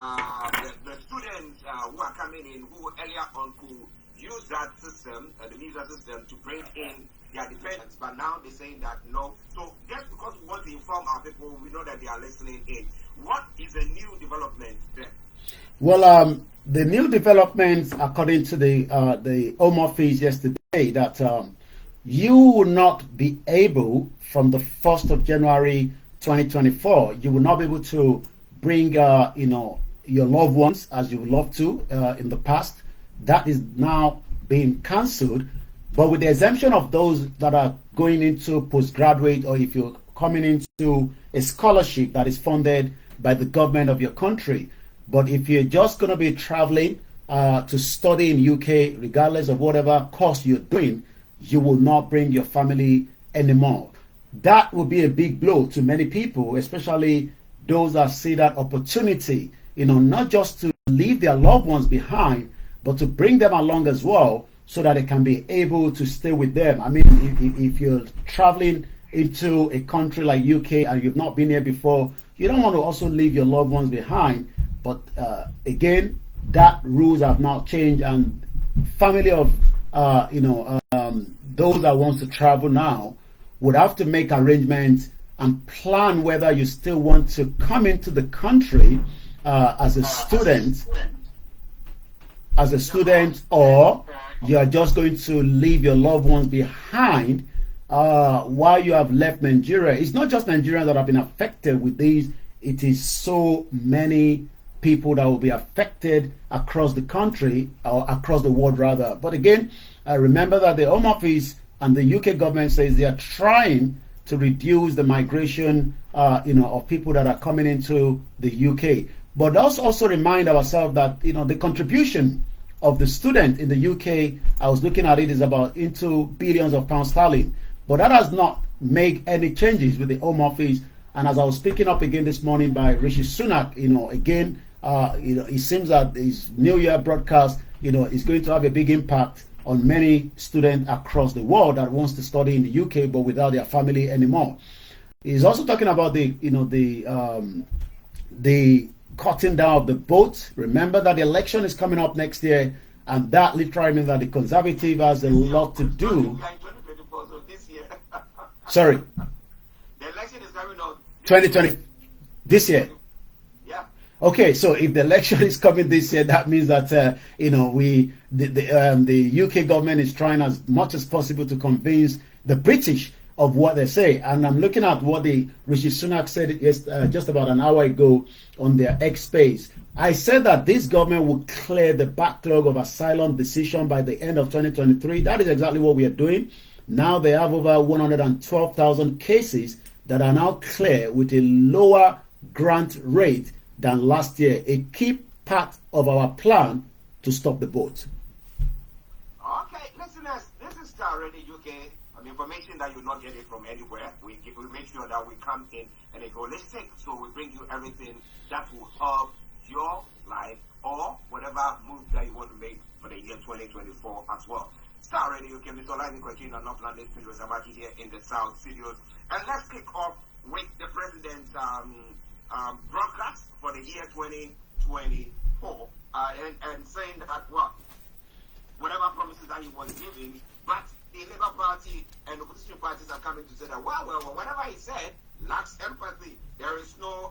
the students who are coming in who earlier on could use that system, the visa system, to bring in their dependents, but now they're saying that no. So just because we want to inform our people, we know that they are listening in. What is the new development there? Well, the new developments, according to the Home Office yesterday, that you will not be able, from the 1st of January 2024, you will not be able to bring, your loved ones as you would love to in the past. That is now being cancelled. But with the exemption of those that are going into postgraduate, or if you're coming into a scholarship that is funded by the government of your country. But if you're just going to be traveling to study in UK, regardless of whatever course you're doing, you will not bring your family anymore. That will be a big blow to many people, especially those that see that opportunity, not just to leave their loved ones behind, but to bring them along as well, so that they can be able to stay with them. I mean, if you're traveling into a country like UK and you've not been here before, you don't want to also leave your loved ones behind. But again, that rules have now changed, and family of those that wants to travel now would have to make arrangements and plan whether you still want to come into the country as a student, or you are just going to leave your loved ones behind while you have left Nigeria. It's not just Nigerians that have been affected with these. It is so many people that will be affected across the country, or across the world rather. But again, remember that the Home Office and the UK government says they are trying to reduce the migration of people that are coming into the UK. But let's also remind ourselves that the contribution of the student in the UK, I was looking at it, is about into billions of pounds sterling. But that has not made any changes with the Home Office. And as I was speaking up again this morning by Rishi Sunak, again, it seems that his New Year broadcast, is going to have a big impact on many students across the world that wants to study in the UK but without their family anymore. He's also talking about the cutting down of the vote. Remember that the election is coming up next year, and that literally means that the Conservative has a lot to do. Sorry. The election is coming up 2020 this year. Yeah. Okay, so if the election is coming this year, that means that the UK government is trying as much as possible to convince the British of what they say. And I'm looking at what the Rishi Sunak said just about an hour ago on their X space. I said that this government will clear the backlog of asylum decision by the end of 2023. That is exactly what we are doing. Now they have over 112,000 cases that are now clear with a lower grant rate than last year. A key part of our plan to stop the boat. Okay, listeners, this is STARR Radio UK. Information that you'll not get it from anywhere. We make sure that we come in and it's holistic, so we bring you everything that will help your life or whatever move that you want to make for the year 2024 as well. STARR Radio UK, Mr. OLAYOMI KOIKI, and North London Studios. I'm actually here in the South Studios, and let's kick off with the president's broadcast for the year 2024, and saying that whatever promises that he was giving, but the Labour Party and opposition parties are coming to say that, well, whatever he said lacks empathy. There is no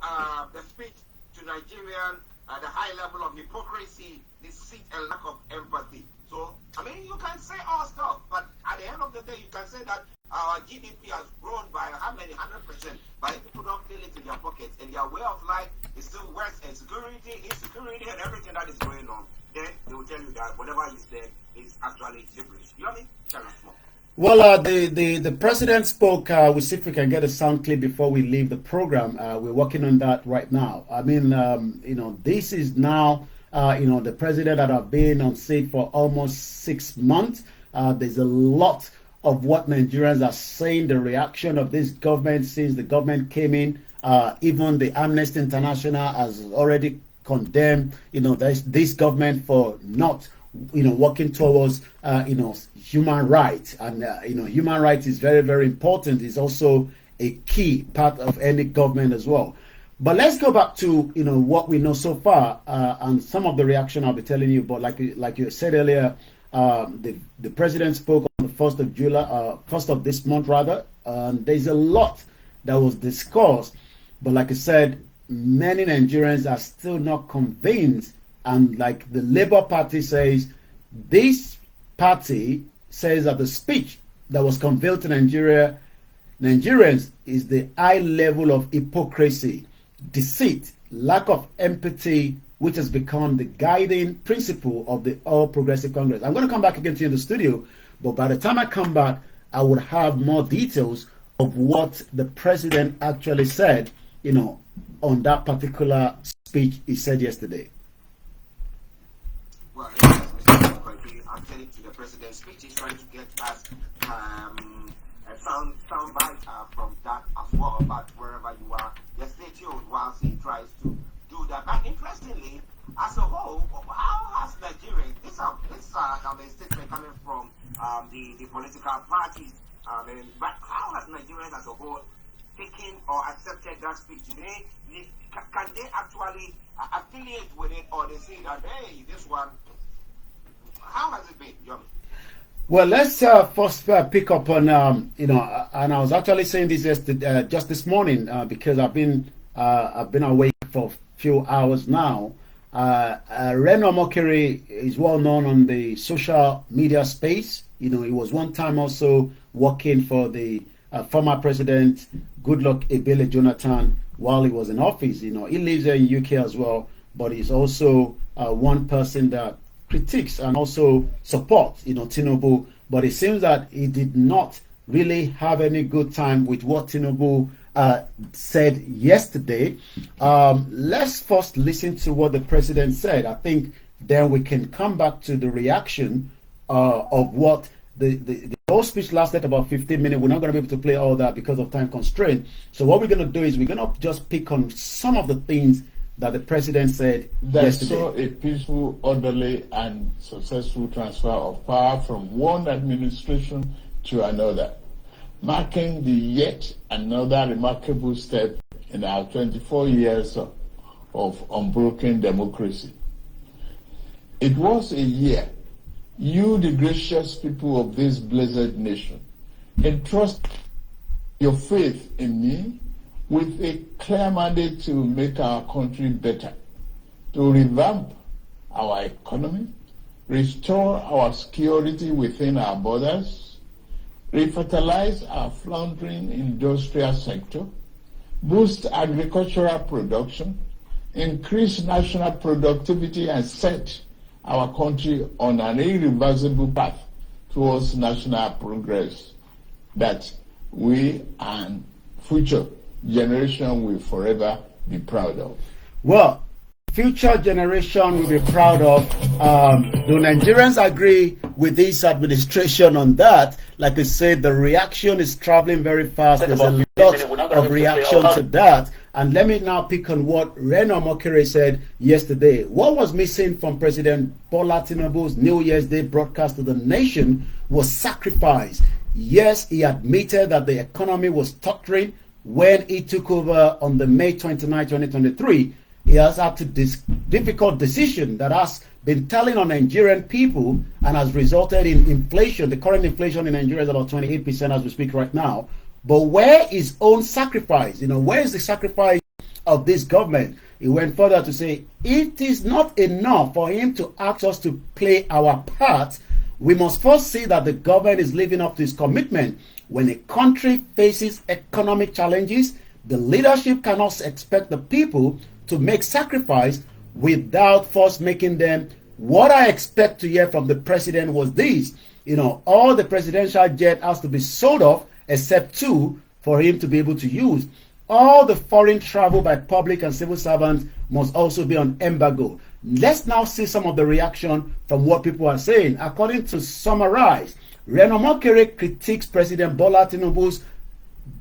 the speech to Nigerian at the high level of hypocrisy, deceit, and lack of empathy. So, you can say all stuff, but at the end of the day, you can say that our GDP has grown by how many 100%, but people don't feel it in their pockets, and their way of life is still worse, and insecurity, and everything that is going on. Then they will tell you that whatever you said is actually gibberish. You know what I mean? Tell us more. Well, the president spoke. We'll see if we can get a sound clip before we leave the program. We're working on that right now. This is now, the president that have been on seat for almost 6 months. There's a lot of what Nigerians are saying, the reaction of this government since the government came in. Even the Amnesty International has already condemn this government for not working towards human rights, and human rights is very, very important. It's also a key part of any government as well. But let's go back to what we know so far, and some of the reaction I'll be telling you. But like you said earlier, the president spoke on the 1st of this month rather, and there's a lot that was discussed. But like I said, many Nigerians are still not convinced, and like the Labour Party says, this party says that the speech that was conveyed to Nigerians is the high level of hypocrisy, deceit, lack of empathy, which has become the guiding principle of the All Progressive Congress. I'm going to come back again to you in the studio, but by the time I come back, I would have more details of what the president actually said, on that particular speech he said yesterday. Well, yes, Mr. Koiki, I'm telling to the president's speech, he's trying to get us a sound bite from that as well, but wherever you are, just stay tuned whilst he tries to do that. But interestingly, as a whole, how has Nigeria, this is a statement coming from the political parties, but how has Nigeria as a whole taken or accepted that speech today? Can they actually affiliate with it, or they say that, hey, this one, how has it been, Yomi? Well, let's first pick up on, and I was actually saying this yesterday, just this morning, because I've been awake for a few hours now. Reno Mokere is well known on the social media space. He was one time also working for the former president Goodluck Ebele Jonathan while he was in office. He lives there in UK as well, but he's also one person that critiques and also supports Tinubu. But it seems that he did not really have any good time with what Tinubu said yesterday. Let's first listen to what the president said. I think then we can come back to the reaction of what the whole speech lasted about 15 minutes. We're not going to be able to play all that because of time constraint. So what we're going to do is we're going to just pick on some of the things that the president said yesterday. Saw a peaceful, orderly, and successful transfer of power from one administration to another, marking the yet another remarkable step in our 24 years of unbroken democracy. It was a year you, the gracious people of this blessed nation, entrust your faith in me with a clear mandate to make our country better, to revamp our economy, restore our security within our borders, refertilize our floundering industrial sector, boost agricultural production, increase national productivity, and set our country on an irreversible path towards national progress that we and future generation will forever be proud of. Well, future generation will be proud of. Do Nigerians agree with this administration on that? Like I said, the reaction is traveling very fast. There's a lot of reaction to that. And let me now pick on what Reno Mokere said yesterday. What was missing from President Bola Tinubu's New Year's Day broadcast to the nation was sacrifice. Yes, he admitted that the economy was tottering when he took over on the May 29, 2023. He has had to this difficult decision that has been telling on Nigerian people and has resulted in inflation. The current inflation in Nigeria is about 28% as we speak right now. But where is own sacrifice? Where is the sacrifice of this government? He went further to say, it is not enough for him to ask us to play our part. We must first see that the government is living up to its commitment. When a country faces economic challenges, the leadership cannot expect the people to make sacrifice without first making them. What I expect to hear from the president was this. All the presidential jet has to be sold off except two for him to be able to use. All the foreign travel by public and civil servants must also be on embargo. Let's now see some of the reaction from what people are saying. According to Summarize, Reno Mokere critiques President Bola Tinubu's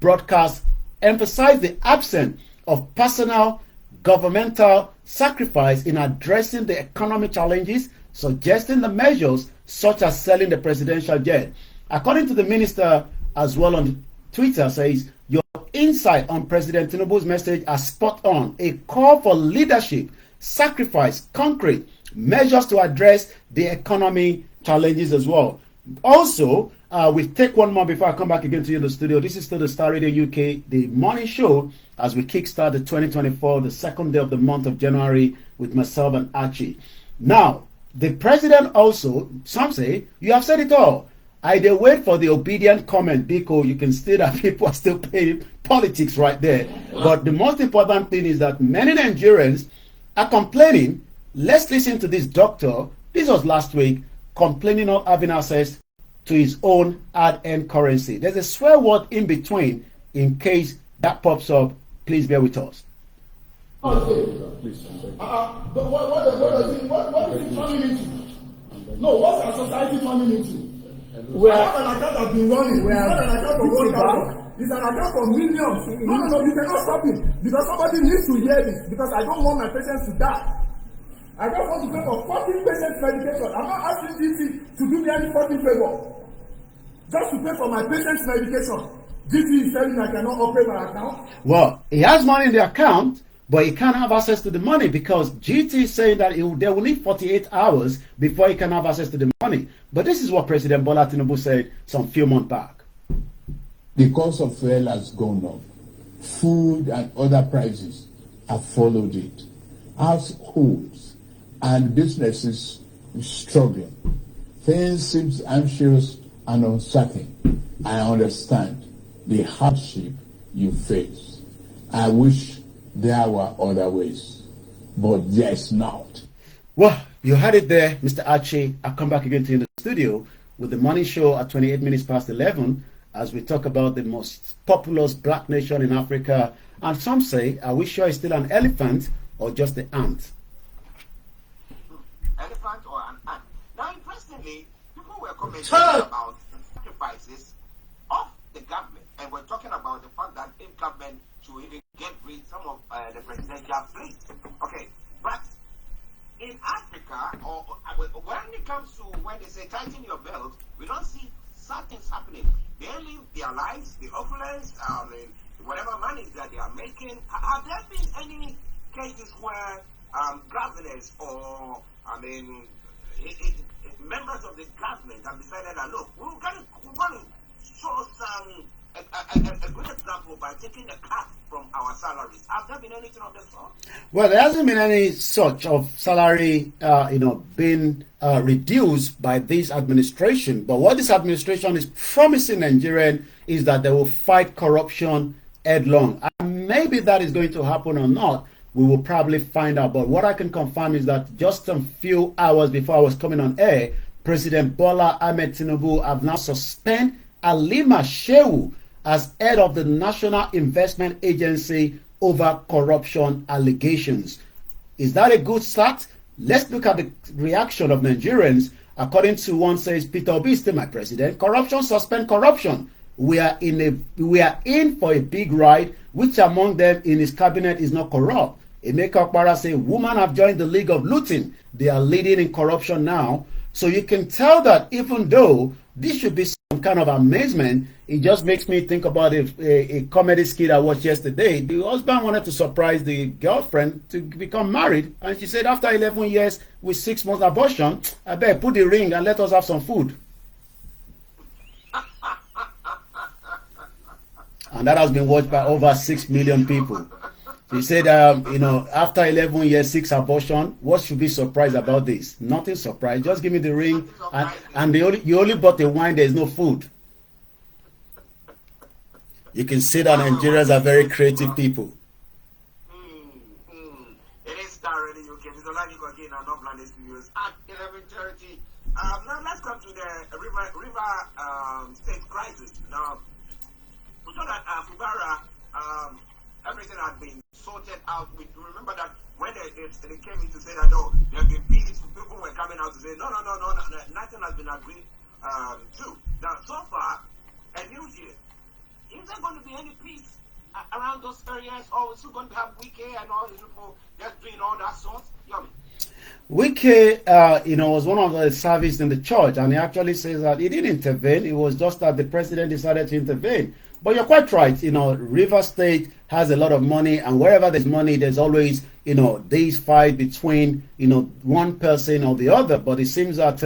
broadcast, emphasized the absence of personal governmental sacrifice in addressing the economic challenges, suggesting the measures such as selling the presidential jet. According to the minister as well on Twitter, says, your insight on President Tinubu's message are spot on. A call for leadership, sacrifice, concrete measures to address the economy challenges as well. Also, we take one more before I come back again to you in the studio. This is still the Star Radio UK, the morning show, as we kickstart the 2024, the second day of the month of January, with myself and Archie. Now, the president also, some say, you have said it all. I did wait for the obedient comment because you can see that people are still playing politics right there. But the most important thing is that many Nigerians are complaining. Let's listen to this doctor. This was last week, complaining of having access to his own hard-earned currency. There's a swear word in between in case that pops up. Please bear with us. But what is it turning into? No, what's our society turning into? We have an account that's been running. We have an account for 1,000. It's an account for millions. No, you cannot stop it because somebody needs to hear this. Because I don't want my patients to die. I just want to pay for 14 patients' medication. I'm not asking GT to do me any fucking favor. Just to pay for my patient's medication. GT is telling me I cannot operate my account. Well, he has money in the account, but he can't have access to the money because GT is saying that they will need 48 hours before he can have access to the money. But this is what President Bola Tinubu said some few months back. The cost of fuel has gone up. Food and other prices have followed it. Households and businesses are struggling. Things seem anxious and uncertain. I understand the hardship you face. I wish there were other ways, but there's not. Well, you had it there, Mr. Archie. I'll come back again to you in the studio with the morning show at 28 minutes past 11 as we talk about the most populous black nation in Africa. And some say, are we sure it's still an elephant or just the ant? Elephant or an ant? Now, interestingly, people were commenting about the sacrifices of the government, and we're talking about the fact that if government should even get rid of some of the presidential fleet. Okay, but in Africa, or when it comes to when they say tighten your belt, we don't see such things happening. They live their lives, the opulence, whatever money that they are making. Have there been any cases where governors or members of the government have decided that look, we want to show some a good example by taking a cut from our salaries? Have there been anything of the sort? Well, there hasn't been any such of salary, being reduced by this administration. But what this administration is promising Nigerians is that they will fight corruption headlong. And maybe that is going to happen or not. We will probably find out. But what I can confirm is that just a few hours before I was coming on air, President Bola Ahmed Tinubu have now suspended Halima Shehu as head of the National Investment Agency over corruption allegations. Is that a good start? Let's look at the reaction of Nigerians. According to one says, Peter Obi is still my president. Corruption, suspend corruption. We are in for a big ride. Which among them in his cabinet is not corrupt? Emeka Okpara say, women have joined the league of looting. They are leading in corruption now. So you can tell that even though this should be some kind of amazement, it just makes me think about a comedy skit I watched yesterday. The husband wanted to surprise the girlfriend to become married, and she said after 11 years with 6 months abortion, I better put the ring and let us have some food. And that has been watched by over 6 million people. He said, after 11 years, 6 abortion, what should be surprised about this? Nothing surprised. Just give me the ring. And you only bought the wine, there is no food. You can see that Nigerians are very creative people. It is Star Radio UK. Mr. OLAYOMI KOIKI in our Northland Studios at 11:30. Now let's come to the River State crisis. Now, we saw that Fubara, everything had been sorted out. We remember that when they came in to say that, oh, there have been peace, people were coming out to say, no, nothing has been agreed to. Now, so far, a new year, is there going to be any peace around those areas, or is it going to have Wike and all these people just doing all that sort? Yomi. Wike, was one of the service in the church, and he actually says that he didn't intervene. It was just that the president decided to intervene. But you're quite right. River State has a lot of money, and wherever there's money, there's always, these fight between, one person or the other. But it seems that,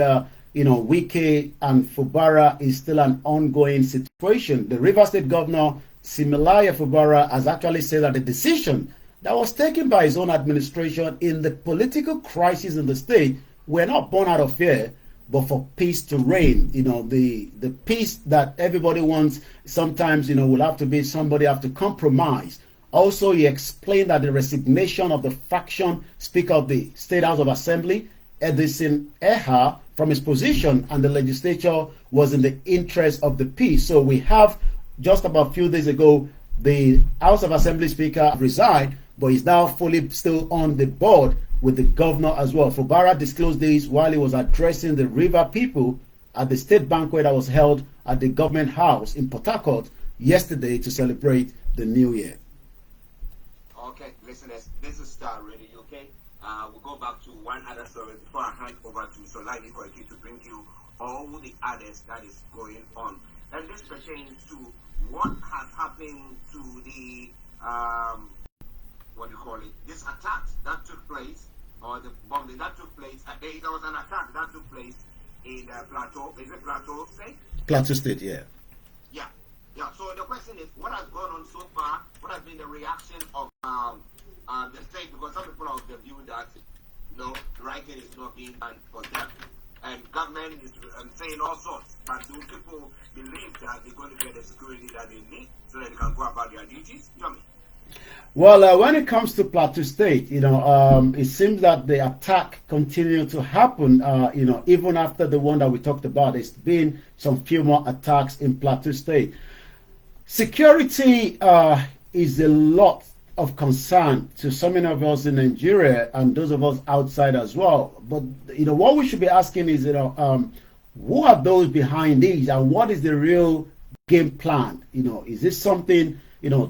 Wike and Fubara is still an ongoing situation. The River State governor, Similaya Fubara, has actually said that the decision that was taken by his own administration in the political crisis in the state were not born out of fear, but for peace to reign. The peace that everybody wants, sometimes, will have to be somebody have to compromise. Also, he explained that the resignation of the faction Speaker of the State House of Assembly, Edison Eha, from his position and the legislature was in the interest of the peace. So we have, just about a few days ago, the House of Assembly Speaker resigned, but is now fully still on the board with the governor as well. Fubara disclosed this while he was addressing the river people at the state banquet that was held at the government house in Port Harcourt yesterday to celebrate the new year. Okay, listeners, this is STARR Radio UK. We'll go back to one other story before I hand over to OLAYOMI KOIKI to bring you all the others that is going on. And this pertains to what has happened to the this attack that took place, or the bombing that took place. There was an attack that took place in Plateau. Is it Plateau State? Plateau State, yeah. Yeah. So the question is, what has gone on so far? What has been the reaction of the state? Because some people are of the view that right thing is not being done for them, and government is saying all sorts. But do people believe that they're going to get the security that they need so that they can go about their duties? Yummy. Well, when it comes to Plateau State, it seems that the attack continued to happen, even after the one that we talked about. There's been some few more attacks in Plateau State. Security is a lot of concern to so many of us in Nigeria and those of us outside as well. But, what we should be asking is, who are those behind these and what is the real game plan? Is this something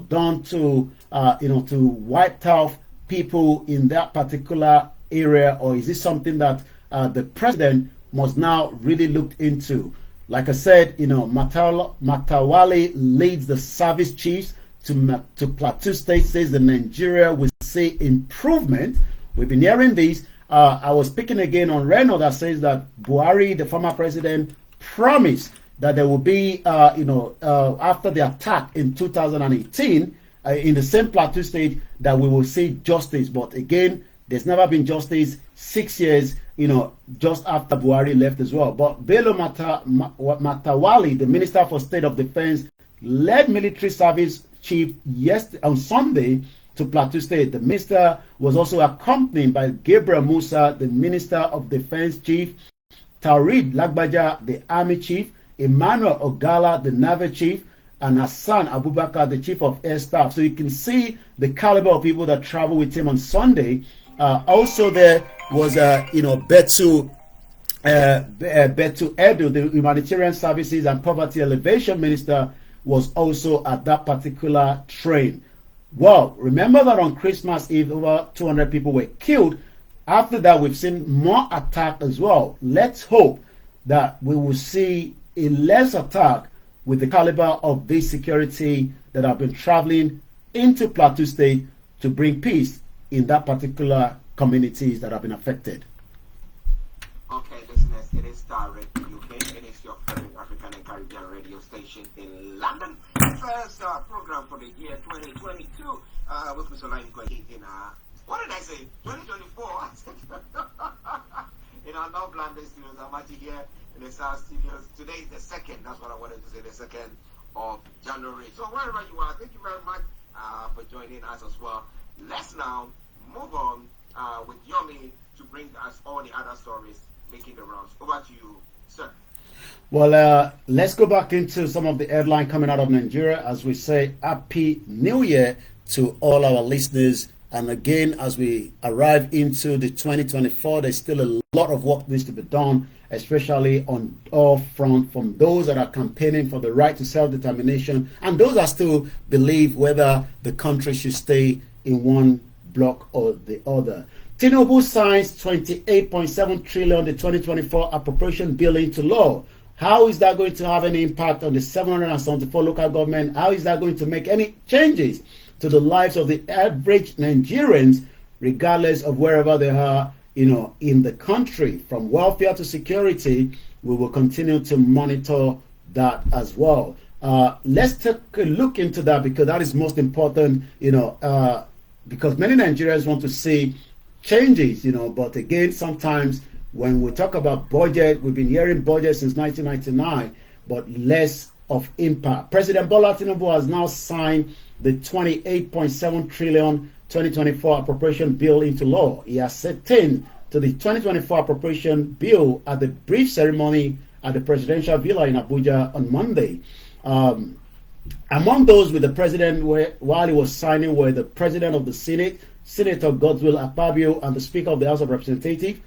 done to to wipe out people in that particular area, or is this something that the president must now really look into? Like I said, Matawale leads the service chiefs to Plateau State, says that Nigeria will see improvement. We've been hearing this. I was speaking again on Reno that says that Buhari, the former president, promised that there will be, after the attack in 2018, in the same Plateau State, that we will see justice. But again, there's never been justice 6 years, just after Buhari left as well. But Bello Matawale, the Minister for State of Defense, led military service chief on Sunday to Plateau State. The minister was also accompanied by Gabriel Musa, the Minister of Defense chief, Taurid Lagbaja, the Army chief, Emmanuel Ogala, the Navy chief, and Hassan Abubakar, the chief of air staff. So you can see the caliber of people that travel with him on Sunday. Also there was, Betu Edu, the Humanitarian Services and Poverty Elevation Minister, was also at that particular train. Well, remember that on Christmas Eve, over 200 people were killed. After that, we've seen more attack as well. Let's hope that we will see a less attack with the caliber of this security that have been traveling into Plateau State to bring peace in that particular communities that have been affected. Okay, listeners, it is STARR Radio UK. It is your favorite African and Caribbean radio station in London. First program for the year 2022 with Mr. OLAYOMI KOIKI in what did I say? 2024. In our North London studios, I'm actually here in the South studios. Today is the 2nd. That's what I wanted to say, the 2nd of January. So wherever you are, thank you very much for joining us as well. Let's now move on with Yomi to bring us all the other stories making the rounds. Over to you, sir. Well, let's go back into some of the headline coming out of Nigeria as we say Happy New Year to all our listeners. And again, as we arrive into the 2024, there's still a lot of work needs to be done, especially on all fronts, from those that are campaigning for the right to self-determination and those that still believe whether the country should stay in one block or the other. Tinubu signs 28.7 trillion the 2024 appropriation bill into law. How is that going to have any impact on the 774 local government? How is that going to make any changes to the lives of the average Nigerians, regardless of wherever they are, in the country, from welfare to security? We will continue to monitor that as well. Let's take a look into that, because that is most important, because many Nigerians want to see changes, but again, sometimes when we talk about budget, we've been hearing budget since 1999, but less of impact. President Bola Tinubu has now signed the 28.7 trillion 2024 appropriation bill into law. He has set in to the 2024 appropriation bill at the brief ceremony at the presidential villa in Abuja on Monday. Among those with the president while he was signing were the president of the Senate, Senator Godswill Akpabio, and the Speaker of the House of Representatives,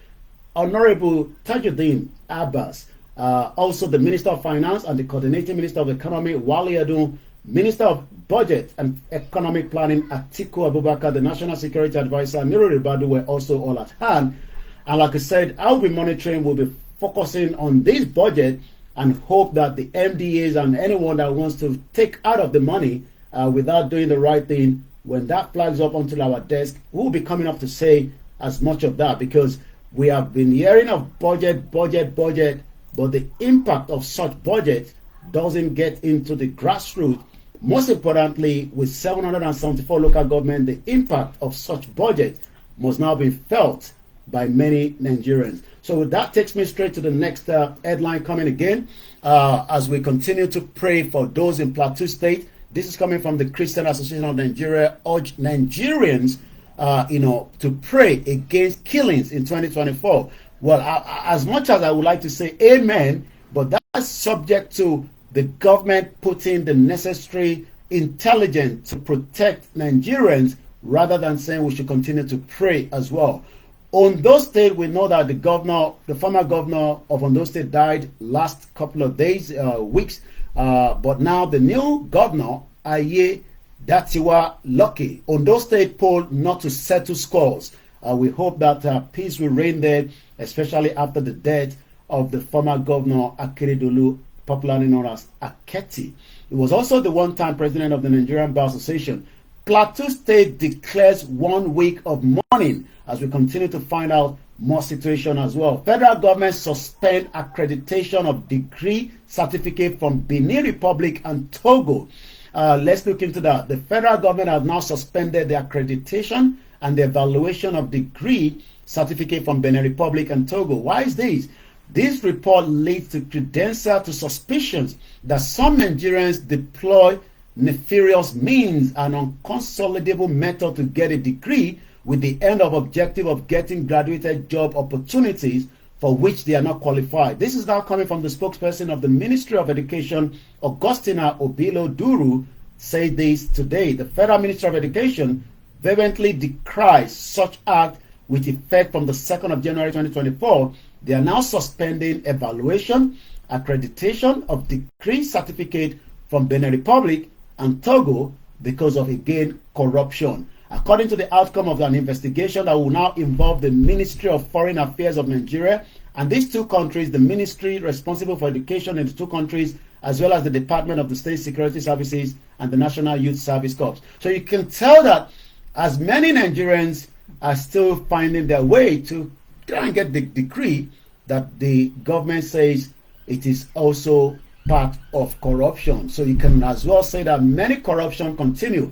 Honorable Tajuddin Abbas, also the Minister of Finance and the Coordinating Minister of Economy, Wale Edun, Minister of Budget and Economic Planning, Atiku Abubakar, the National Security Advisor, Niro Ribadu, were also all at hand. And like I said, I'll be monitoring, we'll be focusing on this budget and hope that the MDAs and anyone that wants to take out of the money without doing the right thing, when that flags up onto our desk, we'll be coming up to say as much of that, because we have been hearing of budget, but the impact of such budget doesn't get into the grassroots. Most importantly, with 774 local government, the impact of such budget must now be felt by many Nigerians. So that takes me straight to the next headline coming again, as we continue to pray for those in Plateau State. This is coming from the Christian Association of Nigeria, urge Nigerians to pray against killings in 2024. Well, as much as I would like to say amen, but that's subject to the government putting the necessary intelligence to protect Nigerians, rather than saying we should continue to pray as well. Ondo State, we know that the former governor of Ondo State died last couple of days, weeks, but now the new governor, Aye Datiwa Lucky, Ondo State poll not to settle scores. We hope that peace will reign there, especially after the death of the former governor Akeredolu, popularly known as Aketi. He was also the one-time president of the Nigerian Bar Association. Plateau State declares 1 week of mourning as we continue to find out more situation as well. Federal government suspend accreditation of degree certificate from Benin Republic and Togo. Let's look into that. The federal government has now suspended the accreditation and the evaluation of degree certificate from Benin Republic and Togo. Why is this? This report leads to credential to suspicions that some Nigerians deploy nefarious means and unconsolidable method to get a degree with the end of objective of getting graduated job opportunities for which they are not qualified. This is now coming from the spokesperson of the Ministry of Education, Augustina Obilo Duru, said this today. The Federal Ministry of Education vehemently decries such act with effect from the 2nd of January 2024. They are now suspending evaluation, accreditation of degree certificate from Benin Republic and Togo because of, again, corruption. According to the outcome of an investigation that will now involve the Ministry of Foreign Affairs of Nigeria and these two countries, the ministry responsible for education in the two countries, as well as the Department of the State Security Services and the National Youth Service Corps. So you can tell that as many Nigerians are still finding their way to try and get the degree, that the government says it is also part of corruption. So you can as well say that many corruption continue.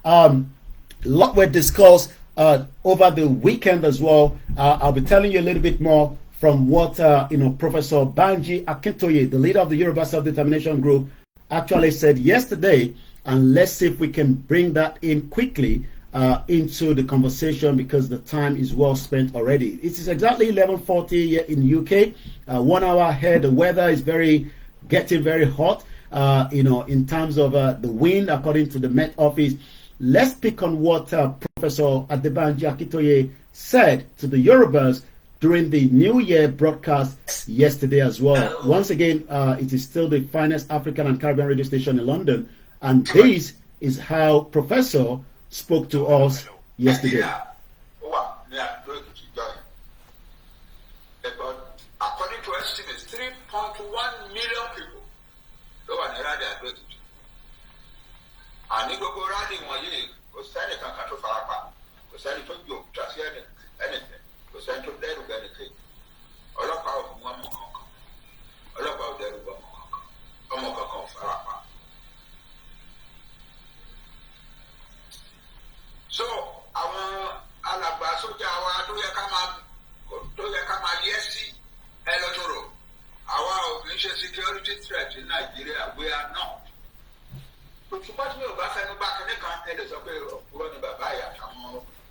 A lot were discussed over the weekend as well. I'll be telling you a little bit more from what Professor Banji Akintoye, the leader of the Yoruba Self-Determination Group, actually said yesterday, and let's see if we can bring that in quickly into the conversation, because the time is well spent already. It is exactly 11:40 here in UK. 1 hour ahead. The weather is getting very hot. In terms of the wind, according to the Met Office. Let's pick on what Professor Adebanji Akintoye said to the Yorubas during the New Year broadcast yesterday as well. Once again, it is still the finest African and Caribbean radio station in London, and this is how Professor spoke to us yesterday. According to estimate is 3.1 million people. Though I never did it. And you go riding one year, go send it to Farapa, go send it to you, just anything, go send it to them with anything. All about one more. All about them one more. Farapa. So, our Alaba Soja, our do you come yes, electoral. Our security threat in Nigeria, we are not. But you must know back and they can't tell us running by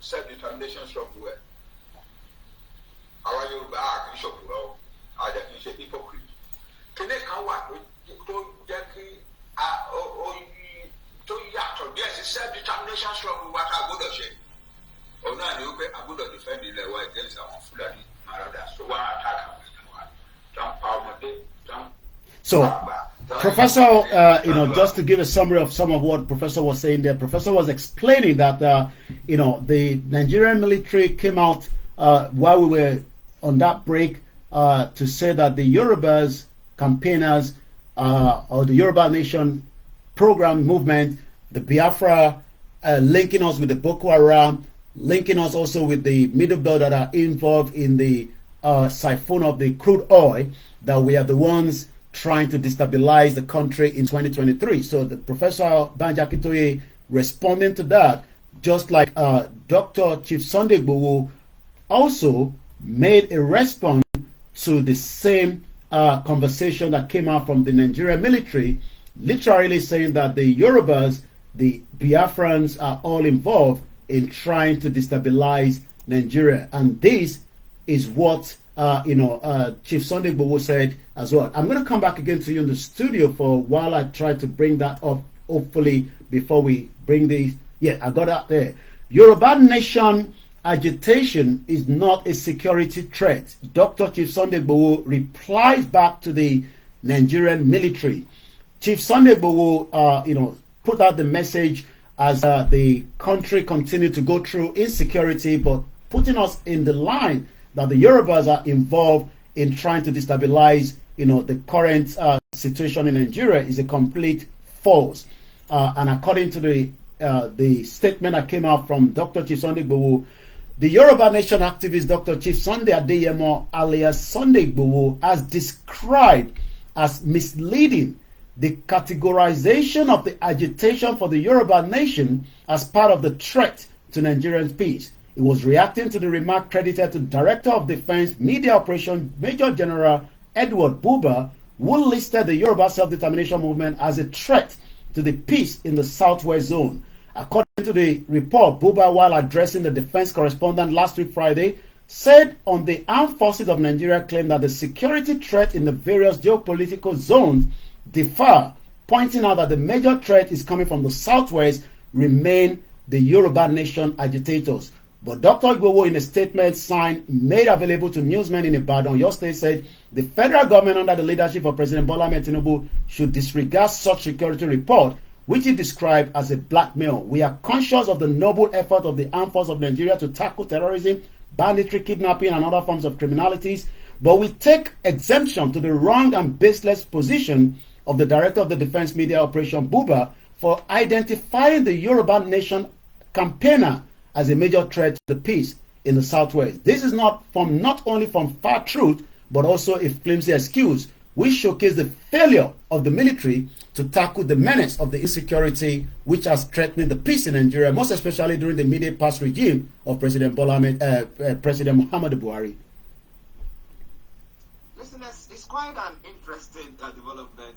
self-determination software. Our Yoruba Bishop, I can say hypocrite. Can they come what to Jackie to Yato? Yes, it's self-determination software. What I would have said. Oh, no, I would have defended the white against our Fulani Maradas. So, why attack them? Don't power don't. So, Professor, just to give a summary of some of what Professor was saying there, Professor was explaining that, the Nigerian military came out while we were on that break to say that the Yorubas campaigners or the Yoruba Nation program movement, the Biafra, linking us with the Boko Haram, linking us also with the Middle Belt that are involved in the siphon of the crude oil, that we are the ones trying to destabilize the country in 2023. So the Professor Banja Kitoye responding to that, just like Dr. Chief Sunday Igboho also made a response to the same conversation that came out from the Nigerian military, literally saying that the Yorubas, the Biafrans are all involved in trying to destabilize Nigeria. And this is what Chief Sunday Igboho said as well. I'm going to come back again to you in the studio for while I try to bring that up, hopefully, before we bring these. Yeah, I got that there. Yoruba Nation agitation is not a security threat. Dr. Chief Sunday Igboho replies back to the Nigerian military. Chief Sunday Igboho, put out the message as the country continued to go through insecurity, but putting us in the line that the Yorubas are involved in trying to destabilize, the current situation in Nigeria is a complete false. And according to the statement that came out from Dr. Chief Sunday Igboho, the Yoruba Nation activist Dr. Chief Sunday Adeyemo alias Sunday Igboho has described as misleading the categorization of the agitation for the Yoruba Nation as part of the threat to Nigerian peace. He was reacting to the remark credited to Director of Defense Media Operations Major General Edward Buba, who listed the Yoruba Self-Determination Movement as a threat to the peace in the Southwest Zone. According to the report, Buba, while addressing the defense correspondent last week Friday, said on the armed forces of Nigeria claimed that the security threat in the various geopolitical zones differ, pointing out that the major threat is coming from the Southwest, remain the Yoruba Nation agitators. But Dr. Igboho, in a statement signed, made available to newsmen in Ibadan, your state, said the federal government under the leadership of President Bola Ahmed Tinubu should disregard such security report, which he described as a blackmail. We are conscious of the noble effort of the armed forces of Nigeria to tackle terrorism, banditry, kidnapping, and other forms of criminalities, but we take exemption to the wrong and baseless position of the Director of the Defense Media Operation Buba for identifying the Yoruba Nation campaigner as a major threat to the peace in the Southwest. This is not only from far truth, but also a flimsy excuse, which showcase the failure of the military to tackle the menace of the insecurity which has threatened the peace in Nigeria, most especially during the immediate past regime of President President Muhammadu Buhari. Listeners, it's quite an interesting development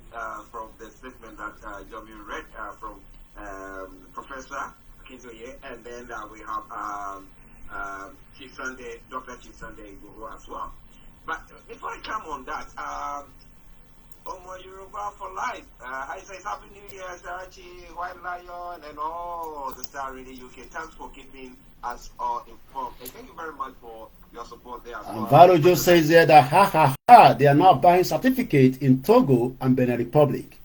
from the statement that Jomi read from Professor Kinzoye, and then we have Chief Sunday, Dr. Chief Sunday Igboho as well. But before I come on that, Yoruba for life. I say Happy New Year, Sarachi, White Lion, and all the Star Radio UK. Thanks for keeping us all informed. And thank you very much for your support there as well. Valo just says there that they are now buying certificates in Togo and Benin Republic.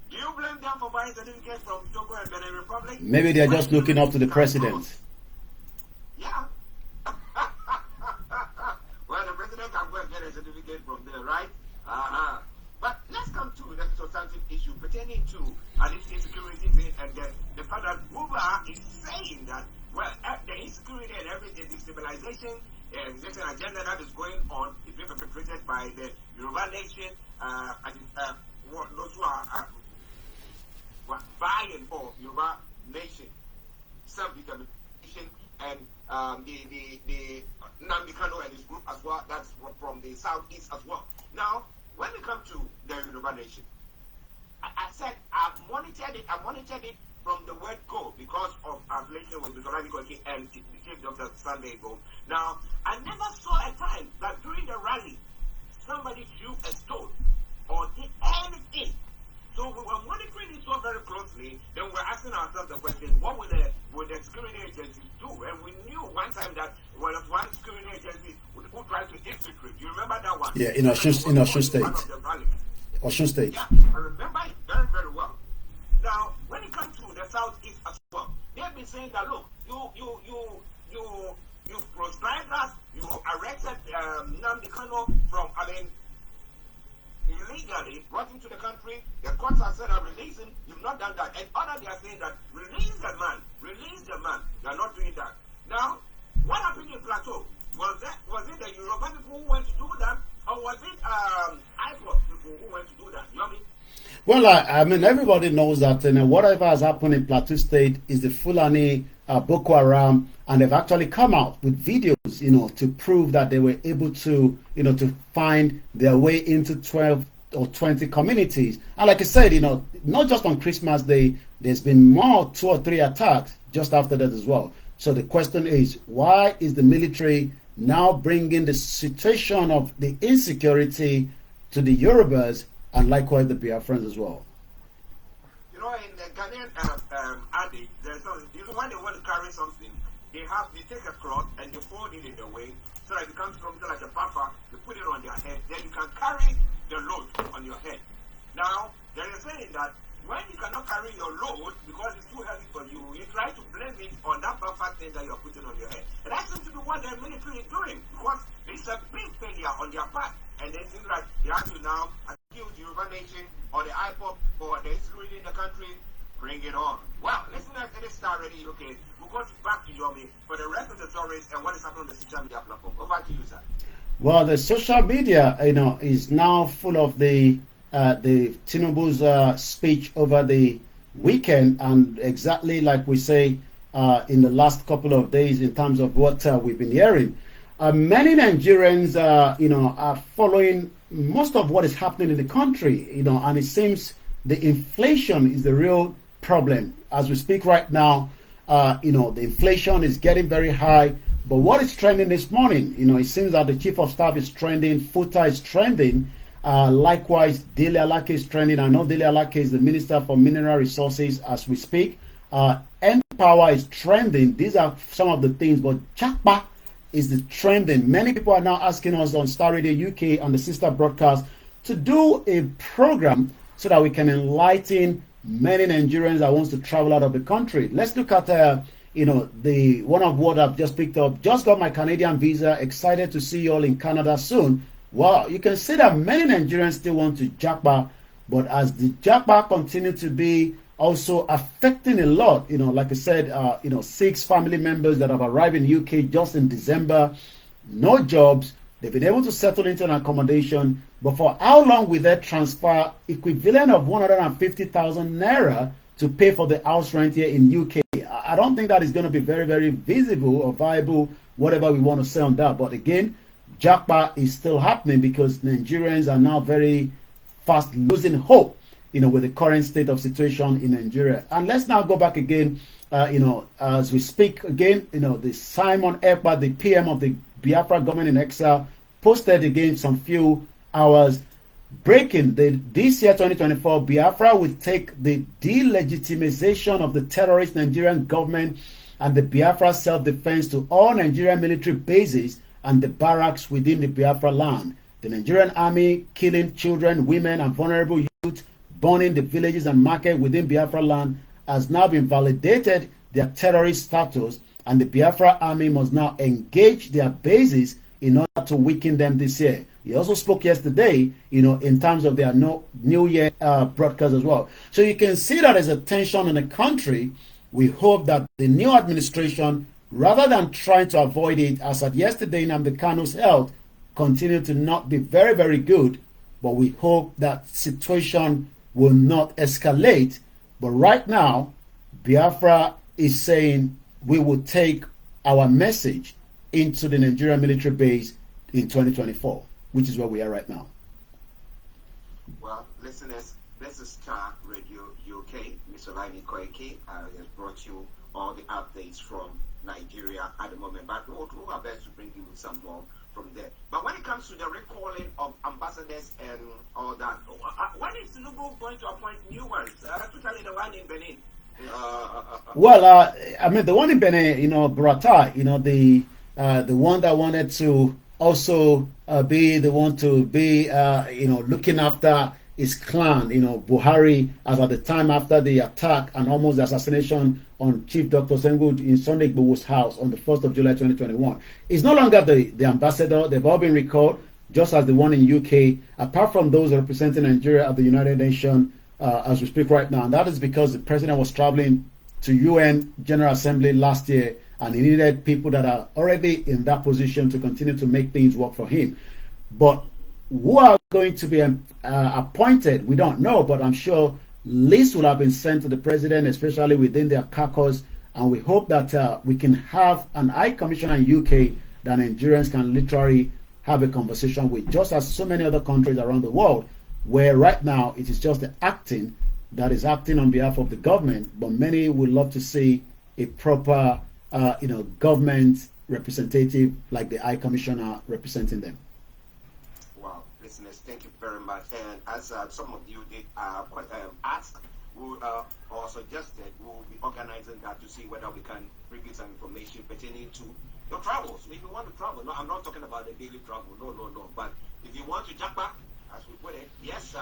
Do you blame them for buying certificates from Togo and Benin Republic? Maybe they are just looking up to the president. Yeah. Well, the president can go into this insecurity thing, and the fact that YORUBA is saying that, well, the insecurity and everything, the civilization, there's an agenda that is going on, is being perpetrated by the Yoruba nation, those who are vying for Yoruba nation, self-determination, and the Nnamdi Kanu and his group as well, that's from the southeast as well. Now, when we come to the Yoruba nation, I said I've monitored it from the word go because of our relation with OLAYOMI KOIKI and the Chief Dr. Sunday Go. Now, I never saw a time that during the rally, somebody threw a stone or did anything. So we were monitoring this so very closely, then we're asking ourselves the question, what would the security agencies do? And we knew one time that there was one security agency who tried to infiltrate. You remember that one? Yeah, in Osun State. Osun State. Yeah, I remember it very, very well. Now, when it comes to the southeast as well, they've been saying that, look, you proscribed us, you arrested Nnamdi Kanu from, illegally brought him to the country. The courts have said that release him. You've not done that. And others they are saying that release the man. They are not doing that. Now, what happened in Plateau? Was it the Yoruba people who went to do that, or was it IPOP people who went to do that? You know what I mean? Well, I mean, everybody knows that whatever has happened in Plateau State is the Fulani Boko Haram, and they've actually come out with videos, to prove that they were able to, to find their way into 12 or 20 communities. And like I said, not just on Christmas Day, there's been more 2 or 3 attacks just after that as well. So the question is, why is the military now bringing the situation of the insecurity to the Yorubas and likewise the Biafrans as well? In the Ghanaian adage, when they want to carry something, they take a cloth and they fold it in the way so that it becomes something like a puffer. They put it on their head, then you can carry the load on your head. Now, they are saying that when you cannot carry your load because it's too heavy for you, you try to blame it on that puffer thing that you're putting on your head. And that seems to be what the military is doing because it's a big failure on their part. And they think like they have to now accuse the Yoruba nation or the IPOP or the insecurity in the country. Bring it on. Well, listeners, it is STARR Radio UK. We'll go back to Yomi for the rest of the stories and what is happening on the social media platform. Over to you, sir. Well, the social media, is now full of the Tinubu's speech over the weekend, and exactly like we say in the last couple of days in terms of what we've been hearing. Many Nigerians, are following most of what is happening in the country, and it seems the inflation is the real problem. As we speak right now, the inflation is getting very high. But what is trending this morning? It seems that the chief of staff is trending, Futa is trending, likewise Dele Alake is trending. I know Dele Alake is the Minister for Mineral Resources as we speak. End Power is trending. These are some of the things, but Chakpa is the trending. Many people are now asking us on STARR Radio UK and the sister broadcast to do a program so that we can enlighten many Nigerians that wants to travel out of the country. Let's look at the one of what I've just picked up. Just got my Canadian visa. Excited to see you all in Canada soon. Well, you can see that many Nigerians still want to japa, but as the japa continue to be also affecting a lot, like I said, 6 family members that have arrived in UK just in December, no jobs. They've been able to settle into an accommodation, but for how long will they transfer equivalent of 150,000 naira to pay for the house rent here in UK? I don't think that is going to be very, very visible or viable, whatever we want to say on that. But again, Japa is still happening because Nigerians are now very fast losing hope, with the current state of situation in Nigeria. And let's now go back again, as we speak again, the Simon Ekpa, the PM of the Biafra government in exile, posted again some few hours breaking this year 2024 Biafra will take the delegitimization of the terrorist Nigerian government and the Biafra self-defense to all Nigerian military bases and the barracks within the Biafra land. The Nigerian army killing children, women and vulnerable youth, burning the villages and market within Biafra land has now been validated their terrorist status, and the Biafra army must now engage their bases in order to weaken them this year. He also spoke yesterday, in terms of their New Year broadcast as well. So you can see that there's a tension in the country. We hope that the new administration, rather than trying to avoid it, as at yesterday in Amdekano's health, continue to not be very, very good. But we hope that situation will not escalate. But right now, Biafra is saying we will take our message into the Nigerian military base in 2024, which is where we are right now. Well, listeners, this is STARR Radio UK. Mr. OLAYOMI Koiki has brought you all the updates from Nigeria at the moment, but we'll do our best to bring you some more from there. But when it comes to the recalling of ambassadors and all that, when is Tinubu going to appoint new ones, especially the one in Benin? Well, I mean, the one in Benin, Burata, the one that wanted to also be the one to be, looking after his clan, Buhari, as at the time after the attack and almost the assassination on Chief Dr. Sengu in Sunday Igbo's house on the 1st of July 2021. It's no longer the ambassador. They've all been recalled, just as the one in UK, apart from those representing Nigeria at the United Nations as we speak right now. And that is because the president was traveling to UN General Assembly last year, and he needed people that are already in that position to continue to make things work for him. But who are going to be appointed, we don't know, but I'm sure lists will have been sent to the president, especially within their caucus, and we hope that we can have an High Commissioner in UK that Nigerians can literally have a conversation with, just as so many other countries around the world, where right now it is just the acting that is acting on behalf of the government, but many would love to see a proper government representative like the High Commissioner representing them. Wow, listeners, thank you very much. And as some of you did ask, or suggested, we will be organizing that to see whether we can bring you some information pertaining to your travels. If you want to travel, no, I'm not talking about the daily travel, no. But if you want to jump back, as we put it, yes,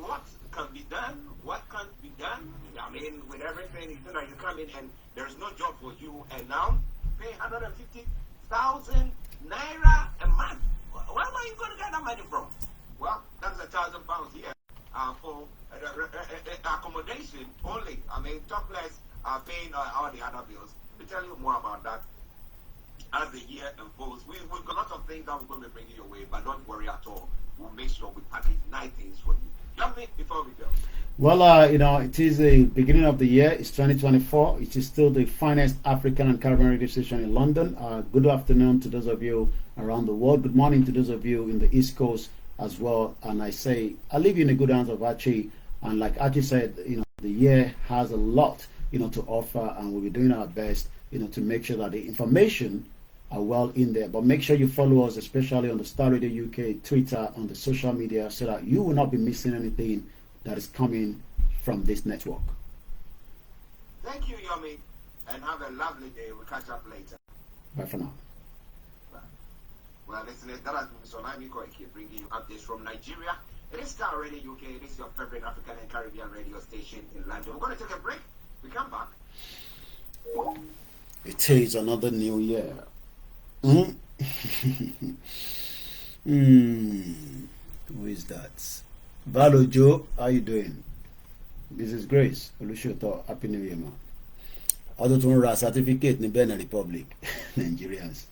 what can be done, what can't be done. I mean, with everything, you come in and there's no job for you, and now pay 150,000 naira a month. Where are you going to get that money from? Well, that's £1,000 here for accommodation only. I mean, talk less paying all the other bills. We'll tell you more about that as the year unfolds. We've got lots of things that we're going to be bringing your way, but don't worry at all. We'll make sure we package nice things for you. Jump in before we go. Well, it is the beginning of the year. It's 2024. It is still the finest African and Caribbean radio station in London. Good afternoon to those of you around the world. Good morning to those of you in the East Coast as well. And I leave you in the good hands of Archie. And like Archie said, the year has a lot, to offer, and we'll be doing our best, to make sure that the information are well in there. But make sure you follow us, especially on the STARR Radio UK, Twitter, on the social media, so that you will not be missing anything that is coming from this network. Thank you, Yomi, and have a lovely day. We'll catch up later. Bye for now. Bye. Well, listeners, that has been Mr. OLAYOMI Koiki bringing you updates from Nigeria. It is STARR Radio UK. It is your favorite African and Caribbean radio station in London. We're going to take a break. We come back. It is another new year. Who is that? Valo Joe, how you doing? This is Grace. Olushoto, Happy New Year, man. I don't want a certificate in Benin Republic. Nigerians.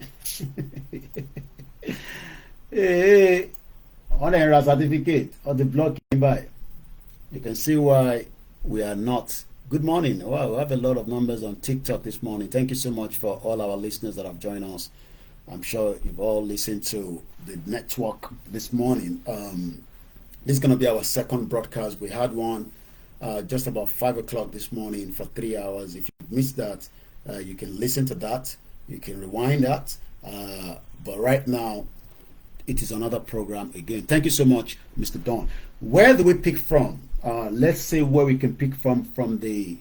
Hey, on a certificate of the block came by. You can see why we are not. Good morning. Wow, we have a lot of numbers on TikTok this morning. Thank you so much for all our listeners that have joined us. I'm sure you've all listened to the network this morning. This is going to be our second broadcast. We had one just about 5 o'clock this morning for 3 hours. If you missed that, you can listen to that. You can rewind that. But right now, it is another program again. Thank you so much, Mr. Don. Where do we pick from? Let's say where we can pick from the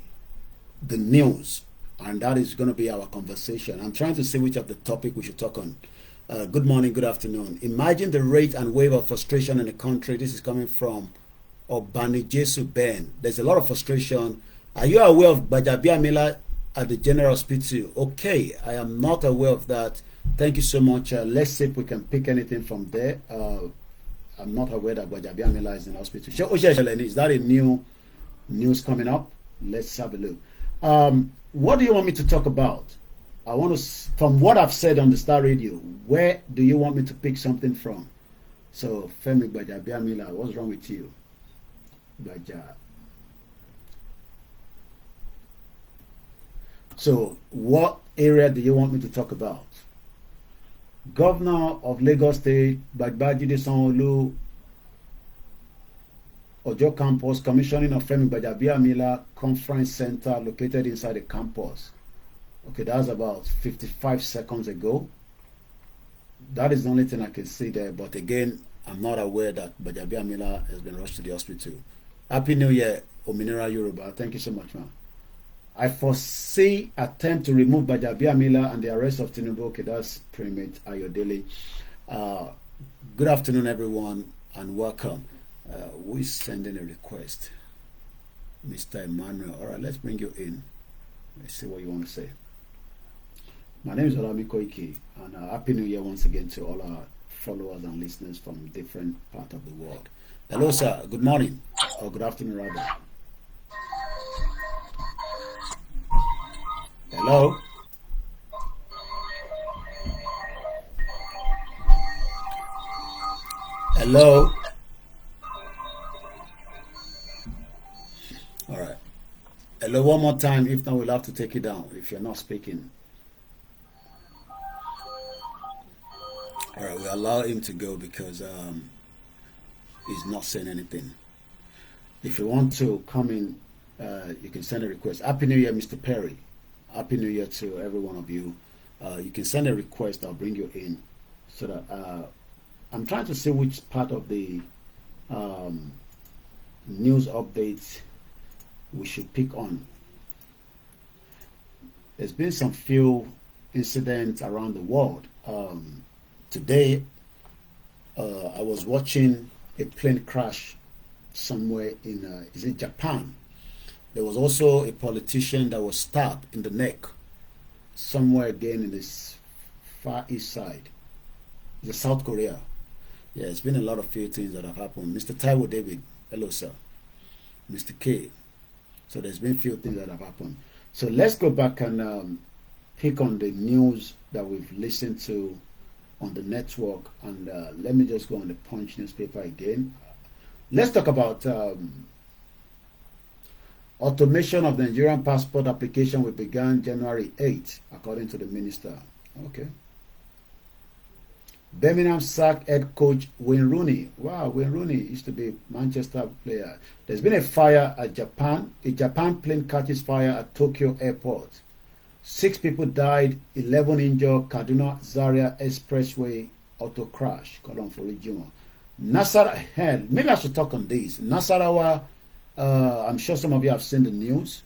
news. And that is going to be our conversation. I'm trying to see which of the topic we should talk on. Good morning, good afternoon. Imagine the rate and wave of frustration in the country. This is coming from Obanijesu Ben. There's a lot of frustration. Are you aware of Bajabiamila at the General Hospital? Okay, I am not aware of that. Thank you so much. Let's see if we can pick anything from there. I'm not aware that Gbajabiamila is in hospital. Is that a new news coming up? Let's have a look. What do you want me to talk about? I want to, from what I've said on the Star Radio, where do you want me to pick something from? So, Femi Gbajabiamila, what's wrong with you? Gbaja. So, what area do you want me to talk about? Governor of Lagos State, Babajide Sanwo-Olu, Ojo campus, commissioning of Femi Gbajabiamila Conference Center located inside the campus. Okay, that's about 55 seconds ago. That is the only thing I can see there. But again, I'm not aware that Gbajabiamila has been rushed to the hospital. Happy New Year, Ominira Yoruba. Thank you so much, man. I foresee attempt to remove Gbajabiamila and the arrest of Tinubu. Okay, that's Primate Ayodele. Good afternoon, everyone, and welcome. Who is sending a request? Mr. Emmanuel. All right, let's bring you in. Let's see what you want to say. My name is OLAYOMI KOIKI, and Happy New Year once again to all our followers and listeners from different parts of the world. Hello, sir. Good morning, or good afternoon, rather. Hello? Hello? All right. Hello, one more time. If not, we'll have to take it down if you're not speaking. All right, we allow him to go because he's not saying anything. If you want to come in, you can send a request. Happy New Year, Mr. Perry. Happy New Year to every one of you. You can send a request. I'll bring you in. So that I'm trying to see which part of the news updates we should pick on. There's been some few incidents around the world. Today, I was watching a plane crash somewhere in, is it Japan? There was also a politician that was stabbed in the neck somewhere again in this far east side. The South Korea. Yeah, it's been a lot of few things that have happened. Mr. Taiwo David, hello sir. Mr. K. So there's been few things that have happened. So let's go back and pick on the news that we've listened to on the network. And let me just go on the Punch newspaper again. Let's talk about automation of the Nigerian passport application will begin January 8th, according to the minister. Okay. Birmingham sacked head coach Wayne Rooney. Wow, Wayne Rooney used to be a Manchester player. There's been a fire at Japan. A Japan plane catches fire at Tokyo airport. 6 people died, 11 injured. Kaduna Zaria Expressway auto crash. Colon for region. Nasarawa, maybe I should talk on this. Nasarawa, I'm sure some of you have seen the news.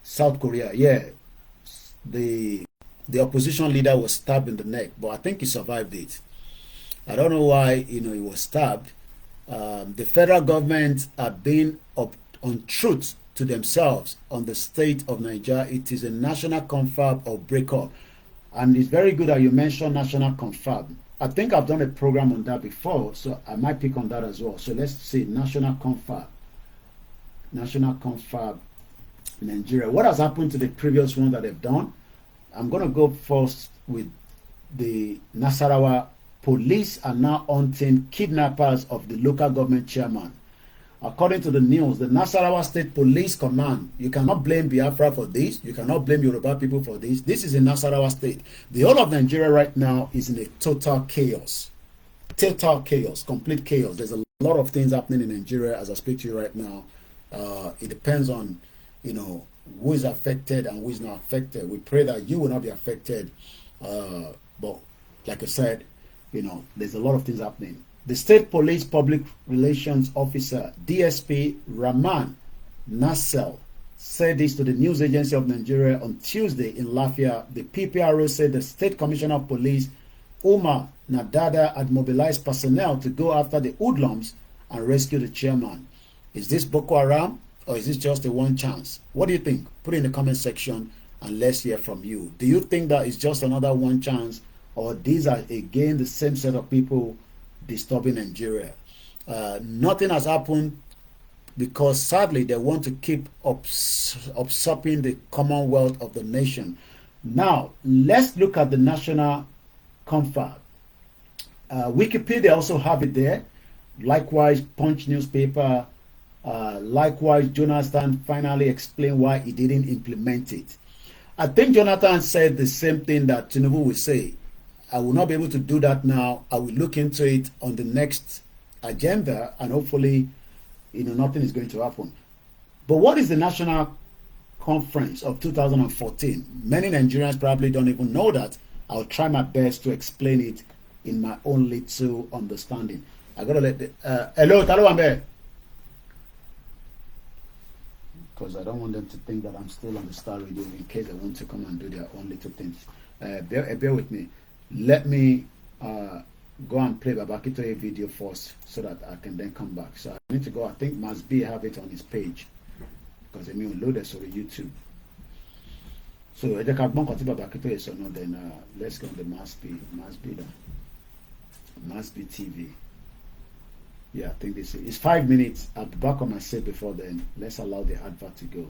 South Korea, yeah. The opposition leader was stabbed in the neck, but I think he survived it. I don't know why, he was stabbed. The federal government are being untruth to themselves on the state of Nigeria. It is a national confab or breakup. And it's very good that you mentioned national confab. I think I've done a program on that before, so I might pick on that as well. So let's see, national confab. National confab Nigeria. What has happened to the previous one that they've done? I'm going to go first with the Nasarawa police are now hunting kidnappers of the local government chairman. According to the news, the Nasarawa State Police Command, you cannot blame Biafra for this. You cannot blame Yoruba people for this. This is in Nasarawa State. The whole of Nigeria right now is in a total chaos. Total chaos, complete chaos. There's a lot of things happening in Nigeria as I speak to you right now. It depends on, who is affected and who is not affected. We pray that you will not be affected. But like I said, there's a lot of things happening. The State Police Public Relations Officer, DSP Rahman Nassel, said this to the News Agency of Nigeria on Tuesday in Lafia. The PPRO said the State Commissioner of Police, Umar Nadada, had mobilized personnel to go after the hoodlums and rescue the chairman. Is this Boko Haram or is this just a one chance? What do you think? Put it in the comment section and let's hear from you. Do you think that it's just another one chance or these are again the same set of people disturbing Nigeria. Nothing has happened because sadly they want to keep usurping the commonwealth of the nation. Now let's look at the national comfort. Wikipedia also have it there. Likewise, Punch newspaper. Likewise, Jonathan finally explained why he didn't implement it. I think Jonathan said the same thing that Tinubu will say. I will not be able to do that now. I will look into it on the next agenda, and hopefully, nothing is going to happen. But what is the National Conference of 2014? Many Nigerians probably don't even know that. I'll try my best to explain it in my own little understanding. I gotta let the hello, Talo Ambe. Because I don't want them to think that I'm still on the Star Radio in case they want to come and do their own little things. Bear with me. Let me go and play Babakitoye video first so that I can then come back. So I need to go. I think Must Be have it on his page because I mean load this on YouTube. So I can't continue Babakitoye so no then let's go on the Must Be TV. Yeah, I think this is 5 minutes. I'll be back on my set before then. Let's allow the advert to go.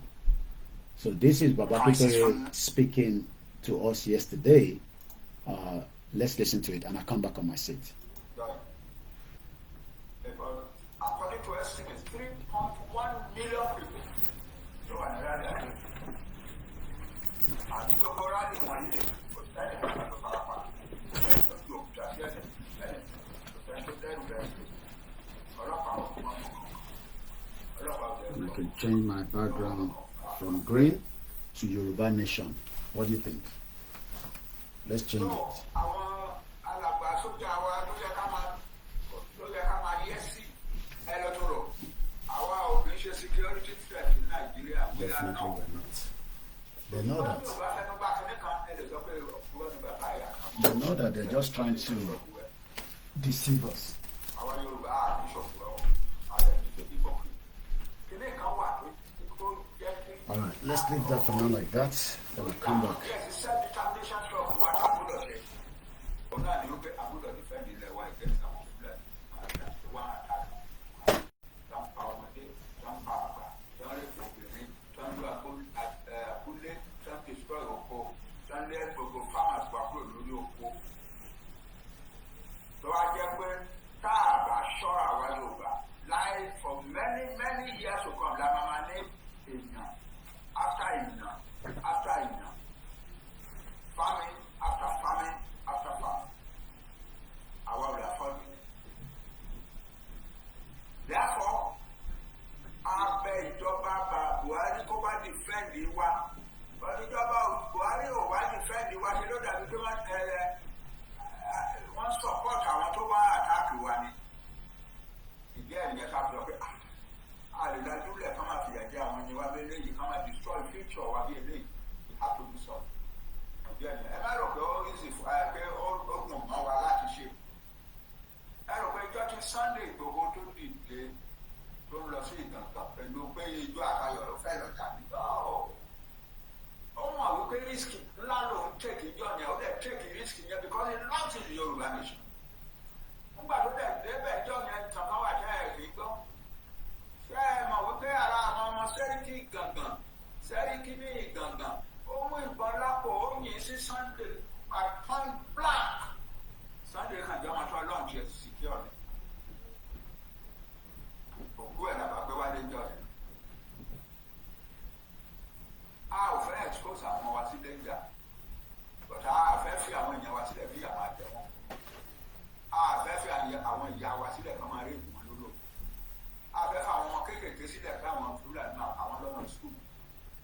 So this is Babakitoye speaking to us yesterday. Let's listen to it and I'll come back on my seat. According to estimates, 3.1 million people. I can change my background from green to Yoruba Nation. What do you think? Let's change it. Definitely we're not. They know that. They know that they're just trying to deceive us. Alright, let's leave that for now like that. Then we'll come back.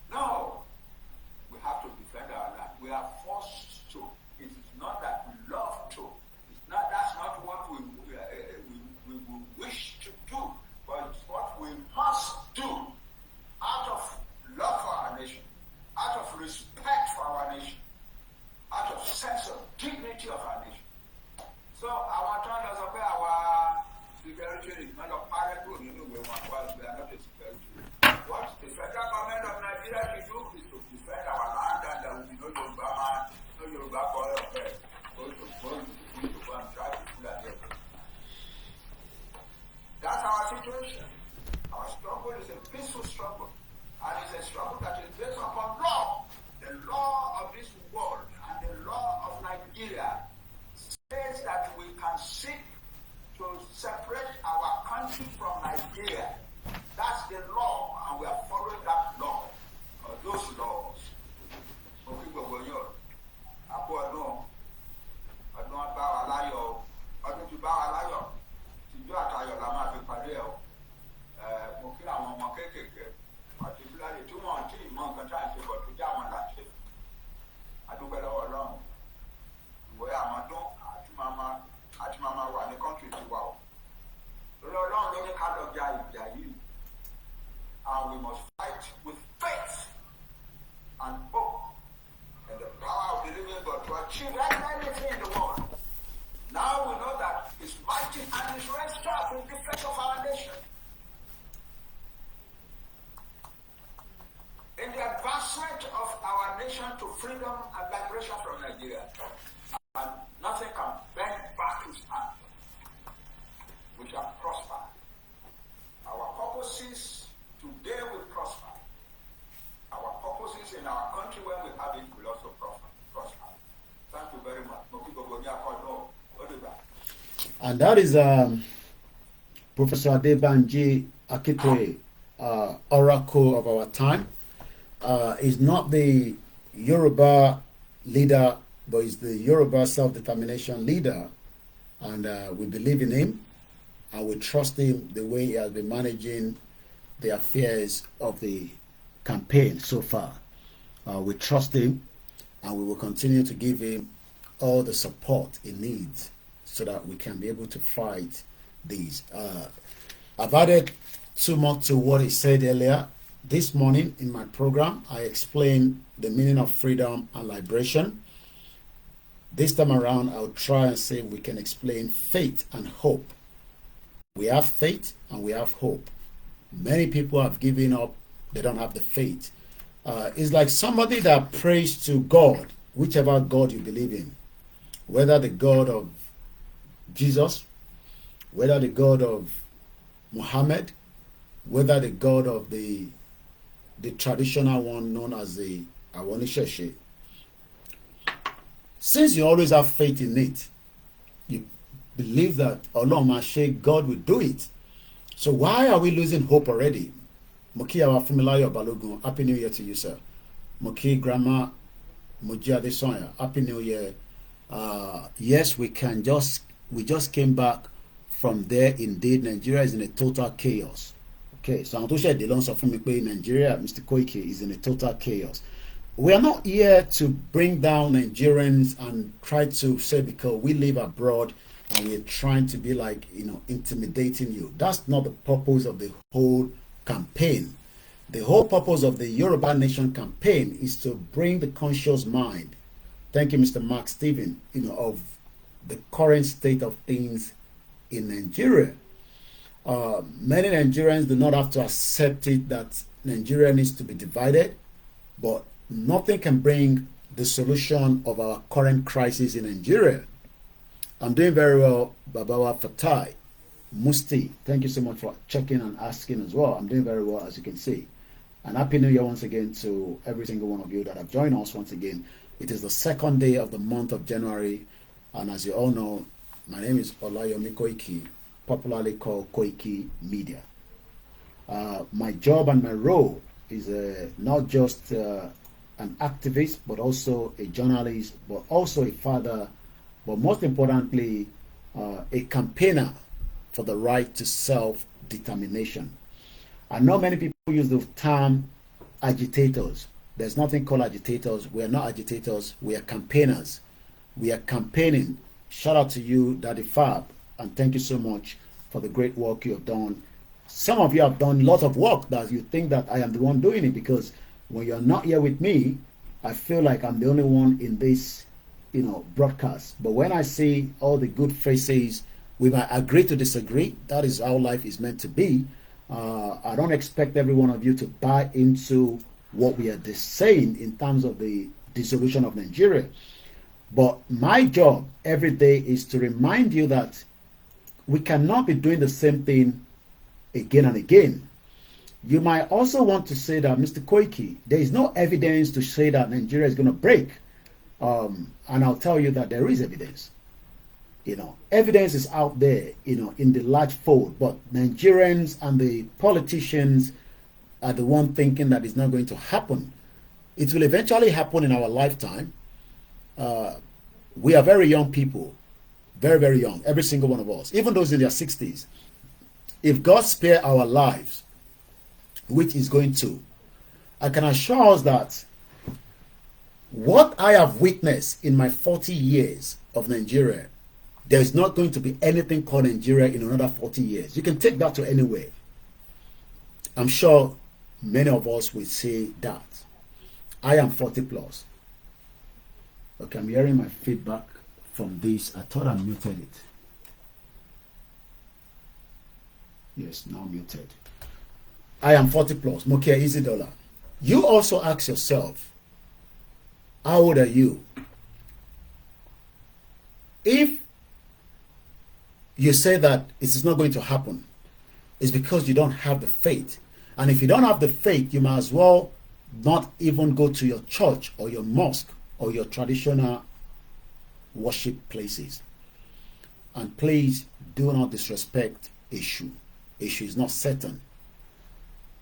No, we have to defend our land. We are forced to. It is not that we love to. It's not. That's not what we wish to do, but it's what we must do out of love for our nation, out of respect for our nation, out of sense of dignity of our nation. So our turn is about our security is not a parent rule. We are not a security. What the federal government situation. Our struggle is a peaceful struggle, and it's a struggle that is based upon law. The law of this world and the law of Nigeria says that we can seek to separate our country from Nigeria. That's the law, and we are following that law, or those laws. And we must fight with faith and hope and the power of the living God to achieve anything in the world. Now we know that His mighty hand is raised up in defense of our nation. In the advancement of our nation to freedom and liberation from Nigeria, and nothing can bend back His hand. We shall prosper. Our purposes today will prosper. Our purposes in our country, when we have it, will also prosper. Thank you very much. And that is Professor Adebanji Akite, oracle of our time. Is not the Yoruba leader, but is the Yoruba self-determination leader. And we believe in him, and we trust him the way he has been managing the affairs of the campaign so far. We trust him, and we will continue to give him all the support he needs so that we can be able to fight these. I've added too much to what he said earlier. This morning in my program, I explained the meaning of freedom and liberation. This time around, I'll try and see if we can explain faith and hope. We have faith and we have hope. Many people have given up. They don't have the faith. It's like somebody that prays to God, whichever God you believe in, whether the God of Jesus, whether the God of Muhammad, whether the God of the traditional one known as the Awonisheshi. Since you always have faith in it, you believe that Olomashe, God will do it. So why are we losing hope already? Moki Awafimilayo Balogun, Happy New Year to you, sir. Moki Grandma Mujia Desonya, Happy New Year. Yes, we just came back from there. Indeed, Nigeria is in a total chaos. Okay, so I'm to share the loans of Nigeria, Mr. Koiki, is in a total chaos. We are not here to bring down Nigerians and try to say because we live abroad and we're trying to be like, intimidating you. That's not the purpose of the whole campaign. The whole purpose of the Yoruba Nation campaign is to bring the conscious mind, thank you, Mr. Mark Stephen, of the current state of things in Nigeria. Many Nigerians do not have to accept it that Nigeria needs to be divided, but nothing can bring the solution of our current crisis in Nigeria. I'm doing very well, Babawa Fatai, Musti. Thank you so much for checking and asking as well. I'm doing very well, as you can see. And Happy New Year once again to every single one of you that have joined us once again. It is the second day of the month of January, and as you all know, my name is OLAYOMI KOIKI, popularly called Koikimedia. My job and my role is not just an activist, but also a journalist, but also a father, but most importantly, a campaigner for the right to self-determination. I know many people use the term agitators. There's nothing called agitators. We are not agitators. We are campaigners. We are campaigning. Shout out to you, Daddy Fab, and thank you so much for the great work you have done. Some of you have done a lot of work that you think that I am the one doing it, because when you're not here with me, I feel like I'm the only one in this, broadcast. But when I see all the good faces, we might agree to disagree. That is how life is meant to be. I don't expect every one of you to buy into what we are saying in terms of the dissolution of Nigeria. But my job every day is to remind you that we cannot be doing the same thing again and again. You might also want to say that, Mr. Koiki, there is no evidence to say that Nigeria is going to break. And I'll tell you that there is evidence. Evidence is out there, in the large fold. But Nigerians and the politicians are the one thinking that it's not going to happen. It will eventually happen in our lifetime. We are very young people. Very, very young. Every single one of us. Even those in their 60s. If God spare our lives, which is going to, I can assure us that what I have witnessed in my 40 years of Nigeria, there is not going to be anything called Nigeria in another 40 years. You can take that to anywhere. I'm sure many of us will say that. I am 40 plus. Okay, I'm hearing my feedback from this. I thought I muted it. Yes, now muted. I am 40 plus. Mokia Easy Dollar. You also ask yourself, how old are you? If you say that it is not going to happen, it's because you don't have the faith. And if you don't have the faith, you might as well not even go to your church or your mosque or your traditional worship places. And please do not disrespect Eshu. Eshu is not Satan.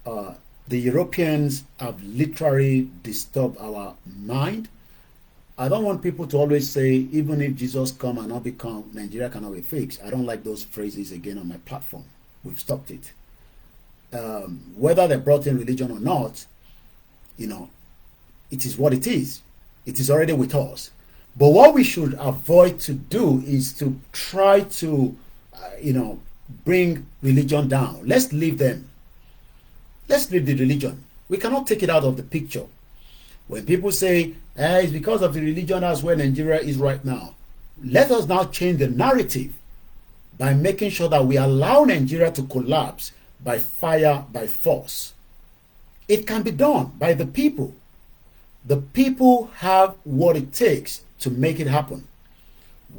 The Europeans have literally disturbed our mind. I don't want people to always say, even if Jesus come and not become, Nigeria cannot be fixed. I don't like those phrases again on my platform. We've stopped it. Whether they brought in religion or not, it is what it is. It is already with us. But what we should avoid to do is to try to, bring religion down. Let's leave them. Let's leave the religion. We cannot take it out of the picture. When people say, it's because of the religion, that's where Nigeria is right now. Let us now change the narrative by making sure that we allow Nigeria to collapse by fire, by force. It can be done by the people. The people have what it takes to make it happen.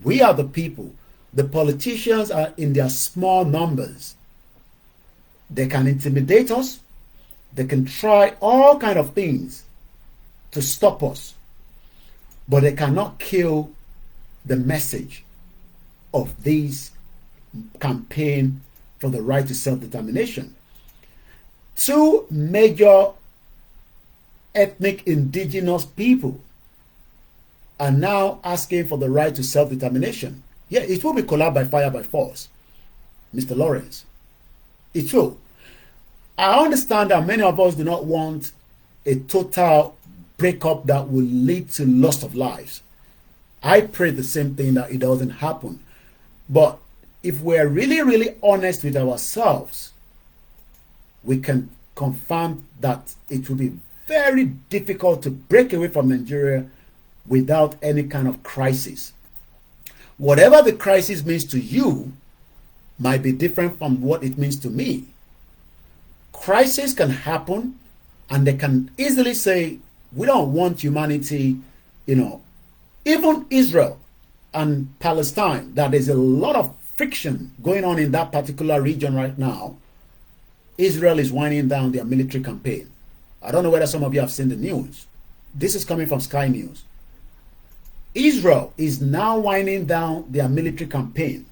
We are the people. The politicians are in their small numbers. They can intimidate us. They can try all kinds of things to stop us. But they cannot kill the message of this campaign for the right to self-determination. Two major ethnic indigenous people are now asking for the right to self-determination. Yeah, it will be collapsed by fire, by force, Mr. Lawrence. It will. I understand that many of us do not want a total breakup that will lead to loss of lives. I pray the same thing, that it doesn't happen. But if we're really, really honest with ourselves, we can confirm that it will be very difficult to break away from Nigeria without any kind of crisis. Whatever the crisis means to you might be different from what it means to me. Crisis can happen and they can easily say, we don't want humanity, even Israel and Palestine, that there's a lot of friction going on in that particular region right now. Israel is winding down their military campaign. I don't know whether some of you have seen the news. This is coming from Sky News. Israel is now winding down their military campaign.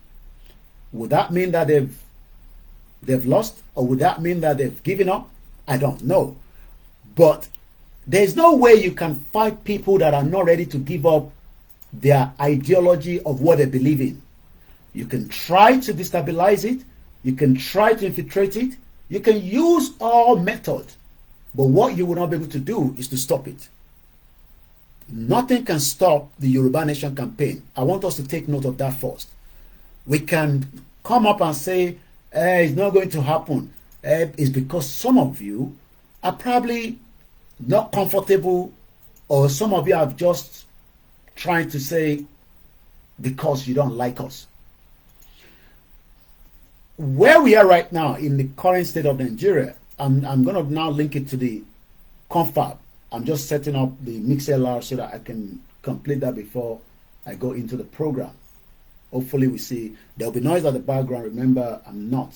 Would that mean that they've lost, or would that mean that they've given up? I don't know. But there's no way you can fight people that are not ready to give up their ideology of what they believe in. You can try to destabilize it. You can try to infiltrate it. You can use all methods. But what you will not be able to do is to stop it. Nothing can stop the Yoruba Nation campaign. I want us to take note of that first. We can come up and say, it's not going to happen. It's because some of you are probably not comfortable, or some of you are just trying to say because you don't like us. Where we are right now in the current state of Nigeria, I'm going to now link it to the confab. I'm just setting up the MixLR so that I can complete that before I go into the program. Hopefully we see, there'll be noise at the background. Remember, I'm not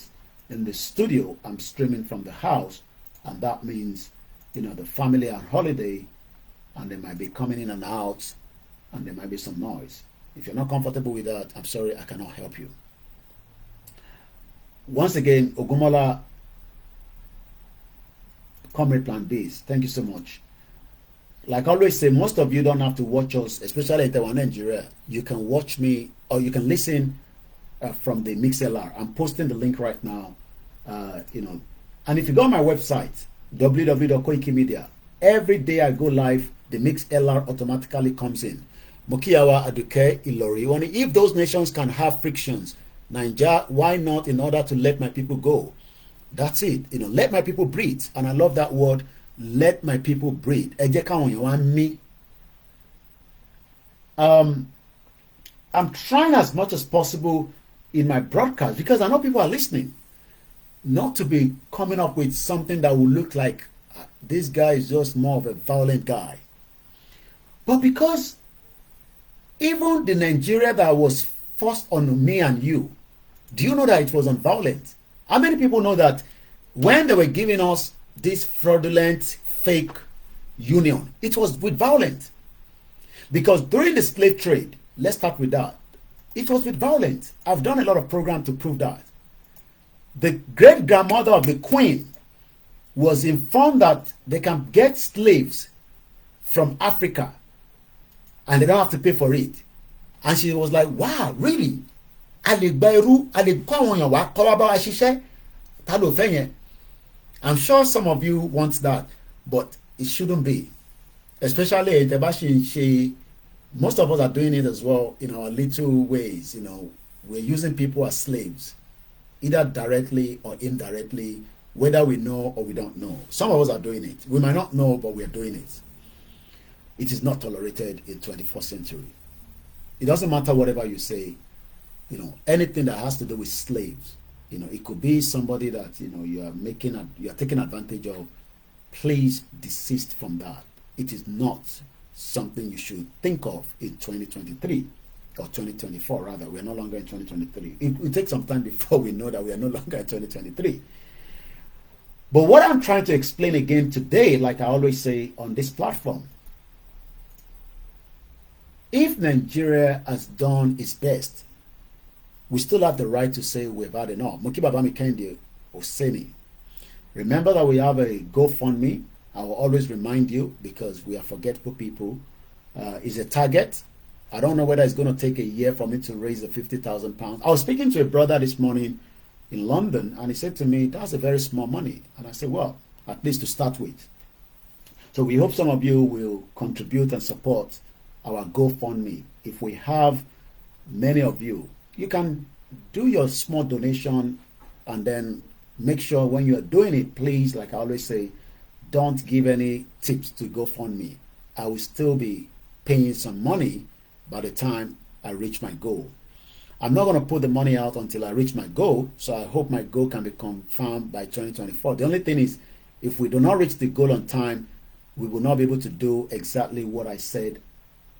in the studio. I'm streaming from the house, and that means, you know, the family are on holiday, and they might be coming in and out, and there might be some noise. If you're not comfortable with that, I'm sorry, I cannot help you. Once again, Ogumola, Comrade Plan Base, thank you so much. Like I always say, most of you don't have to watch us, especially in Taiwan, Nigeria. You can watch me, or you can listen from the MixLR. I'm posting the link right now. You know, and if you go on my website, www.Koikimedia, every day I go live, the MixLR automatically comes in. Mokiawa, Aduke, Ilori. If those nations can have frictions, Nigeria, why not, in order to let my people go? That's it. You know, let my people breathe. And I love that word, let my people breathe. Me. I'm trying as much as possible in my broadcast, because I know people are listening, not to be coming up with something that will look like this guy is just more of a violent guy. But because even the Nigeria that was forced on me and you, do you know that it was unviolent? How many people know that when they were giving us this fraudulent fake union, it was with violence? Because during the slave trade, let's start with that, it was with violence. I've done a lot of programs to prove that. The great grandmother of the queen was informed that they can get slaves from Africa and they don't have to pay for it. And she was like, wow, really? I'm sure some of you want that, but it shouldn't be. Especially most of us are doing it as well in our little ways. You know, we're using people as slaves, either directly or indirectly, whether we know or we don't know. Some of us are doing it. We might not know, but we're doing it. It is not tolerated in 21st century. It doesn't matter whatever you say, you know, anything that has to do with slaves. You know, it could be somebody that, you know, you are taking advantage of. Please desist from that. It is not something you should think of in 2023 or 2024 rather. We are no longer in 2023. It will take some time before we know that we are no longer in 2023. But what I'm trying to explain again today, like I always say on this platform, if Nigeria has done its best, we still have the right to say we've had enough. Mukibabami Kendi Oseni. Remember that we have a GoFundMe. I will always remind you, because we are forgetful people. Is a target. I don't know whether it's going to take a year for me to raise the £50,000. I was speaking to a brother this morning in London, and he said to me, that's a very small money. And I said, well, at least to start with. So we hope some of you will contribute and support our GoFundMe. If we have many of you, you can do your small donation, and then make sure when you're doing it, please, like I always say, don't give any tips to GoFundMe. I will still be paying some money by the time I reach my goal. I'm not going to put the money out until I reach my goal, so I hope my goal can be confirmed by 2024. The only thing is, if we do not reach the goal on time, we will not be able to do exactly what I said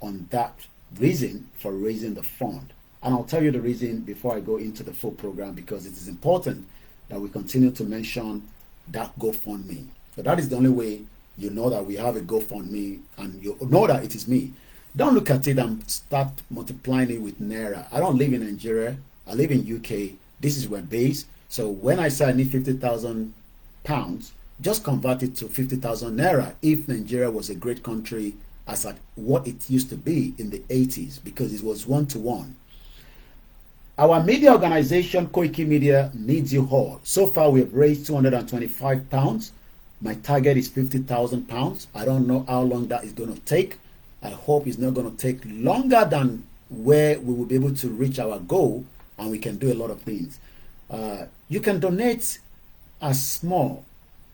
on that reason for raising the fund. And I'll tell you the reason before I go into the full program, because it is important that we continue to mention that GoFundMe. So that is the only way you know that we have a GoFundMe, and you know that it is me. Don't look at it and start multiplying it with Naira. I don't live in Nigeria. I live in UK. This is where base. So when I say I need £50,000, just convert it to 50,000 Naira if Nigeria was a great country as at what it used to be in the 80s, because it was 1-to-1. Our media organization, Koikimedia, needs you all. So far, we have raised £225. My target is £50,000. I don't know how long that is going to take. I hope it's not going to take longer than where we will be able to reach our goal, and we can do a lot of things. You can donate as small.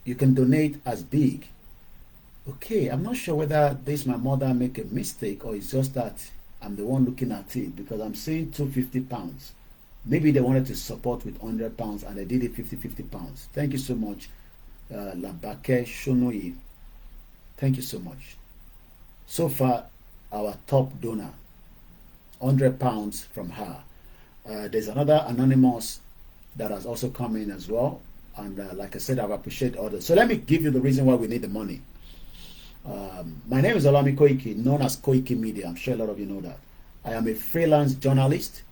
You can donate as big. Okay, I'm not sure whether this my mother make a mistake, or it's just that I'm the one looking at it, because I'm saying £250. Maybe they wanted to support with £100 and they did it £50. Thank you so much, Labake Shonoyi. Thank you so much. So far, our top donor, £100 from her. There's another anonymous that has also come in as well. And like I said, I appreciate others. So let me give you the reason why we need the money. My name is OLAYOMI KOIKI, known as Koikimedia. I'm sure a lot of you know that. I am a freelance journalist,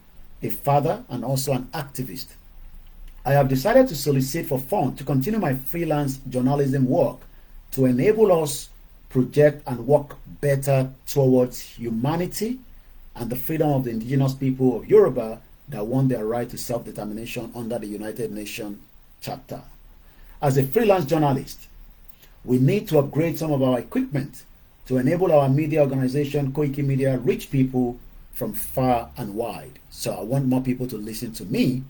a father, and also an activist. I have decided to solicit for funds to continue my freelance journalism work to enable us project and work better towards humanity and the freedom of the indigenous people of Yoruba that want their right to self-determination under the United Nations Charter. As a freelance journalist, we need to upgrade some of our equipment to enable our media organization, Koikimedia, reach people from far and wide. So I want more people to listen to me,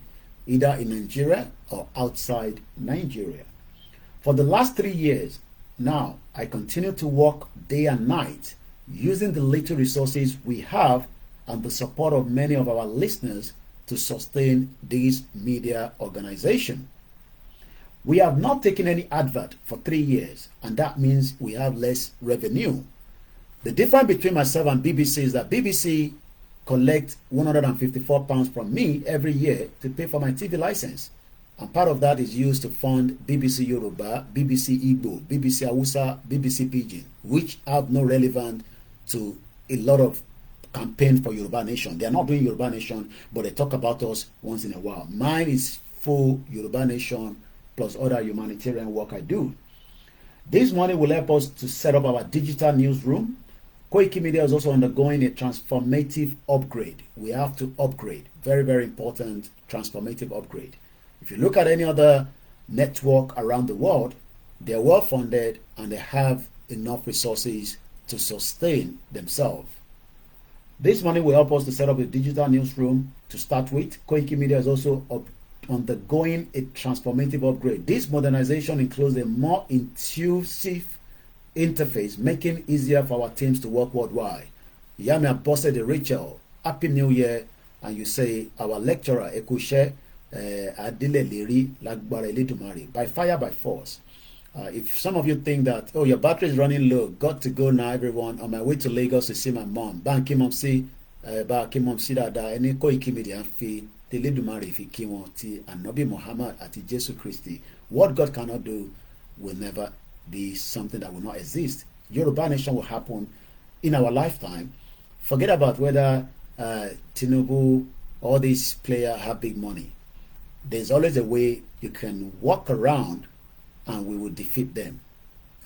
either in Nigeria or outside Nigeria. For the last 3 years now, I continue to work day and night using the little resources we have and the support of many of our listeners to sustain this media organization. We have not taken any advert for 3 years, and that means we have less revenue. The difference between myself and BBC is that BBC collects £154 from me every year to pay for my TV license. And part of that is used to fund BBC Yoruba, BBC Igbo, BBC Hausa, BBC Pidgin, which have no relevance to a lot of campaign for Yoruba Nation. They are not doing Yoruba Nation, but they talk about us once in a while. Mine is full Yoruba Nation plus other humanitarian work I do. This money will help us to set up our digital newsroom. Koikimedia is also undergoing a transformative upgrade. We have to upgrade. Very, very important transformative upgrade. If you look at any other network around the world, they're well funded and they have enough resources to sustain themselves. This money will help us to set up a digital newsroom to start with. Koikimedia is also undergoing a transformative upgrade. This modernization includes a more intuitive interface, making it easier for our teams to work worldwide. Yami Abosede Rachel, Happy New Year, and you say our lecturer Ekushe Adile Liri Lagbara Eledumare, by fire by force. If some of you think that, oh, your battery is running low, got to go now, everyone. On my way to Lagos to see my mom. Banki mom si dada any Koikimedia fi Eledumare fi ki won ti Anabi Muhammad ati Jesu Christi. What God cannot do will never be something that will not exist. Yoruba Nation will happen in our lifetime. Forget about whether Tinubu or these players have big money. There's always a way you can walk around and we will defeat them.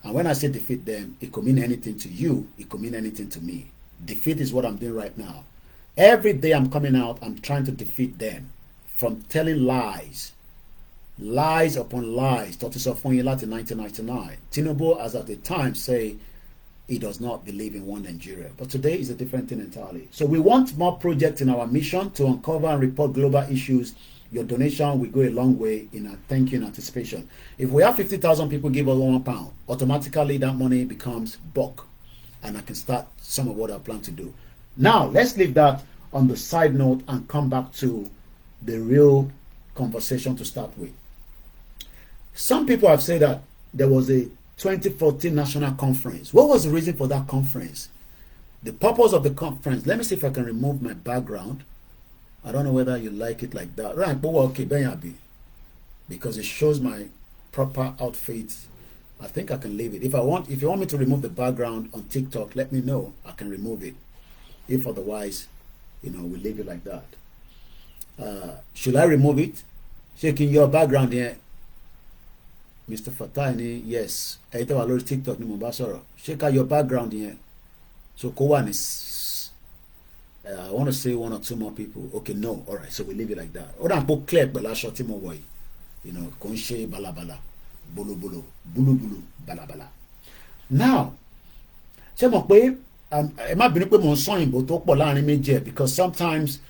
And when I say defeat them, it could mean anything to you, it could mean anything to me. Defeat is what I'm doing right now. Every day I'm coming out, I'm trying to defeat them from telling lies. Lies upon lies. Tortoise of Fonyelat in 1999. Tinubu, as at the time, say he does not believe in one Nigeria. But today is a different thing entirely. So we want more projects in our mission to uncover and report global issues. Your donation will go a long way in a thank you in anticipation. If we have 50,000 people give us £1, automatically that money becomes bulk. And I can start some of what I plan to do. Now, let's leave that on the side note and come back to the real conversation to start with. Some people have said that there was a 2014 national conference. What was the reason for that conference? The purpose of the conference, let me see if I can remove my background. I don't know whether you like it like that. Right, but okay, because it shows my proper outfit. I think I can leave it. If you want me to remove the background on TikTok, let me know. I can remove it. If otherwise, we leave it like that. Should I remove it? Shaking your background here. Mr. Fatani, yes. I TikTok ni mo ba sọ̀rọ̀. Shake out your background here. So Kowan is I want to say one or two more people. Okay, no. All right. So we leave it like that. Oda po clear pẹ̀lú aṣọ tí mo wọ̀ yìí. Kò ń ṣe balabala. Bolo bulu balabala. Now, ṣé mo pé ẹ má bínú pé mo ń sọ òyìnbó tó pọ̀ láàrin méjì because sometimes,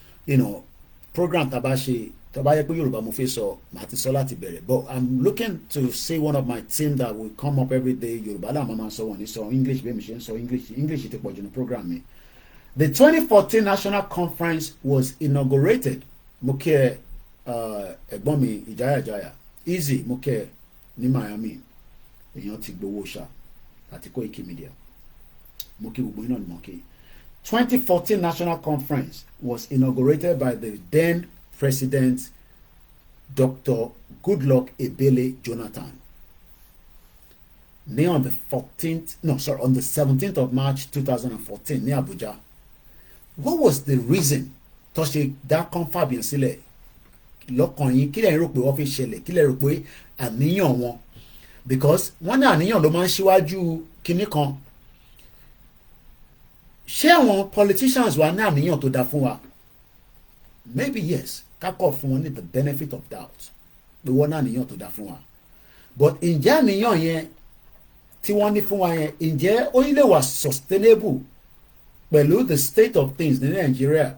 program tá bá ṣe tó bá yẹ pé Yorùbá mo fẹ́ sọ màá ti sọ láti bẹ̀rẹ̀. But I'm looking to see one of my team that will come up every day. Yorùbá la mama sọ wọn ní sọ English bẹ́ẹ̀ mi ṣe ń sọ English ti pọ̀ jù ní program mi. The 2014 National Conference was inaugurated. Mo kí ẹ ẹ̀gbọ́n mi Ìjáyà Easy mo kí ẹ ní Miami. Èèyàn ti gbowó ṣá àti Koikimedia. Mo kí gbogbo iná ni mo kí. 2014 National Conference was inaugurated by the then President Dr. Goodluck Ebele Jonathan ní on the 17th of March 2014 ní Abuja. What was the reason tó ṣe dá confab yẹn sílẹ̀ lọ́kàn yín? Kí lẹ rò pé wọ́n fi ṣẹlẹ̀? Kí lẹ rò pé àníyàn wọn? Because wọ́n ní àníyàn ló máa ń ṣíwájú kinní kan. Ṣé àwọn politicians wa ní àníyàn tó dáa fún wa? Maybe yes, kákọ̀ fún wọn ní the benefit of doubt pé wọ́n ní àníyàn tó dáa fún wa. But ǹjẹ́ àníyàn yẹn tí wọ́n ní fún wa yẹn, ǹjẹ́ ó lè wà sustainable pẹ̀lú the state of things ní Nigeria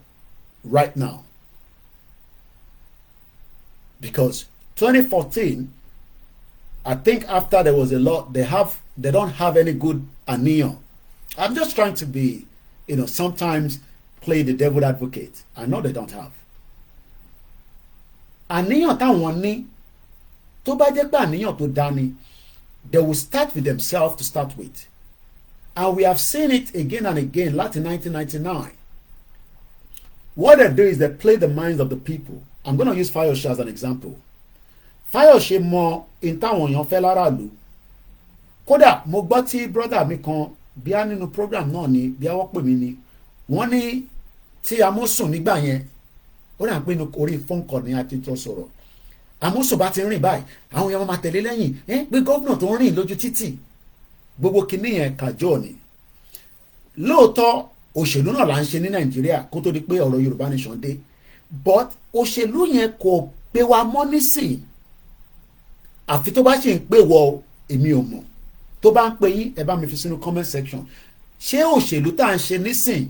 right now? Because 2014, I think after there was a lot, they don't have any good àníyàn. I'm just trying to be, sometimes play the devil advocate. I know they don't have. Àníyàn táwọn ní, tó bá jẹ́ pé àníyàn tó dá ni, they will start with themselves to start with. And we have seen it again and again, láti 1999. What they do is they play the minds of the people. I'm going to use Fayose as an example. Fayose mọ in táwọn èèyàn fẹ́ láràlú. Kódà mo gbọ́ tí brother mi kan bí a nínú program náà ni bí a wọ́n pè mí ni wọ́n ní tí amósùn nígbà yẹn ó dà pé orí phone call ní àtijọ́ sọ̀rọ̀. Amósùn bá ti rìn báyìí àwọn èèyàn máa tẹ̀lé lẹ́yìn pé gómìnà tó ń rìn lójú títì gbogbo kinní yẹn kàjọ ni. Lóòótọ́ òṣèlú náà là ń ṣe ní Nàìjíríà kó tó di pé ọ̀rọ̀ Yorùbá nation dé, but òṣèlú yẹn kò pé wa mọ́ nísìn. Àfi tó bá ṣe ń pè wọ èmi ò mọ̀, tó bá ń pè yín ẹ bá mi fi sínú comment section. Ṣé òṣèlú tá à ń ṣe nísìn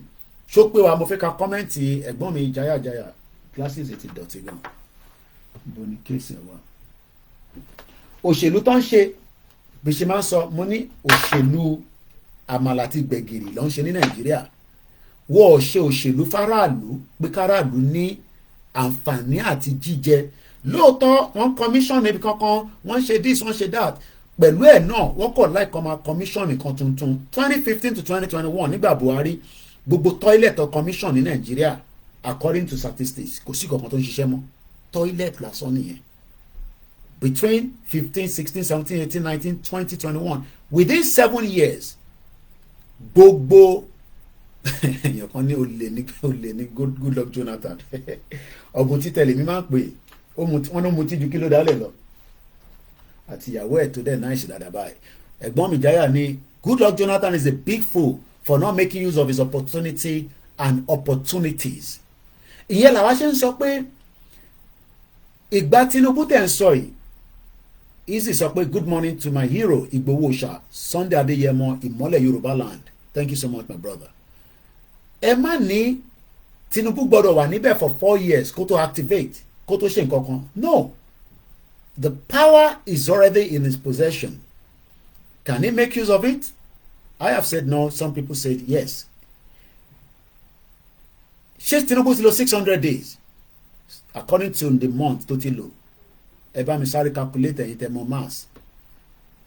ṣó pé wa? Mo fẹ́ ka kọ́mẹ́ǹtì ẹ̀gbọ́n mi jayajaya glasses ti dọ̀tí gan bó ní kéèsì ẹ̀ wá. Òṣèlú tó ń ṣe bí ṣe máa ń sọ, mo ní òṣèlú àmàlà àti gbẹ̀gìrì ló ń ṣe ní Nàìjíríà. Wọ́n ò ṣe òṣèlú fáráàlú pé káràlú ní àǹfààní àti jíjẹ. Lóòótọ́ wọ́n commission níbi kankan, wọ́n ṣe this, wọ́n ṣe that. Pẹ̀lú ẹ̀ náà wọ́n kọ̀ láì kọ́ máa commission nìkan tuntun. 2015 to 2021 nígbà Buhari gbogbo toilet commission ní Nàìjíríà according to statistics kò sí kankan tó ń ṣiṣẹ́ mọ́. Toilet lásán nìyẹn. Between 15, 16, 17, 18, 19, 20, 21 within 7 years gbogbo èèyàn kan ní olè ní Goodluck Jonathan ọ̀gùn títẹ̀lé mi máa ń pè wọ́n ló mutí ju kí ló dálẹ̀ lọ àti ìyàwó ẹ̀ tó dẹ̀ náà ṣe dáadáa báyìí. Ẹ̀gbọ́n mi jáyà ní Goodluck Jonathan is a big fool for not making use of his opportunity and opportunities. Ìyẹn làwa ṣe ń sọ pé ìgbà Tinubu tẹ̀ ń sọ yìí easy sọ pé good morning to my hero Igboho Òòṣà Sunday Adéyẹmọ ìmọ́lẹ̀ Yorùbá land. Thank you so much my brother. Ẹ má ní Tinubu gbọ́dọ̀ wà níbẹ̀ for 4 years kó tó activate kó tó ṣe nǹkan kan. No, the power is already in his possession. Can he make use of it? I have said no. Some people said yes. Ṣé Tinubu ti lò 600 days according to the month tó ti lò? Ẹ bá mi sáré calculate ẹ̀yin tẹ́ mọ̀ mass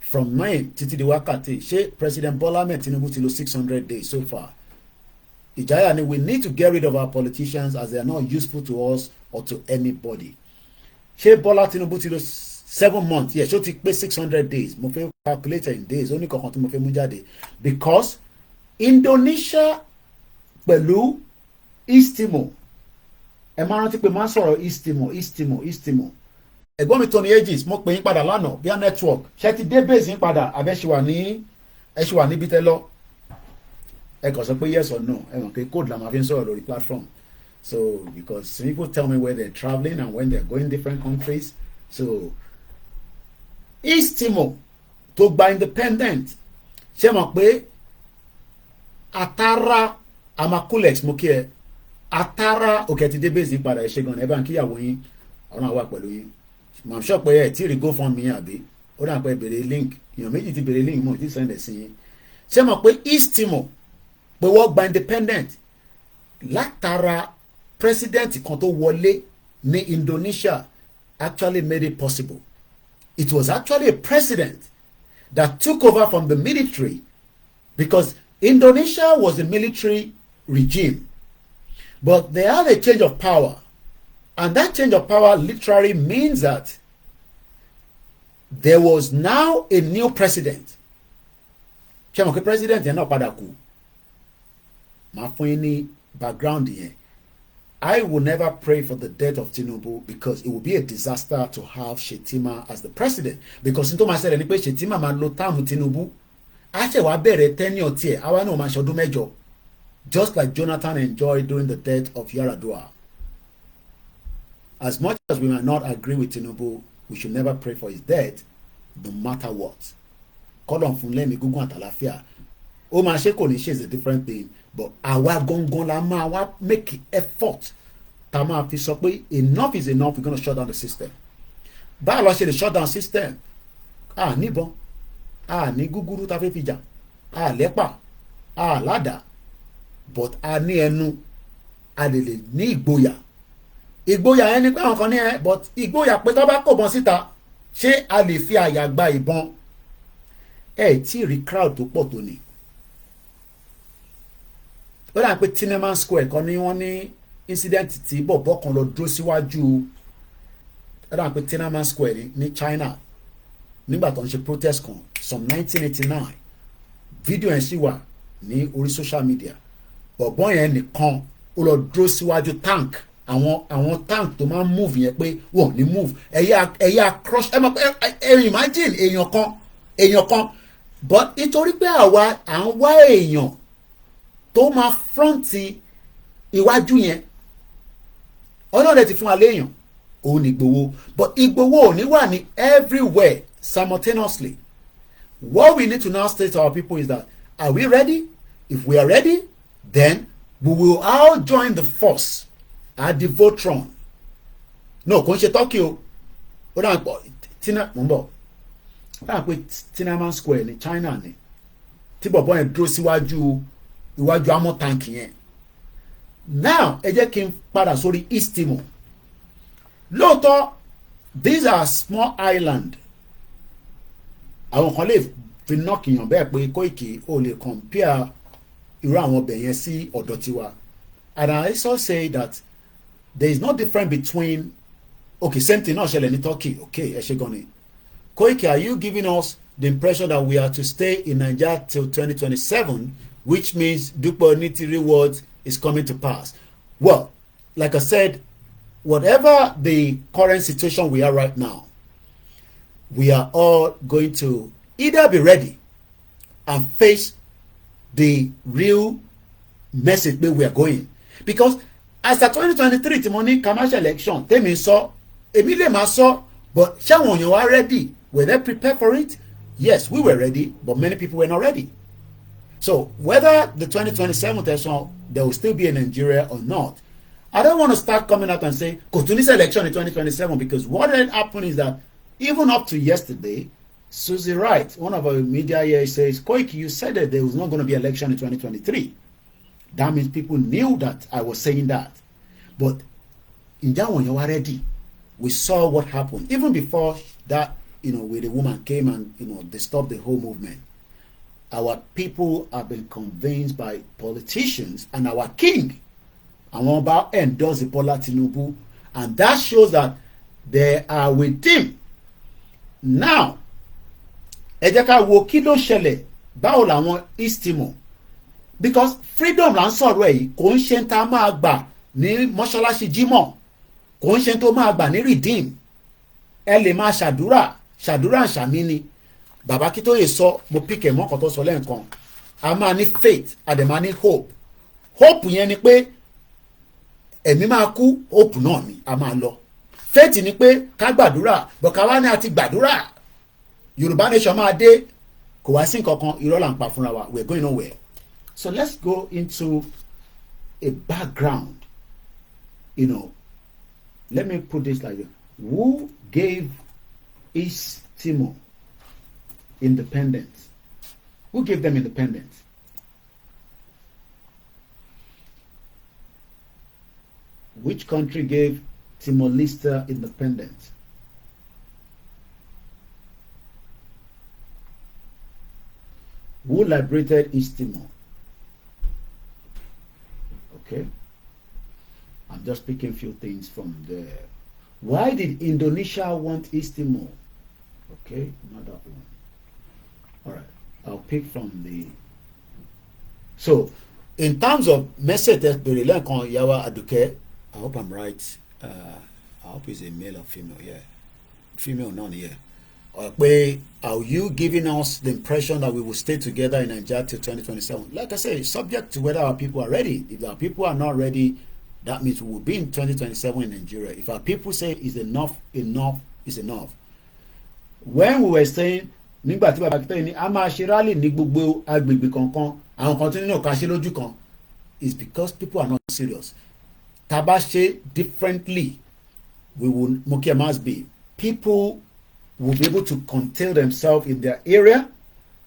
from 9 títí di wákàtí. Ṣé President Bola Ahmed Tinubu ti lò 600 days so far? Ìjáyà ni we need to get rid of our politicians as they are not useful to us or to anybody. Ṣé Bola Tinubu ti lò 7 months? Yes, ṣó ti pé 600 days. Mo fẹ́ calculate in days. Ó ní kankan tí mo fẹ́ mú jáde. Because Indonesia pẹ̀lú East Timor, ẹ máa rántí pé máa sọ̀rọ̀ East Timor. Ẹ̀gbọ́n mi Tony Aegis, mo pè yín padà lánàá via network. Ṣé ti dé base yín padà? Àbẹ́ ṣì wà níbi tẹ́ lọ? Ẹ kàn sọ pé yes or no. Ẹ mọ̀ pé code la máa fi ń sọ̀rọ̀ lórí platform. So because people tell me where they're traveling and when they're going different countries. So East Timor tó gba independent, ṣé mọ̀ pé àtàrà amakulex mo kí ẹ àtàrà òkè ti dé base yín padà ẹ ṣe gan ẹ bá ń kíyàwó yín ọ̀run àwa pẹ̀lú yín. Mo am sure pé ẹ tí rí GoFundMe àbí ó dà pé bèrè link èèyàn méjì ti bèrè link mo ti send ẹ̀ sí yín. Ṣé mọ̀ pé East Timor pé wọ́n gba independent látara president kan tó wọlé ní Indonesia actually made it possible. It was actually a president that took over from the military because Indonesia was a military regime, but they had a change of power And that change of power literally means that there was now a new president. Ṣé mo kí president yẹn náà padà kú? Màá fún yín ní background yẹn. I will never pray for the death of Tinubu because it will be a disaster to have Shetima as the president. Because nítorí máa ṣẹlẹ̀ ni pé Shetima máa lo táàmù Tinubu. Á ṣe wá bẹ̀rẹ̀ tenure tiẹ̀, àwa náà máa ṣọdún mẹ́jọ. Just like Jonathan enjoyed during the death of Yaradua. As much as we might not agree with Tinubu, we should never pray for his death, no matter what. Kọ́lọ̀ fún lẹ́mí gúngún àtàlàfíà. Ó máa ṣe kò ní ṣe is a different thing, but àwa gangan la máa wá make effort. Tá máa fi sọ pé enough is enough, we're going to shut down the system. Báwo la ṣe lè shut down system? Níbọn, ní gúgúrú tá fẹ́ fi jà, lẹ́pà, ládàá, but a ní ẹnu, a lè ní ìgboyà. Ìgboyà yẹn ni pé àwọn kan ní but ìgboyà pé tó bá kò bọ́n síta ṣé a lè fi àyà gba ìbọn? Tí rí crowd tó pọ̀ tó ni. Ó dà pé Tiananmen Square kan ní wọ́n ní incident tí bọ̀bọ̀ kan lọ dúró síwájú. Ó dà pé Tiananmen Square ní China nígbà tó ń ṣe protest kan some 1989 fídíò yẹn sì wà ní orí social media. Bọ̀bọ̀ yẹn nìkan ó lọ dúró síwájú tank. Àwọn tank tó máa ń move yẹn pé wọ́n ní move ẹ̀yà crush imagine èèyàn kan but nítorí pé àwa à ń wá èèyàn tó máa fronti iwájú yẹn ọlọ́dẹ ti fún wa léèyàn òun ní Ìgbòho but Ìgbòho ò ní wà ní everywhere simultaneously. What we need to now say to our people is that are we ready? If we are ready, then we will all join the force at the Voltron. No, kò ń ṣe Turkey o. Ó dà pọ̀ mo ń bọ̀. Ó dà pé Tiananmen Square ní China ni. Tí bọ̀bọ̀ yẹn dúró iwájú amọ̀ tank yẹn. Now ẹ jẹ́ kí n padà sórí East Timor. Lóòótọ́ these are small island. Àwọn kan lè fi nọ́ọ̀kìyàn bẹ́ẹ̀ pé Koiki ò lè compare irú àwọn ọbẹ̀ yẹn sí ọ̀dọ̀ tiwa. And I also say that there is no difference between same thing náà ṣẹlẹ̀ ní Turkey ẹ ṣe gan ni. Koiki, are you giving us the impression that we are to stay in Nigeria till 2027, which means Dupe Onitiri word is coming to pass? Well, like I said, whatever the current situation we are right now, we are all going to either be ready and face the real message where we are going. Because as at 2023 tí mo ní commercial election tèmi sọ èmi lè máa sọ but ṣáwọn èèyàn wá ready? Were they prepared for it? Yes, we were ready, but many people were not ready. So whether the 2027 election there will still be in Nigeria or not, I don't want to start coming out and say kò tún ní election in 2027 because what had happened is that even up to yesterday, Susie Wright, one of our media here, says, Koiki, you said that there was not going to be election in 2023. That means people knew that I was saying that. But in that one, you were ready. We saw what happened. Even before that, where the woman came and, they stopped the whole movement. Our people have been convinced by politicians and our king. And what about endorse Bola Tinubu? And that shows that they are with him. Now, ẹ jẹ́ ká wo kí ló ṣẹlẹ̀ báwo làwọn East Timor because freedom là ń sọ̀rọ̀ èyí kò ń ṣe tá a máa gbà ní mọ́ṣáláṣí Jímọ̀ kò ń ṣe tó máa gbà ní Redeem ẹ lè máa ṣàdúrà ṣàmì ni bàbá Akíntóyè sọ mo píkẹ̀ mọ́kàn tó sọ lẹ́ǹkan a máa ní faith a dẹ̀ máa ní hope yẹn ni pé ẹ̀mí máa kú hope náà ni a máa lọ faith ni pé ká gbàdúrà bọ̀ká wá ní àti gbàdúrà Yorùbá nation máa dé kò wá sí nǹkankan irọ́ là ń pa fúnra wa we are going nowhere. So let's go into a background. Let me put this like this. Who gave East Timor independence? Who gave them independence? Which country gave Timor-Leste independence? Who liberated East Timor? Okay. I'm just picking a few things from there. Why did Indonesia want East Timor? Okay, not that one. All right, I'll pick from the. So, in terms of message, Yawa Aduke, I hope I'm right. I hope it's a male or female. Yeah, female, none here. Are you giving us the impression that we will stay together in Nigeria till 2027? Like I say, it's subject to whether our people are ready. If our people are not ready, that means we will be in 2027 in Nigeria. If our people say it's enough is enough. When we were saying, nígbà tí bàbá kìtọ́ ní a máa ṣe rally ní gbogbo agbègbè kankan, àwọn kan tí nínú ọ̀ka ṣe lójú kan, is because people are not serious. Tá bá ṣe differently, we will, Mokia must be, people will be able to contain themselves in their area,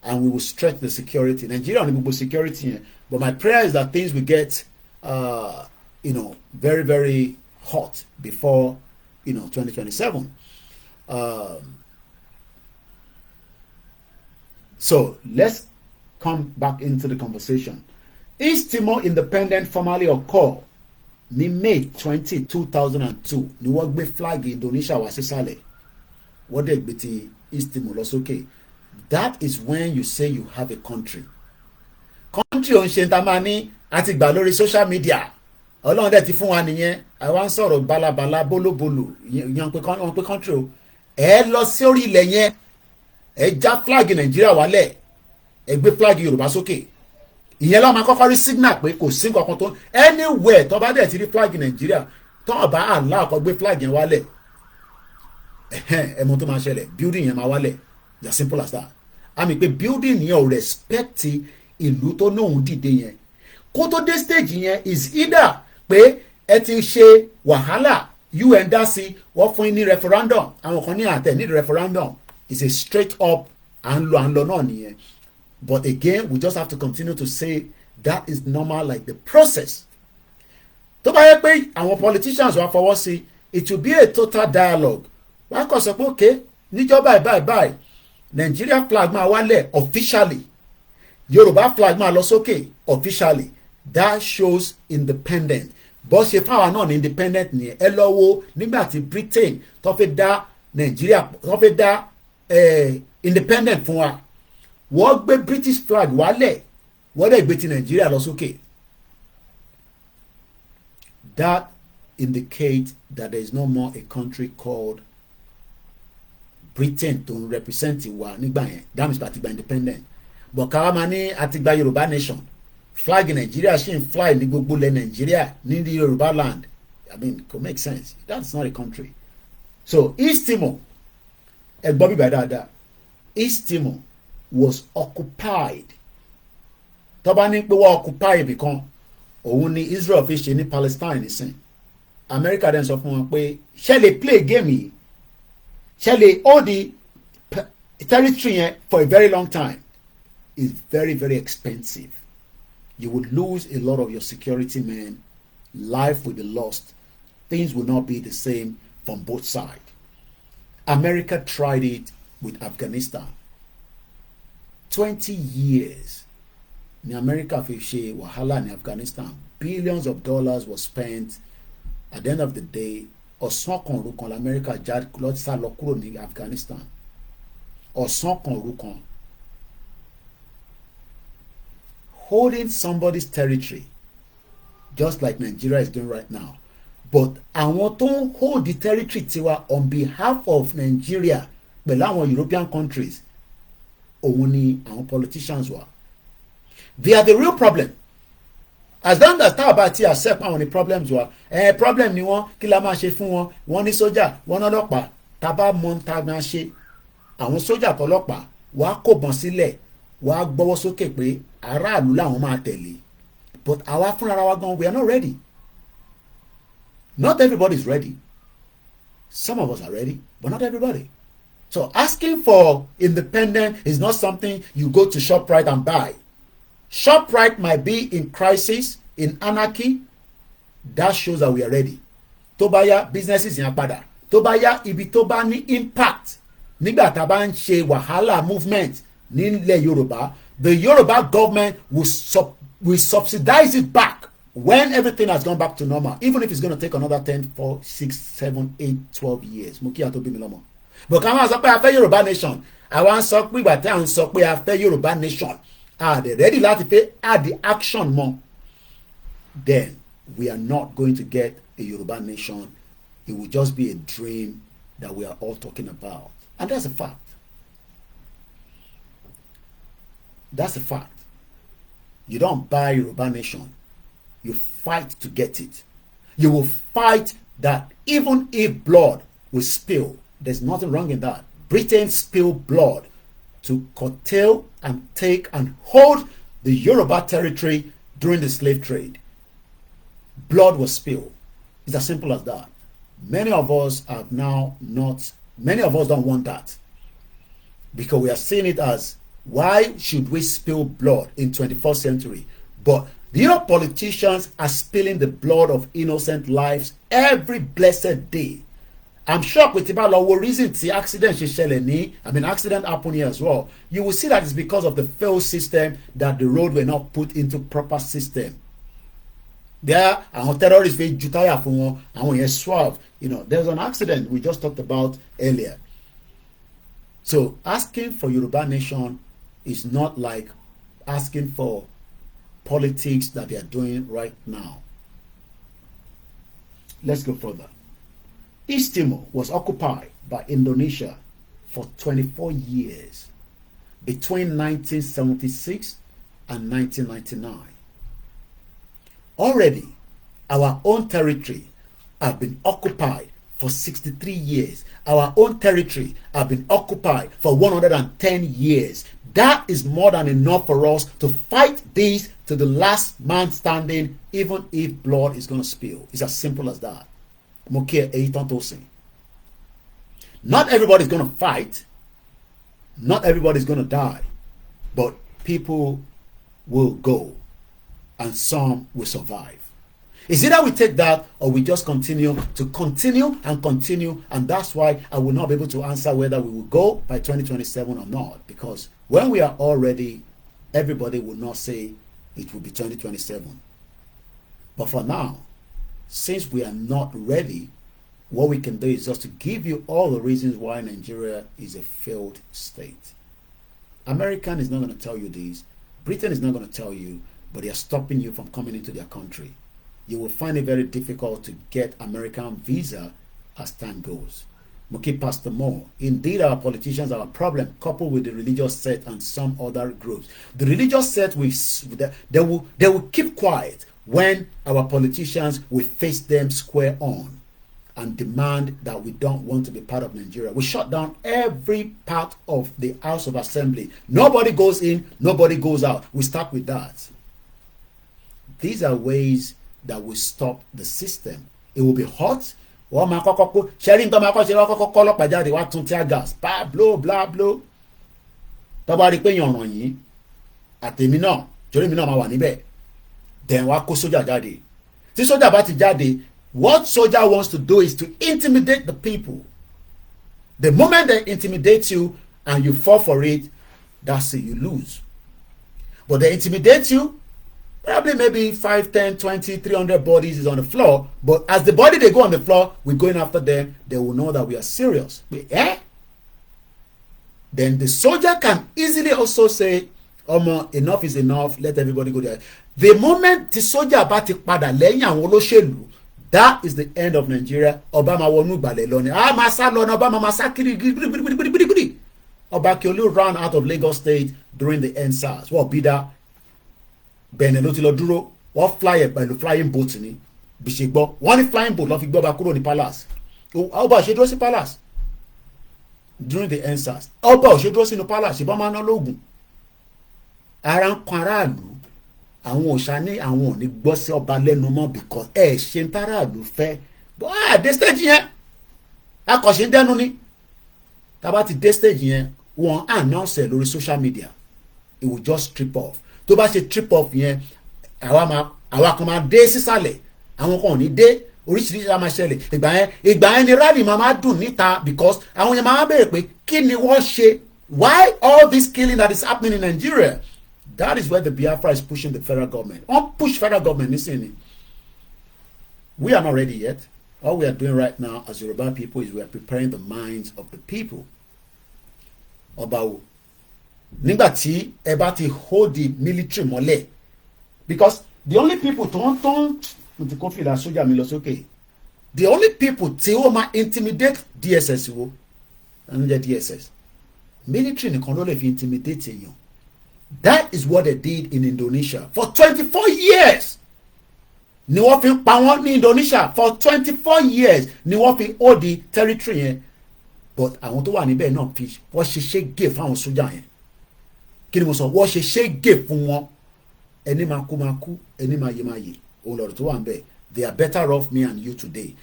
and we will stretch the security. Nigeria on the security here. But my prayer is that things will get, very, very hot before, 2027. So let's come back into the conversation. East Timor independent formally occurred in May 20, 2002. Ni wọ́n gbé flag Indonesia wá sísàlẹ̀. What they gbé East Timor lọ sókè. That is when you say you have a country. Country on Shentamani àti gbà lórí social media. Ọlọ́run dẹ̀ ti fún wa nìyẹn. Àwa ń sọ̀rọ̀ balabala bólóbólò. Yan pé country o. Ẹ lọ sí orí ilẹ̀ yẹn. Ẹ já flag Nàìjíríà wálẹ̀. Ẹ gbé flag Yorùbá sókè. Ìyẹn ló máa kọ́kọ́ rí signal pé kò sí nǹkan kan tó anywhere tó bá dẹ̀ ti rí flag Nàìjíríà tó bá àlá ọkọ̀ gbé flag yẹn wálẹ̀. Ẹ̀mọ́ tó máa ṣẹlẹ̀ building yẹn máa wálẹ̀. As simple as that. Àmì pé building yẹn ò respect ìlú tó nóhùn dìde yẹn. Kó tó dé stage yẹn is either pé ẹ ti ṣe wàhálà UN dá sí wọ́n fún ní referendum àwọn kan ní àtẹ̀ ní referendum is a straight up à ń lọ náà nìyẹn. But again, we just have to continue to say that is normal, like the process. Tó bá yẹ pé àwọn politicians wá fọwọ́ sí, it will be a total dialogue. Wọ́n á kàn sọ pé okay, níjọba báyìí, Nigeria flag máa wálẹ̀ officially, Yorùbá flag máa lọ sókè officially. That shows independent. Bó ṣe fáwọn náà ní independent nìyẹn. Ẹ lọ wo nígbà tí Britain tó fẹ́ dá Nigeria tó fẹ́ dá independent fún wa. Wọ́n gbé British flag wálẹ̀, wọ́n dẹ̀ gbé ti Nigeria lọ sókè. That indicates that there is no more a country called Britain to represent wa nígbà yẹn. That means àti gba independent. But káwá máa ní àti gba Yorùbá nation. Flag Nigeria ṣì ń fly ní gbogbo ilẹ̀ Nigeria ní the Yorùbá land. I mean, it could make sense. That's not a country. So East Timor, ẹgbọ́n bíbá dáadáa, East Timor was occupied. Tó bá ní pé wọ́n occupy ibìkan, òun ni Israel fi ṣe ní Palestine nísìn. America then sọ fún wọn pé ṣé lè play game yìí, ṣé lè hold the territory yẹn for a very long time. It's very, very expensive. You would lose a lot of your security men. Life will be lost. Things will not be the same from both sides. America tried it with Afghanistan. 20 years. In America, fi ṣe wàhálà in Afghanistan. Billions of dollars was spent. At the end of the day, ọ̀sán kan òru kan l'America jáde lọ sá lọ kúrò ní Afghanistan. Ọ̀sán kan òru kan. Holding somebody's territory, just like Nigeria is doing right now. But àwọn tó ń hold the territory tiwa on behalf of Nigeria pẹ̀lú àwọn European countries, òun ni àwọn politicians wà. They are the real problem. As long as tá a bá ti accept àwọn ni problems wà, problem ni wọ́n, kí la máa ṣe fún wọn, wọ́n ní sójà, wọ́n ní ọlọ́pàá, tá a bá mọ tá a máa ṣe, àwọn sójà tọlọ́pàá wàá kó bọn sílẹ̀, wàá gbọ́wọ́ sókè pé aráàlú làwọn máa tẹ̀lé. But àwa fúnra wa gan, we are not ready. Not everybody is ready. Some of us are ready, but not everybody. So asking for independence is not something you go to ShopRite and buy. ShopRite might be in crisis, in anarchy. That shows that we are ready. Tó bá yá, businesses yẹn padà. Tó bá yá, ibi tó bá ní impact. Nígbà tá a bá ń ṣe wàhálà movement nílẹ̀ Yorùbá, the Yoruba government will subsidize it back when everything has gone back to normal, even if it's going to take another 10, 4, 6, 7, 8, 12 years, but come on, I fẹ́ Yorùbá nation. I want sọ pé ìgbà tí à ń sọ pé a fẹ́ Yorùbá nation. They ready láti fẹ́ add the action more. Then we are not going to get a Yoruba nation. It will just be a dream that we are all talking about. And that's a fact. That's a fact. You don't buy Yoruba nation. You fight to get it. You will fight that even if blood will spill, there's nothing wrong in that. Britain spilled blood to curtail and take and hold the Yoruba territory during the slave trade. Blood was spilled. It's as simple as that. Many of us don't want that, because we are seeing it as, why should we spill blood in 21st century? But politicians are spilling the blood of innocent lives every blessed day. I'm shocked with the reason the accident accident happened here as well. You will see that it's because of the failed system, that the road were not put into proper system. There, our terrorists face jutaya for one, suave. There's an accident we just talked about earlier. So asking for Yoruba nation is not like asking for politics that they are doing right now. Let's go further. East Timor was occupied by Indonesia for 24 years between 1976 and 1999. Already, our own territory have been occupied for 63 years. Our own territory have been occupied for 110 years. That is more than enough for us to fight this to the last man standing, even if blood is going to spill. It's as simple as that. Not everybody is going to fight. Not everybody is going to die. But people will go, and some will survive. It's either we take that or we just continue, and that's why I will not be able to answer whether we will go by 2027 or not, because when we are all ready, everybody will not say it will be 2027. But for now, since we are not ready, what we can do is just to give you all the reasons why Nigeria is a failed state. American is not going to tell you this. Britain is not going to tell you, but they are stopping you from coming into their country. You will find it very difficult to get American visa as time goes. Muki Pastor Moore. Indeed, our politicians are a problem, coupled with the religious set and some other groups. The religious set, they will keep quiet when our politicians will face them square on and demand that we don't want to be part of Nigeria. We shut down every part of the House of Assembly. Nobody goes in, nobody goes out. We start with that. These are ways that will stop the system. It will be hot. Sharing gas, blow, blah, blow. Tabari pe yan ran yin. Atemi náà, torí mi náà máa wà níbẹ̀. Then wá kó sójà jáde. Tí sójà bá ti jáde, what soldier wants to do is to intimidate the people. The moment they intimidate you and you fall for it, that's it, you lose. But they intimidate you, probably maybe 5, 10, 20, 300 bodies is on the floor. But as the body they go on the floor, we're going after them. They will know that we are serious. Then the soldier can easily also say, enough is enough, let everybody go there. The moment the soldier about to pada lẹ́yìn àwọn olóṣèlú, that is the end of Nigeria. Obama wọnú ìgbàlẹ̀ lọ ni. Masa lọ na Obama masa kiri. Ọba Akiolu ran out of Lagos State during the EndSARS. Wọ́n bí dá bẹ̀rẹ̀ ló ti lọ dúró. Wọ́n fly pẹ̀lú flying boat ni. Bìṣègbọ́. Wọ́n ní flying boat lọ́ fi gbọ́ ọba kúrò ní palace. Ọba ṣe dúró sí palace during the EndSARS. Ọba ṣe dúró sínú palace. Ṣùgbọ́n máa ná lóògùn. Ara ń kan aráàlú. Àwọn òṣà ní àwọn ò ní gbọ́ sí ọba lẹ́nu mọ́ because ṣe ń tàràlú fẹ́. But dé stage yẹn akọ̀ṣe ń dẹ́nu ni. Tàbá ti dé stage yẹn wọ́n announce ẹ̀ lórí social media. It will just strip off. Tó bá ṣe trip off yẹn àwa kan máa dé sísàlẹ̀, àwọn kan ò ní dé, oríṣiríṣi á máa ṣẹlẹ̀. Ìgbà yẹn ni rally máa dùn níta because àwọn yẹn máa béèrè pé kí ni wọ́n ṣe? Why all this killing that is happening in Nigeria? That is where the Biafra is pushing the federal government. On push federal government nísìnyí. We are not ready yet. All we are doing right now as Yoruba people is we are preparing the minds of the people. Ọba o. Nígbà tí ẹ bá ti hold the military mọ́lẹ̀, because the only people tó ń mo ti kó fìlà sójà mi lọ sókè. The only people tí ó máa intimidate DSS wo ń jẹ́ DSS. Military nìkan ló lè fi intimidate èèyàn. That is what they did in Indonesia for 24 years. Ni wọ́n fi pa wọ́n ní Indonesia for 24 years ni wọ́n fi hold the territory yẹn. But àwọn tó wà níbẹ̀ náà fi wọ́n ṣe ṣégè fáwọn sójà yẹn. Kí ni mo sọ? Wọ́n ṣe ṣégè fún wọn. Ẹni máa kú, ẹni máa yè. Òun lọ̀rọ̀ tó wà níbẹ̀. They are better off me and you today.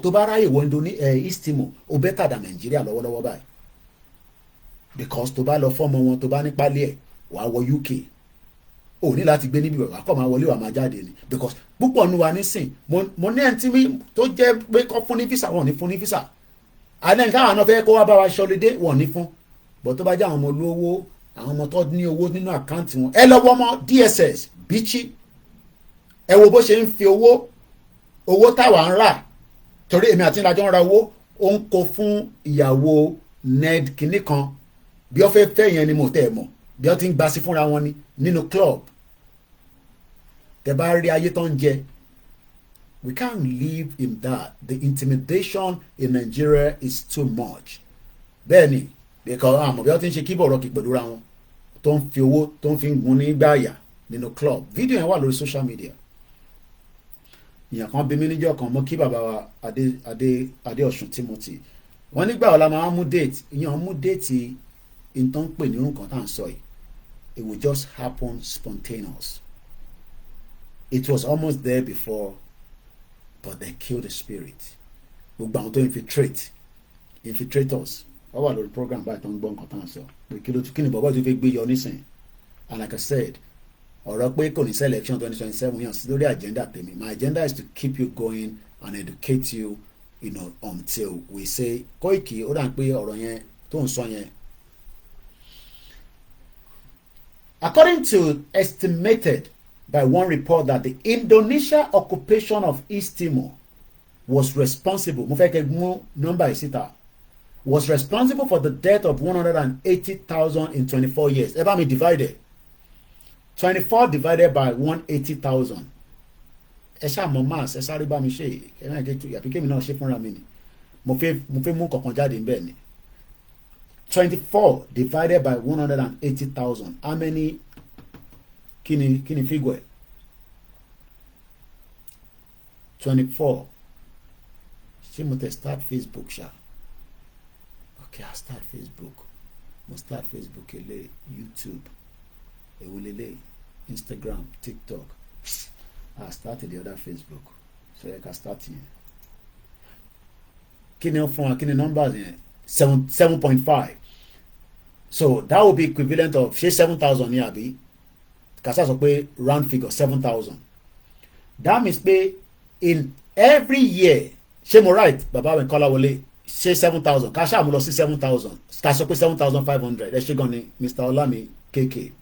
Tó bá ráyè wọ East Timor, ó better than Nigeria lọ́wọ́lọ́wọ́ báyìí. Because tó bá lọ fọ́mọ wọn, tó bá ní pálí ẹ̀, wàá wọ UK. Ó ní láti gbé níbi wàá kọ́ máa wọlé wàá máa jáde ni. Because púpọ̀ nu wa nísìn, mo ní ẹni tí mi tó jẹ́ pé kọ́ fún ní visa, wọ́n ní fún ní visa. Àdéhùn káwọn náà fẹ́ kó wá bá wa ṣọlidé, wọ́n ní fún. But tó bá jẹ́ àwọn ọmọ olówó, àwọn ọmọ tó ní owó nínú àkáǹtì wọn. Ẹ lọ́wọ́ ọmọ DSS, Bichi. Ẹ wo bó ṣe ń fi owó táwa ń rà. Torí èmi àti ìlàjọ ń ra owó, ó ń kó fún ìyàwó Ned kìíní kan. Bí ó fẹ́ fẹ́ yẹn ni mo tẹ́ ẹ mọ̀. Bí ó ti ń gbasí fúnra wọn ni nínú club. Tẹ́ bá rí ayé tó ń jẹ. We can't live in that. The intimidation in Nigeria is too much. Bẹ́ẹ̀ni, because àmọ̀ bí ó ti ń ṣe kíbọ̀ ọ̀rọ̀ kì pẹ̀lú ra wọn. Tó ń fi owó tó ń fi ń gun ní gbáàyà nínú club. Fídíò yẹn wà lórí social media. Ìyàn kan bí mi níjọ́ kan mọ́ kí bàbá wa Adé Ọ̀ṣun Timothy. Wọ́n nígbà ọ̀la máa mú date. Ìyàn mú date in tó ń pè ní nǹkan tá à ń sọ yìí. It will just happen spontaneous. It was almost there before, but they killed the spirit. Gbogbo àwọn tó infiltrators. Wọ́n wà lórí program báyìí tó ń gbọ́ nǹkan tá à ń sọ. Pé kí ni bàbá tó fi gbé yọ nísìn? And like I said, ọ̀rọ̀ pé kò ní selection 2027 yàn sí lórí agenda tèmi. My agenda is to keep you going and educate you, until we say Koiki ó dà ń pé ọ̀rọ̀ yẹn tó ń sọ yẹn. According to estimated by one report that the Indonesia occupation of East Timor was responsible, mo fẹ́ kẹ́ mú nọ́mbà yìí síta, was responsible for the death of 180,000 in 24 years. Ẹ bá mi divide it. 24 divided by 180,000. Ẹ ṣáà mọ mass, ẹ sáré bá mi ṣe ẹ náà kí àbí kémi náà ṣe fúnra mi ni. Mo fẹ́ mú kankan jáde ń bẹ̀ ni. 24 divided by 180,000. How many? Kí ni figure? 24. Ṣé mo tẹ start Facebook ṣá? Okay, I'll start Facebook. Mo start Facebook ele, YouTube, ewulele, Instagram, TikTok. I started the other Facebook. So I can start here. Kí ni numbers yẹn? 7.5. So that will be equivalent of 7,000 ní àbí? Kasa sọ pé round figure 7,000. That means pé in every year, ṣé mo right? Bàbá mi kọ́lá wọlé. Ṣé 7,000? Kasa àmúlọ sí 7,000. Ká sọ pé 7,500. Ẹ ṣe gan ni Mr. Olami KK.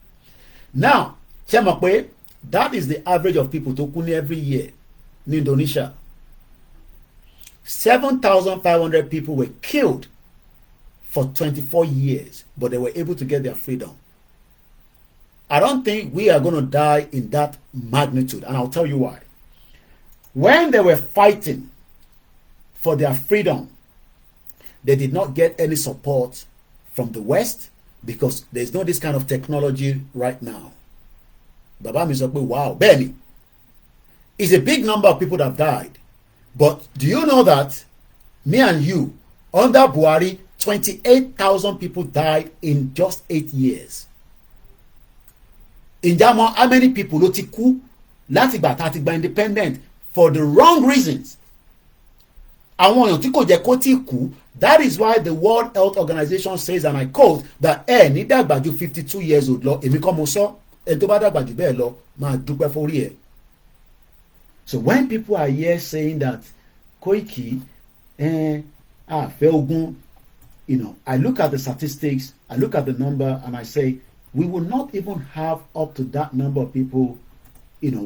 Now, ṣé mọ̀ pé that is the average of people tó kú ní every year ní Indonesia. 7,500 people were killed for 24 years, but they were able to get their freedom. I don't think we are going to die in that magnitude, and I'll tell you why. When they were fighting for their freedom, they did not get any support from the West because there's no this kind of technology right now. Baba mi sọ pé wow, bẹ́ẹ̀ni, it's a big number of people that have died. But do you know that me and you, under Buhari, 28,000 people died in just 8 years. Ǹjẹ́ mọ̀ how many people ló ti kú láti ìgbà tá a ti gba independent for the wrong reasons? Àwọn èèyàn tí kò jẹ́ kó tí kú. That is why the World Health Organization says, and I quote, that ní dàgbà ju 52 years old lọ. Èmi kọ́ mo sọ, ẹni tó bá dàgbà jù bẹ́ẹ̀ lọ máa dúpẹ́ fórí ẹ̀. So when people are here saying that Koiki fẹ́ ogun, I look at the statistics, I look at the number, and I say we will not even have up to that number of people,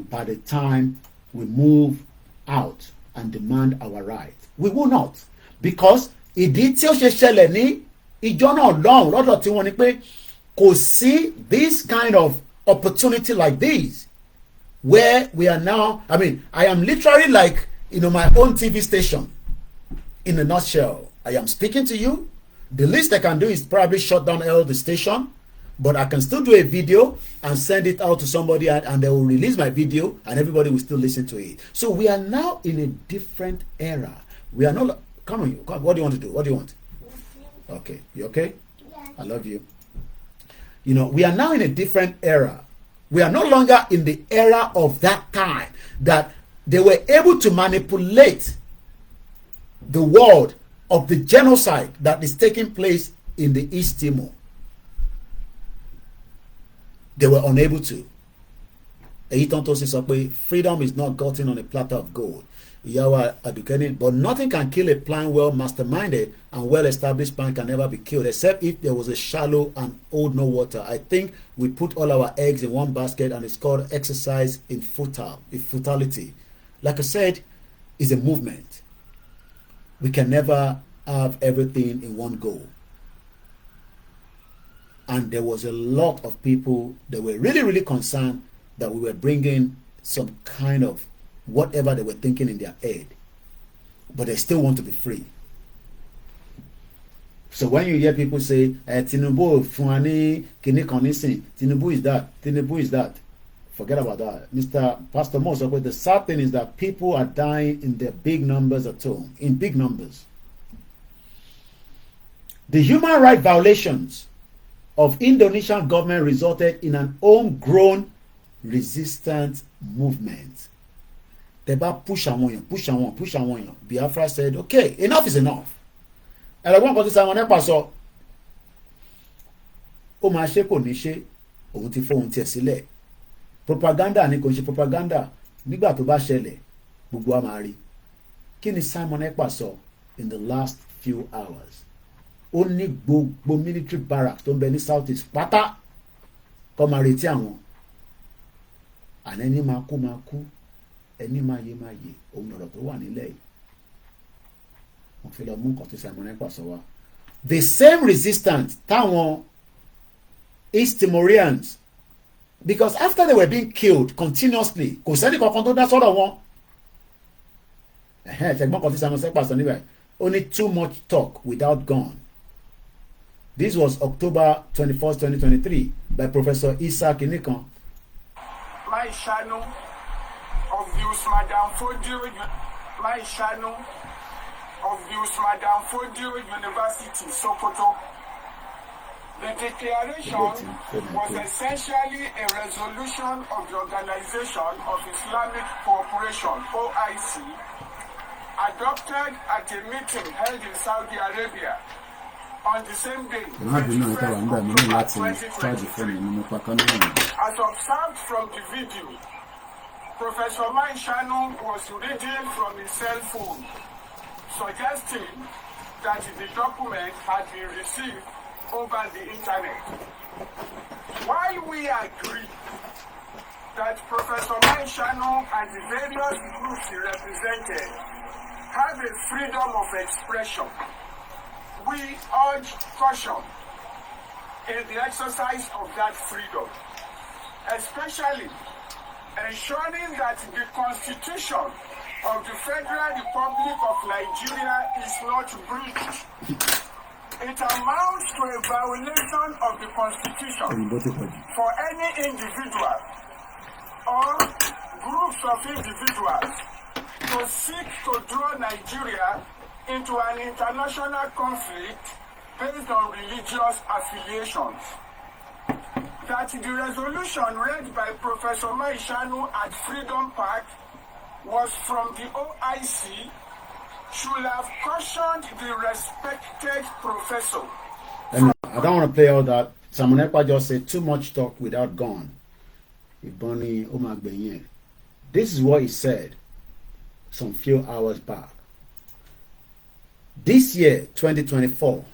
by the time we move out and demand our right. We will not, because ìdí tí ó ṣe ṣẹlẹ̀ ní ìjọ náà lọ́hùn lọ́dọ̀ tí wọ́n ní pé kò sí this kind of opportunity like this where we are now. I mean, I am literally like, my own TV station. In a nutshell, I am speaking to you. The least I can do is probably shut down all the station, but I can still do a video and send it out to somebody, and they will release my video and everybody will still listen to it. So we are now in a different era. We are not, come on, what do you want to do? What do you want? Okay, you okay? Yeah. I love you. We are now in a different era. We are no longer in the era of that time that they were able to manipulate the world of the genocide that is taking place in the East Timor. They were unable to. Freedom is not gotten on a platter of gold. But nothing can kill a plan well masterminded and well-established plan can never be killed, except if there was a shallow and hold no water. I think we put all our eggs in one basket, and it's called exercise in futility. Like I said, it's a movement. We can never have everything in one go. And there was a lot of people that were really, really concerned that we were bringing some kind of whatever they were thinking in their head, but they still want to be free. So when you hear people say, Tinubu Fuani Kini Konisin, Tinubu is that, Tinubu is that, forget about that. Mr. Pastor Mo, the sad thing is that people are dying in their big numbers at home, in big numbers. The human rights violations of Indonesian government resulted in an homegrown resistance movement. They push on. Biafra said, okay, enough is enough. And I want to say, propaganda ni kò ṣe propaganda nígbà tó bá ṣẹlẹ̀ gbogbo wa máa rí. Kí ni Simon Ekpa sọ in the last few hours? Ó ní gbogbo military barracks tó ń bẹ ní South East pátá kó máa retí àwọn. Àná ẹni máa kú ẹni máa yé òun ọ̀rọ̀ tó wà nílẹ̀ yìí. Wọ́n fi lọ mú nǹkan tí Simon Ekpa sọ wá. The same resistance táwọn East Timorians, because after they were being killed continuously, kò sẹ́ni kankan tó dá sọ́dọ̀ wọn. Ṣẹ̀gbọ́n kan tí Simon Ekpa sọ níbẹ̀, only too much talk without gun. This was October 21st, 2023 by Professor Isa Kinikan. My channel of views, Madam Fodio, my channel of views, Madam Fodio University, Sokoto. The declaration was essentially a resolution of the Organization of Islamic Cooperation, OIC, adopted at a meeting held in Saudi Arabia on the same day, 21st October 2023. As observed from the video, Professor Maishanu was reading from his cell phone, suggesting that the document had been received over the internet. While we agree that Professor Maishanu and the various groups he represented have a freedom of expression, we urge caution in the exercise of that freedom, especially ensuring that the Constitution of the Federal Republic of Nigeria is not breached. It amounts to a violation of the Constitution for any individual or groups of individuals to seek to draw Nigeria into an international conflict based on religious affiliations. That the resolution read by Professor Maishanu at Freedom Park was from the OIC should have cautioned the respected professor. I don't want to play all that. Simon Ekpa just said too much talk without gun. This is what he said some few hours back. This year, 2024,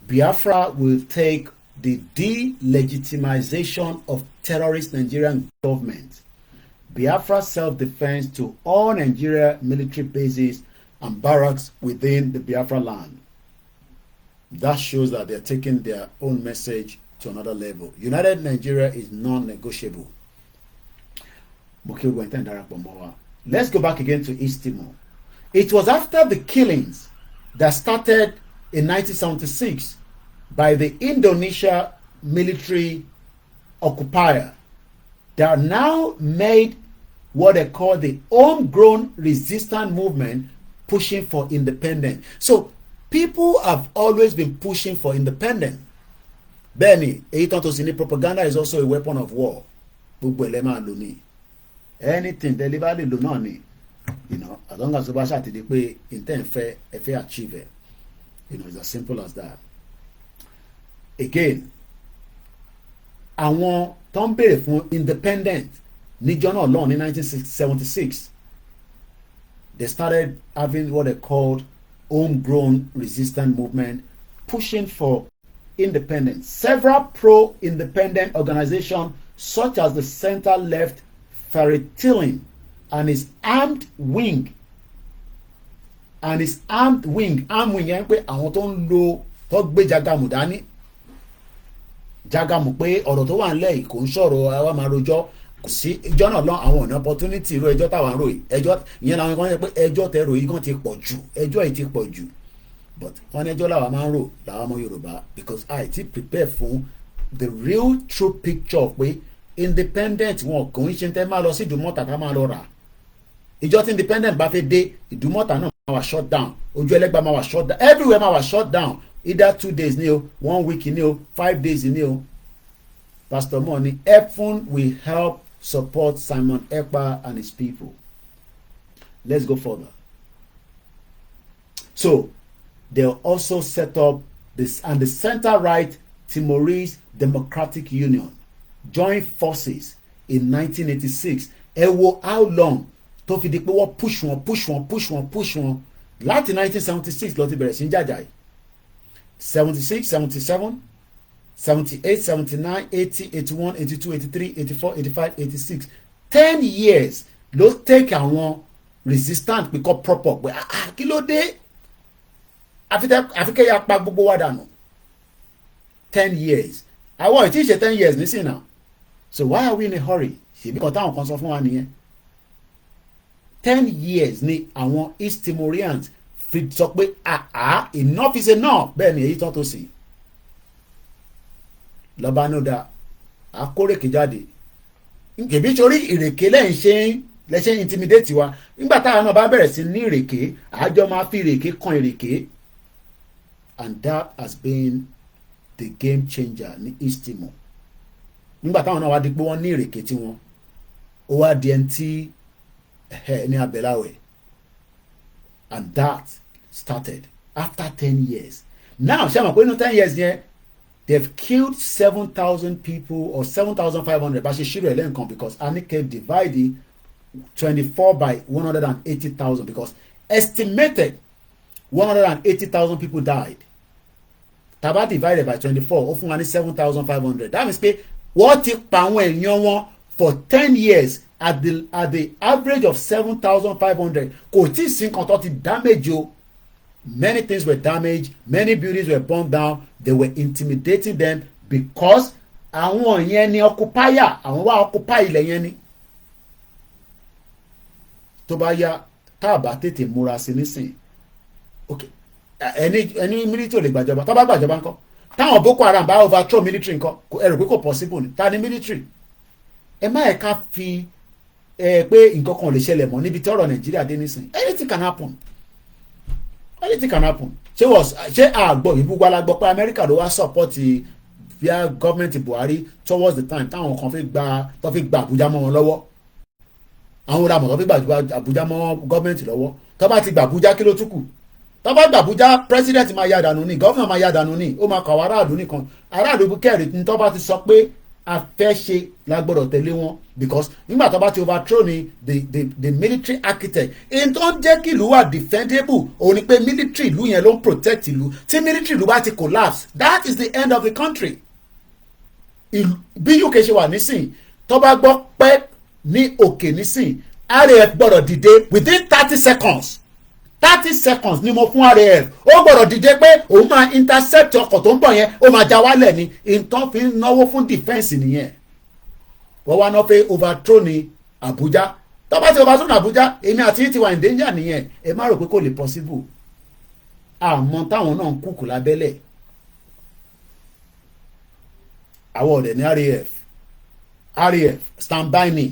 Biafra will take the delegitimization of terrorist Nigerian government Biafra self-defense to all Nigeria military bases and barracks within the Biafra land. That shows that they're taking their own message to another level. United Nigeria is non-negotiable. Let's go back again to East Timor. It was after the killings that started in 1976 by the Indonesia military occupier that now made what they call the homegrown resistance movement, pushing for independence. So people have always been pushing for independence. Benny, propaganda is also a weapon of war. Anything deliberately do not need, as long as the Basha to the intend fair achieve it. It's as simple as that. Again, àwọn tó ń béèrè fún independent níjọ́ náà lọ́hùn ní 1976, they started having what they called homegrown resistance movement, pushing for independence. Several pro-independent organizations such as the center-left Ferretilling and his armed wing armed wing yẹn pé àwọn tó ń lo tó gbé Jagamu dání, Jagamu pé ọ̀rọ̀ tó wà nílẹ̀ yìí kò ń sọ̀rọ̀ àwa máa rojọ́, kò sí ìjọ náà lọ àwọn ọ̀nà opportunity irú ẹjọ́ táwa ń ròyìn, ẹjọ́ ìyẹn làwọn kan ṣe pé ẹjọ́ tẹ ròyìn kan ti pọ̀ jù, ẹjọ́ yìí ti pọ̀ jù, but wọ́n ní ẹjọ́ làwa máa ń rò làwa ọmọ Yorùbá, because I ti prepare fún the real true picture pé independent wọn kò ń ṣe tẹ́ máa lọ sí Ìdúmọ̀tà tá máa lọ rà. Ìjọ tí independent bá fẹ́ dé Ìdúmọ̀tà náà máa wà shut down, Ojú Ẹlẹ́gbà máa wà shut down, everywhere máa wà shut down, either 2 days ni o, 1 week ni o, 5 days ni o. Pastor Money, heaven will help support Simon Ekpa and his people. Let's go further. So they also set up this, and the center-right Timorese Democratic Union joined forces in 1986. Ẹ wo how long tó fi di pé wọ́n push wọn láti 1976 lọ ti bẹ̀rẹ̀ sí jàjà yìí. 76, 77, 78, 79, 80, 81, 82, 83, 84, 85, 86. 10 years ló take àwọn resistant pé kọ́ proper pé kí ló dé? Àfi kẹ́ ya pa gbogbo wa dànù. 10 years. Àwọn ìtí ṣe 10 years nísìn náà. So why are we in a hurry? Ṣèbí kan táwọn kan sọ fún wa nìyẹn. 10 years ni àwọn East Timorians fi sọ pé enough is enough. Bẹ́ẹ̀ ni èyí tán tó sì. Lọ́ba náà dá akórèké jáde. Nkèbí sórí ìrèké lẹ́ṣẹ̀ intimidate wa. Nígbà táwọn náà bá bẹ̀rẹ̀ sí ní ìrèké, àjọ máa fi ìrèké kan ìrèké. And that has been the game changer ní East Timor. Nígbà táwọn náà wá di pé wọ́n ní ìrèké tí wọ́n ó wá di ẹni tí ní abẹ́láwẹ̀, and that started after 10 years. Now ṣé àmọ̀ pé inú 10 years yẹn they've killed 7,000 people or 7,500 bá ṣe ṣírò ẹ̀ lẹ́ǹkan, because Anike divided 24 by 180,000, because estimated 180,000 people died. Taba divided by 24 ó fún wa ní 7,500. That means pé wọ́n ti pa àwọn èèyàn wọn for 10 years at the average of 7,500. Kò tí ì sí nǹkan tó ti damage o. Many things were damaged, many buildings were burned down. They were intimidating them because àwọn yẹn ni occupier, àwọn wá occupy ilẹ̀ yẹn ni. Tó bá yá tá a bá tètè múra sí nísìn, okay, ẹni military lè gbàjọba, tó bá gbàjọba ńkọ́? Táwọn Boko Haram bá overthrow military ńkọ́? Ẹ rò pé kò possible ni? Ta ni military? Ẹ má ẹ̀ ká fi pé nǹkan kan lè ṣẹlẹ̀ mọ́ níbi tí ọ̀rọ̀ Nàìjíríà dé nísìn. Anything can happen. Anything can happen. Ṣé àgbọ̀ ìbúgbó alágbọ́ pé Amẹ́ríkà ló wá support via government Buhari towards the time táwọn kan fi gba Àbújá mọ́ wọn lọ́wọ́. Àwọn ọ̀dàmọ̀ tó fi gba Àbújá mọ́ gọ́ọ̀mẹ̀ntì lọ́wọ́. Tó bá ti gba Àbújá kí ló tún kù? Tó bá gba Àbújá president máa ya dànù ni, governor máa ya dànù ni, ó máa kọ àwọn aráàlú nìkan. Aráàlú kẹ́rì ní tó bá ti sọ pé a fẹ́ ṣe la gbọ́dọ̀ tẹ̀lé wọn, because nígbà tó bá ti overthrow ni the military architect. Èyí tó ń jẹ́ kí ìlú wà defendable òun ni pé military ìlú yẹn ló ń protect ìlú. Tí military ìlú bá ti collapse, that is the end of the country. Bí UK ṣe wà nísìn, tó bá gbọ́ pé ní òkè nísìn RAF gbọ́dọ̀ dìde within 30 seconds 30 seconds ni mo fún RAF ó gbọ́dọ̀ dìde pé òun máa intercept ọkọ̀ tó ń bọ̀ yẹn ó máa já wálẹ̀ ní ìtàn fi ń náwó fún defence nìyẹn wọ́n wá ná pé overthrow ní Abuja tó bá ti overthrow ní Abuja èmi àti yín ti wà in danger nìyẹn ẹ má rò pé kò lè possible àmọ́ táwọn náà ń kúkú lábẹ́lẹ̀ àwọn ọ̀dẹ̀ ní RAF stand by me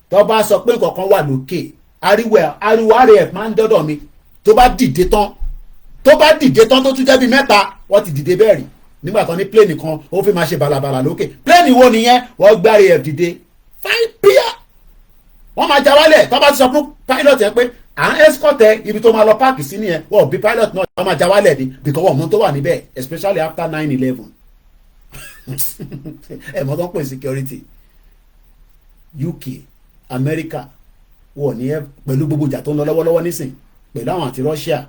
tó bá sọ pé nǹkan kan wà lókè ariwo RAF máa ń dọ́dọ̀ mi tó bá dìde tán tó tún jẹ́ bí mẹ́ta wọ́n ti dìde bẹ́ẹ̀ rí nígbà kan ní plane kan ó fi máa ṣe balabala lókè plane wo nìyẹn wọ́n gbé RAF dìde fine pia wọ́n máa já wálẹ̀ tó bá ti sọ fún pilot yẹn pé à ń escort ibi tó máa lọ páàkì sí nìyẹn wọ́n bí pilot náà wọ́n máa já wálẹ̀ ni because wọ́n mú tó wà níbẹ̀ especially after 9/11 ẹ̀ mọ́ tó ń pè security UK America wọ̀ ní ẹ pẹ̀lú gbogbo ìjà tó ń lọ lọ́wọ́lọ́wọ́ nísìn pẹ̀lú àwọn àti Russia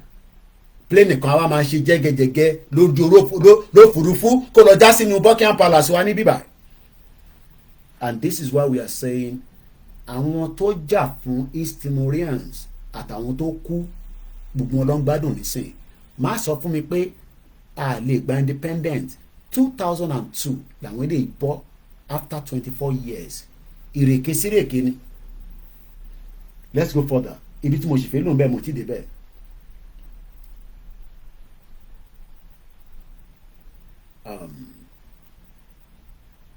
plane kan àwa máa ṣe jẹ́gẹ́jẹ́gẹ́ lójú lófurufú kó lọ já sínú Buckingham Palace wa ní bíbá and this is why we are saying àwọn tó jà fún East Timorians àtàwọn tó kú gbogbo wọn ló ń gbádùn nísìn má sọ fún mi pé a lè gba independent 2002 làwọn èdè ìbọ after 24 years ìrèké sírèké ni let's go further ibi tí mo sì fẹ́ lóun bẹ́ẹ̀ mo ti dé bẹ́ẹ̀.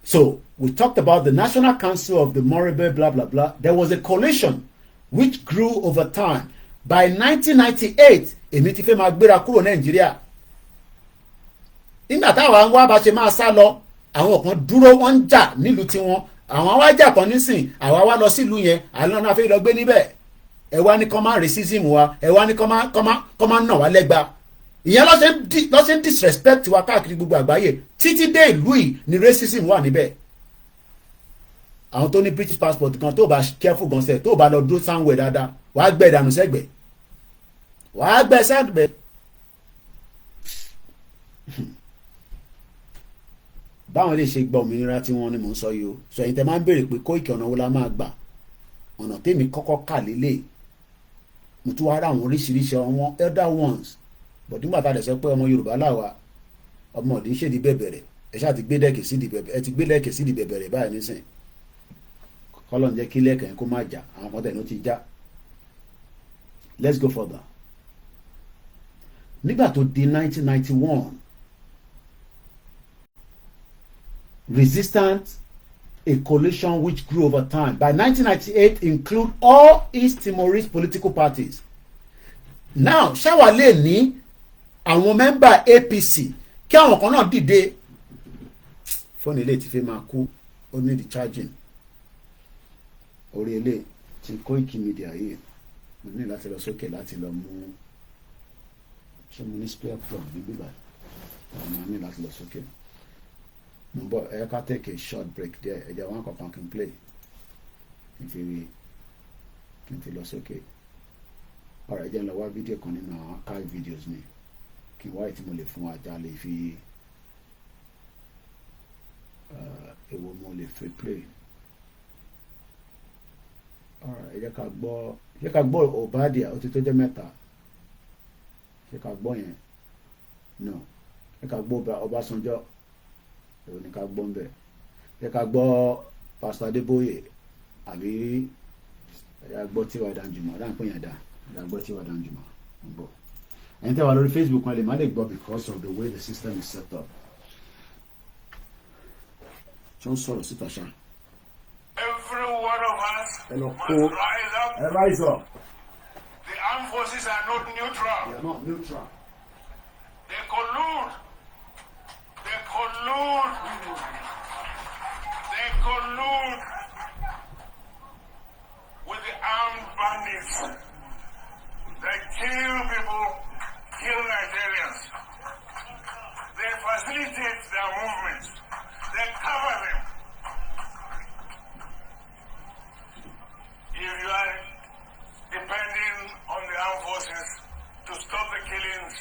So we talked about the National Council of the Moribe blah blah blah. There was a coalition which grew over time. By 1998 èmi ti fẹ́ máa gbéra kúrò Nàìjíríà nígbà táwa ń wá bá ṣe máa sá lọ àwọn kan dúró wọ́n ń jà nílùú tiwọn àwọn wá jà kan nísìn àwa wá lọ sílùú yẹn àlọ́ náà fẹ́ lọ gbé níbẹ̀ ẹ wá ní kọ́ máa racism wa ẹ wá ní kọ́ máa nà wá lẹ́gba ìyẹn lọ́sẹ̀ ń disrespect wa káàkiri gbogbo àgbáyé títí dé ìlú yìí ni racism wà níbẹ̀ àwọn tó ní British passport kan tó bá careful gan sẹ tó bá lọ dúró sáwẹ̀ dáadáa wàá gbẹ ìdànù sẹ́gbẹ̀ wàá gbẹ sẹ́gbẹ̀ báwọn lè ṣe gba òmìnira tí wọ́n ní mò ń sọ yìí o sọ yìí tẹ máa ń béèrè pé Koiki ọ̀nà wo la máa gbà ọ̀nà tèmi kọ́kọ́ kà lélẹ̀ mo tún wá rà àwọn oríṣiríṣi àwọn elder ones but nígbà tá a lè sọ pé ọmọ Yorùbá làwà ọmọ òdì ń ṣèdí bẹ̀bẹ̀rẹ̀ ẹ ṣáà ti gbé lẹ́ẹ̀kì sídìí bẹ̀bẹ̀rẹ̀ ẹ ti gbé lẹ́ẹ̀kì sídìí bẹ̀bẹ̀rẹ̀ báyìí nísìn kọ́lọ̀ ń jẹ́ kí lẹ́ẹ̀kì yẹn kó má jà àwọn kan tẹ̀ ló ti já let's go further nígbà tó di 1991 resistance a coalition which grew over time by 1998 include all East Timorese political parties now ṣáwa lè ní àwọn mẹ́mbà APC kí àwọn kan náà dìde fóònù ilé tí fẹ́ máa kú ó ní the charging orí ilé tí Koikimedia yìí mo ní láti lọ sókè láti lọ mú ṣé mo ní spare plug ní bíbá mo ní láti lọ sókè mo bọ ẹ ká take a short break there ẹ jẹ́ wọn kankan kí n play kí n fi lọ sókè ọ̀rọ̀ ẹ jẹ́ lọ wá fídíò kan nínú àwọn archive videos mi kí n wáyé tí mo lè fún ajá lè fi èwo mo lè fi play ọ̀rọ̀ ẹ jẹ́ ká gbọ́ Obadia ó ti tó jẹ́ mẹ́ta ẹ ká gbọ́ yẹn no ẹ ká gbọ́ Ọbásanjọ́ èwo ni ká gbọ́ ń bẹ̀ ẹ ká gbọ́ Pastor Adébóyè àbí ẹ gbọ́ Tiwa Danjuma ọ̀dà ń pè yẹn dá ẹ gbọ́ Tiwa Danjuma ń bọ̀ ẹni tẹ́ wà lórí Facebook wọn lè má lè gbọ́ because of the way the system is set up. tí wọ́n sọ̀rọ̀ síta ṣá. Every one of us must rise up. The armed forces are not neutral. They are not neutral. They collude. They collude. They collude with the armed bandits. They kill people, kill Nigerians. They facilitate their movements. They cover them. If you are depending on the armed forces to stop the killings,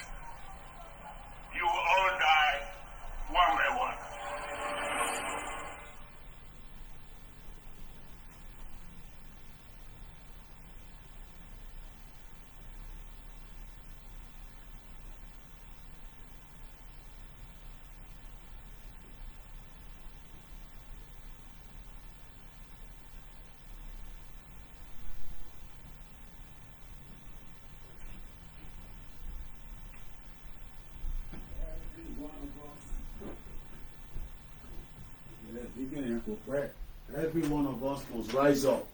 Every one of us must rise up.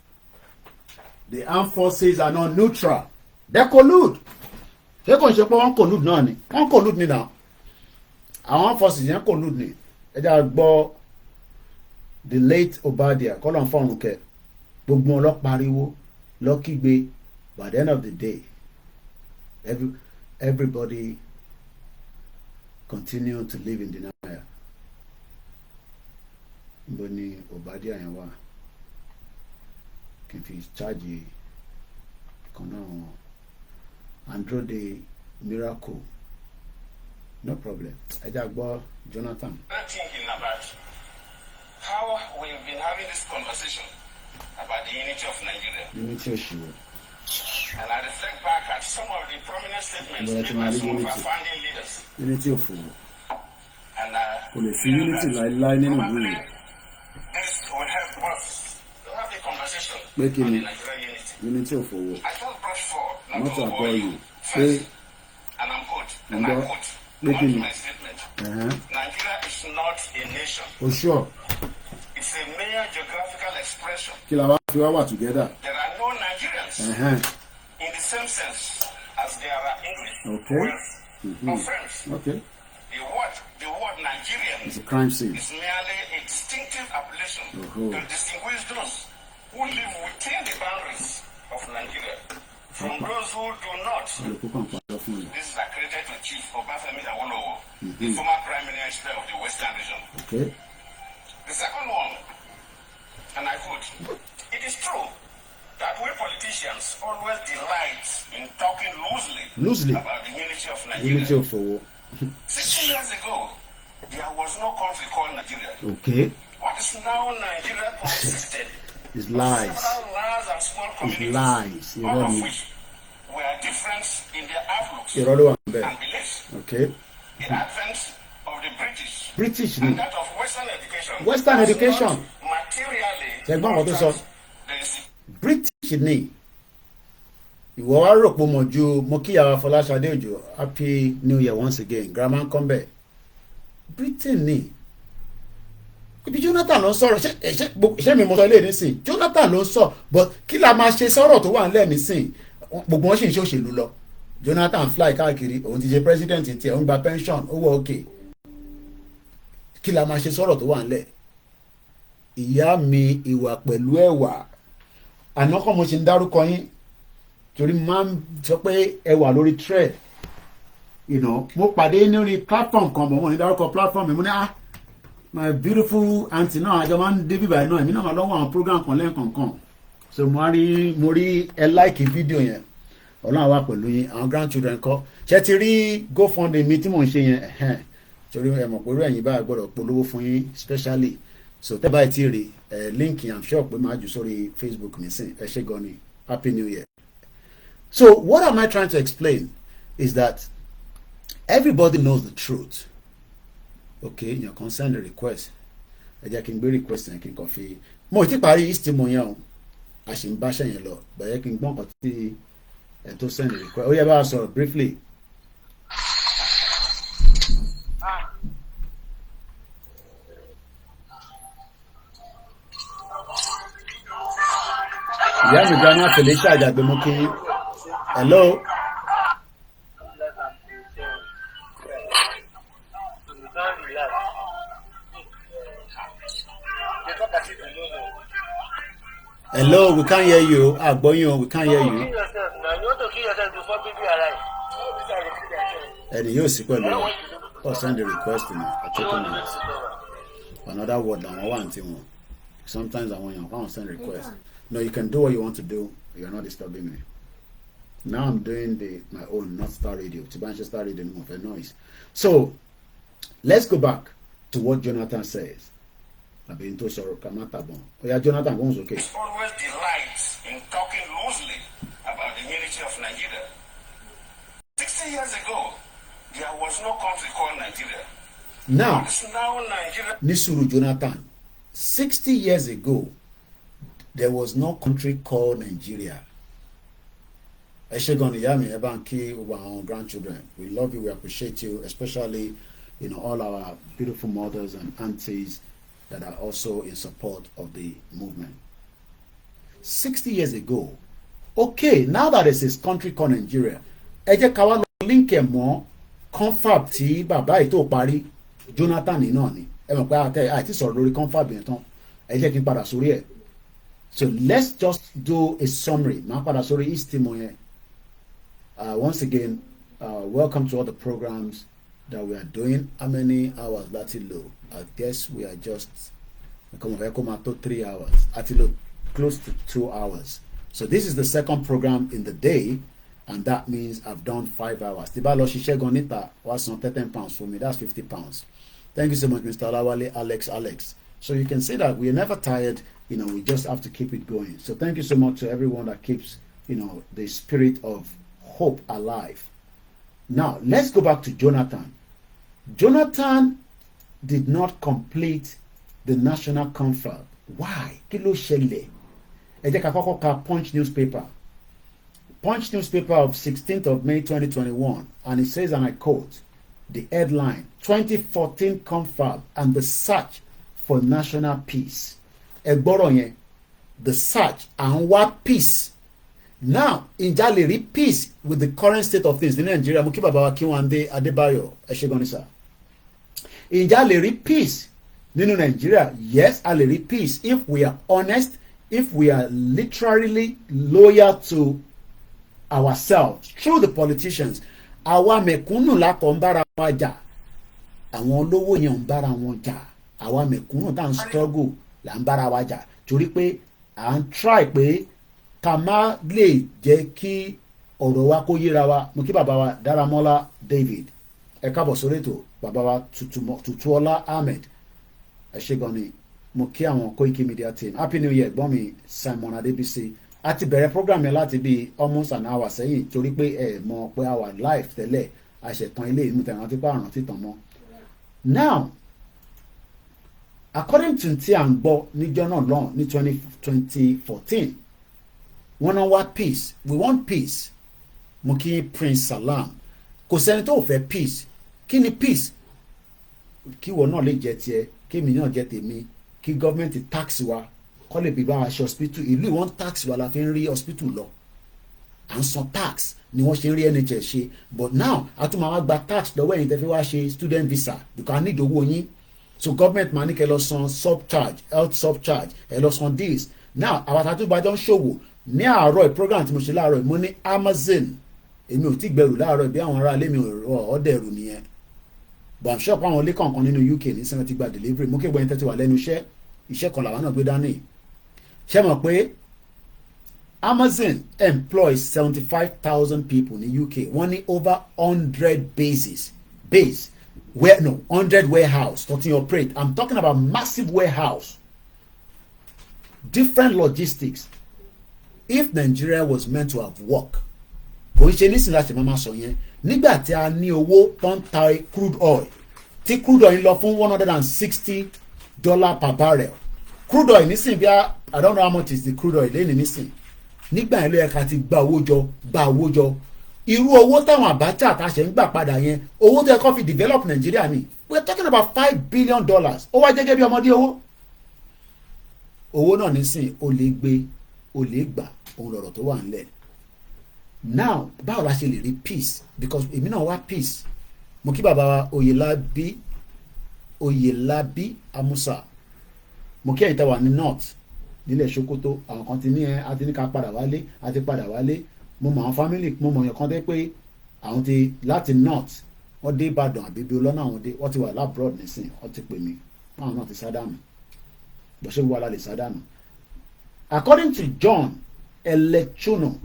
The armed forces are not neutral. They collude. Ṣé kò ń ṣe pé wọ́n collude náà ni? Wọ́n collude ni now. Àwọn armed forces yẹn collude ni. Ẹ jẹ́ gbọ́ the late Obadia kọ́lọ̀ fọ́ọ̀rùn kẹ. Gbogbo wọn lọ pariwo lọ kígbe. By the end of the day, everybody continue to live in denial. Níbo ni Obadia yẹn wà? Kì í fi charge kan náà wọn. Andrew the miracle. No problem. Ẹ jẹ́ gbọ́ Jonathan. I'm thinking about how we've been having this conversation about the unity of Nigeria. Unity of Shiva. And I reflect back at some of the prominent statements made by some of our founding leaders. Unity of Shiva. And kò lè sí unity láíláí nínú ìlú yìí. This will help us to have a conversation Pé kí on ni the Nigerian unity. unity of Owo. I felt brought forward not Not to to avoid avoid you you. first, Pé and I'm quote, And and I what? quote, Pé not kí ni? my statement. Nigeria is not a nation. o sure It's a mere geographical expression. kí la wá fi wá wà together. There are no Nigerians in the same sense as there are English, Okay. Welsh, or French. Okay. The word Nigerian It's a crime scene. is merely a distinctive appellation Oh. to distinguish those who live within the boundaries of Nigeria from those who do not. Olùkọ́ kan parọ́ fún mi. This is accredited to Chief Obafemi Awolowo, the former Prime Minister of the Western region. Okay. The second one, and I quote, it is true that we politicians always delight in talking loosely about the unity of Nigeria. Unity of Owo. 60 years ago, there was no country called Nigeria. Okay. What is now Nigeria consisted It's of lies. several large and small It's communities, lies. all of Irọ́ ni. which were different in their outlooks Irọ́ ló wà níbẹ̀. and beliefs. Okay. The advent of the British and ni. that of Western education. Western has education. not materially Ṣẹ̀gbọ́n àwọn tó sọ. altered the British ni. Ìwọ wá rò pé mo ju mo kí yàrá Fọláṣadé Òjó happy new year once again grandma ń kọ́ bẹ́ẹ̀. Britain ni. Ibi Jonathan ló ń sọ̀rọ̀ ṣé mi mo sọ ilé nísìn Jonathan ló ń sọ but kí la máa ṣe sọ̀rọ̀ tó wà nílẹ̀ nísìn gbogbo wọn sì ń ṣe òṣèlú lọ Jonathan fly káàkiri òun ti ṣe president tiẹ̀ òun gba pension ó wọ òkè kí la máa ṣe sọ̀rọ̀ tó wà nílẹ̀ ìyá mi ìwà pẹ̀lú ẹ̀wà àná kọ́ mo ṣe ń dárúkọ yín torí máa ń sọ pé ẹ̀wà lórí thread mo pàdé lórí platform kan bọ̀ wọ́n ní dárúkọ platform mi mo ní my beautiful aunty náà àjọ máa ń dé bíbá náà èmi náà máa lọ́wọ́ àwọn program kan lẹ́ẹ̀kọ̀ọ̀kan so mo rí ẹ like fídíò yẹn ọlọ́run wà pẹ̀lú yín àwọn grandchildren kọ́ ṣe ti rí GoFundMe mi tí mò ń ṣe yẹn torí ẹ mọ̀ pé irú ẹ̀yin báyìí gbọ́dọ̀ polówó fún yín specially so tẹ́ báyìí tí rí link I'm sure pé máa jù sórí Facebook nísìn ẹ ṣé gan ni happy new year. So what am I trying to explain is that everybody knows the truth. Okay, you can send a request. ẹ jẹ́ kí n gbé request yẹn kí n kàn fi mo ti parí istimo yẹn o a sì ń báṣẹ́ yẹn lọ bẹ̀rẹ̀ kí n gbọ́n kan tí ẹ tó send a request ó yẹ bá a sọ̀rọ̀ briefly. ìyá mi gba Felicia àjàgbé mú kí hello. Hello, we can't hear you. Agboyin, we can't hear you. You want to kill yourself before baby arrive. Ẹni yóò sí pẹ̀lú ọ send the request ni àtúntò náà another word làwọn wà ní wọn sometimes àwọn èèyàn kàn send request no you can do what you want to do you are not disturbing me now I'm doing my own not Star Radio tí bá ń ṣe Star Radio ni mo fẹ́ noise so let's go back to what Jonathan says àbí n tó sọ̀rọ̀ ká má tàbọn oya Jonathan gbóhùn sókè. always delight in talking loosely about the unity of Nigeria. 60 years ago, there was no country called Nigeria. Now, it's now Nigeria. Nisuru Jonathan, 60 years ago, there was no country called Nigeria. Eshegon Yami, Ebanki, our grandchildren, we love you, we appreciate you, especially all our beautiful mothers and aunties that are also in support of the movement. 60 years ago, okay, now that it's his country called Nigeria, ẹ jẹ́ ká wá lọ link ẹ̀ mọ́ confab tí bàbá yìí tó parí Jonathan náà ni ẹ mọ̀ pé àti sọ̀rọ̀ lórí confab yẹn tán ẹ jẹ́ kí n padà sórí ẹ̀. So let's just do a summary. Máa padà sórí East Timor yẹn. Once again, welcome to all the programs that we are doing. How many hours láti lò? I guess we are just 3 hours. Àti lò close to 2 hours. So this is the second program in the day, and that means I've done 5 hours. Tí bá lọ ṣiṣẹ́ gan níta, wá san £13 for me. That's £50. Thank you so much, Mr. Olawale, Alex. So you can see that we are never tired. You know, we just have to keep it going. So thank you so much to everyone that keeps, you know, the spirit of hope alive. Now, let's go back to Jonathan. Jonathan did not complete the national confab. Why? Kí ló ṣẹlẹ̀? Ẹ jẹ́ ká kọ́kọ́ ka Punch newspaper. Punch newspaper of 16th of May 2021, and it says, and I quote, the headline, 2014 confab and the search for national peace. Ẹ gbọ́rọ̀ yẹn, the search and what peace. Now, ǹjẹ́ a lè rí peace with the current state of things in Nigeria? Mo kí bàbá wa Kínwándé Adébáyọ̀, ẹ ṣé gan ni sir. Ǹjẹ́ a lè rí peace nínú Nigeria? Yes, a lè rí peace if we are honest, if we are literally loyal to ourselves through the politicians. Àwa mẹ̀kúnnù la kàn ń bára wa jà, àwọn olówó yẹn ń bára wọn jà, àwa mẹ̀kúnnù tá à ń struggle là ń bára wa jà torí pé à ń try pé ká má lè jẹ́ kí ọ̀rọ̀ wa kó yíra wa. Mo kí bàbá wa Dáramọ́lá David, ẹ káàbọ̀ sórí ètò. Bàbá wa Tutuola Ahmed, ẹ ṣé gan ni. Mo kí àwọn Koikimedia team. Happy New Year gbọ́n mi Simon Adébísí. A ti bẹ̀rẹ̀ program yẹn láti bí almost an hour sẹ́yìn torí pé ẹ mọ̀ pé our live tẹ́lẹ̀ àṣetàn ilé ìmú tẹ̀wọ̀n àti pààrọ̀ títàn mọ́. Now, according to tí à ń gbọ́ níjọ́ náà lọ́hùn ní 2014, wọ́n náà wá peace. We want peace. Mo kí Prince Salam. Kò sẹ́ni tó fẹ́ peace. Kí ni peace? Kí wọ́n náà lè jẹ tiẹ̀, kí èmi náà jẹ tèmi, kí gọ́ọ̀mẹ̀ntì tax wa kọ́ lè bí bá wa ṣe hospital. Ìlú ìwọ̀n tax wa la fi ń rí hospital lọ. À ń san tax ni wọ́n ṣe ń rí NHS ṣe. But now a tún máa wá gba tax lọ́wọ́ ẹ̀yin tẹ́ fi wá ṣe student visa because I need owó yín. So government máa ní kẹ́ lọ san subcharge, health subcharge, ẹ lọ san this. Now àwọn àtàtúbàjọ́ ń ṣòwò ní àárọ̀ program tí mo ṣe láàárọ̀ mo ní Amazon. Èmi ò tí gbẹrù láàárọ̀ bí àwọn ará ilé mi ọ̀ọ́dẹ̀rù nìyẹn. But I'm sure pé àwọn ilé kọ̀ọ̀kan nínú UK ní sẹ́wọ̀n ti gba delivery. Mo kéwòn tẹ́tí wà lẹ́nu iṣẹ́ kan làwọn náà gbé dání. Ṣé mọ̀ pé Amazon employs 75,000 people ní UK. Wọ́n ní over 100 100 warehouse tó ti operate. I'm talking about massive warehouse. Different logistics. If Nigeria was meant to have work, kò ń ṣe nísìnyí láti máa sọ yẹn. Nígbà tí a ní owó tó ń ta crude oil, tí crude oil lọ fún $160 per barrel. Crude oil nísìnyí bí I don't know how much is the crude oil lẹ́yìn nísìnyí. Nígbà yẹn ló yẹ ká ti gba owó jọ. Irú owó táwọn Abacha àtàṣe ń gbà padà yẹn, owó tó yẹ kó fi develop Nigeria ni. We are talking about $5 billion. Ó wá jẹ́gẹ́ bí ọmọdé owó. Owó náà nísìnyí ó lè gbé, ó lè gbà, òun lọ̀rọ̀ tó wà nílẹ̀. Now, báwo la ṣe lè rí peace? Because èmi náà wá peace. Mo kí bàbá wa Oyèlábí Amusa. Mo kí ẹ̀yin tẹ́ wà ní north nílẹ̀ Sokoto. Àwọn kan ti ní a ti ní ká padà wálé, a ti padà wálé. Mo mọ àwọn family, mo mọ èèyàn kan tẹ́ pé àwọn ti láti north wọ́n dé Ìbàdàn àbíbí ọlọ́nà àwọn dé wọ́n ti wà labroad nísìn wọ́n ti pè mí àwọn náà ti sádànù bọ́sẹ̀ wà lálẹ́ sádànù. According to John Elechono,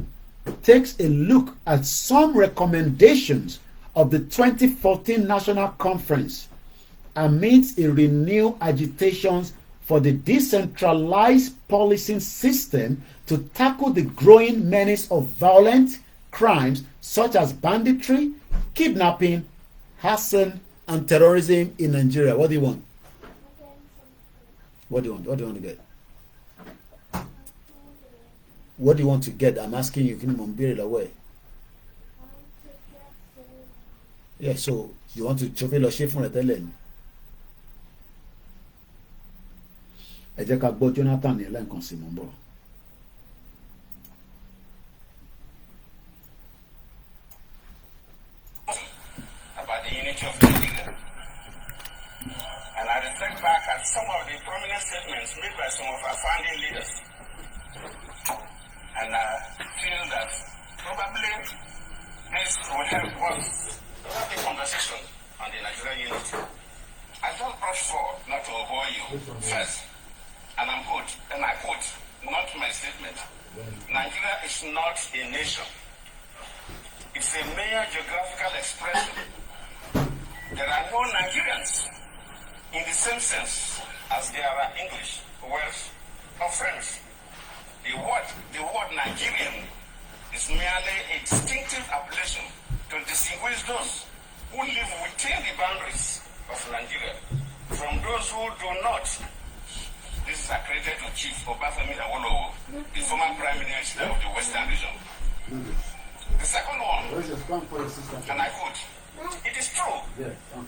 takes a look at some recommendations of the 2014 National Conference amidst a renewed agitations for the decentralized policing system to tackle the growing menace of violent crimes such as banditry, kidnapping, arson, and terrorism in Nigeria. What do you want? What do you want? What do you want to get? What do you want to get? I'm asking you. Can you bear it away? Yeah. So you want to chop it or shave from the tele? ẹ jẹ́ ká gbọ́ Jonathan ní ẹlẹ́ǹkan sí mọ́ bọ̀. About the unity of Nigeria. And I reflect back at some of the prominent statements made by some of our founding leaders. And I feel that probably this will help us have a conversation on the Nigerian unity. I just brought forward, not to bore you, first, and I quote, not my statement. Nigeria is not a nation. It's a mere geographical expression. There are no Nigerians in the same sense as there are English, Welsh, or French. The word Nigerian is merely a distinctive appellation to distinguish those who live within the boundaries of Nigeria from those who do not. This is accredited to Chief Obafemi Awolowo, the former Prime Minister of the Western region. The second one, and I quote, it is true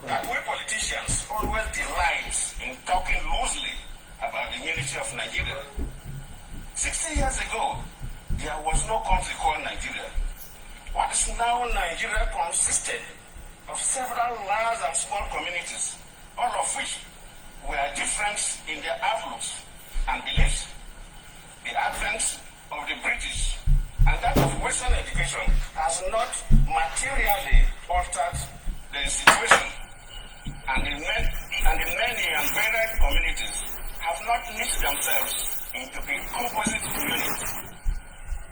that we politicians always delight in talking loosely about the unity of Nigeria. 60 years ago, there was no country called Nigeria. What is now Nigeria consisted of several large and small communities, all of which were different in their outlooks and beliefs. The advent of the British and that of Western education has not materially altered the situation, and the many and varied communities have not knit themselves into a composite unit.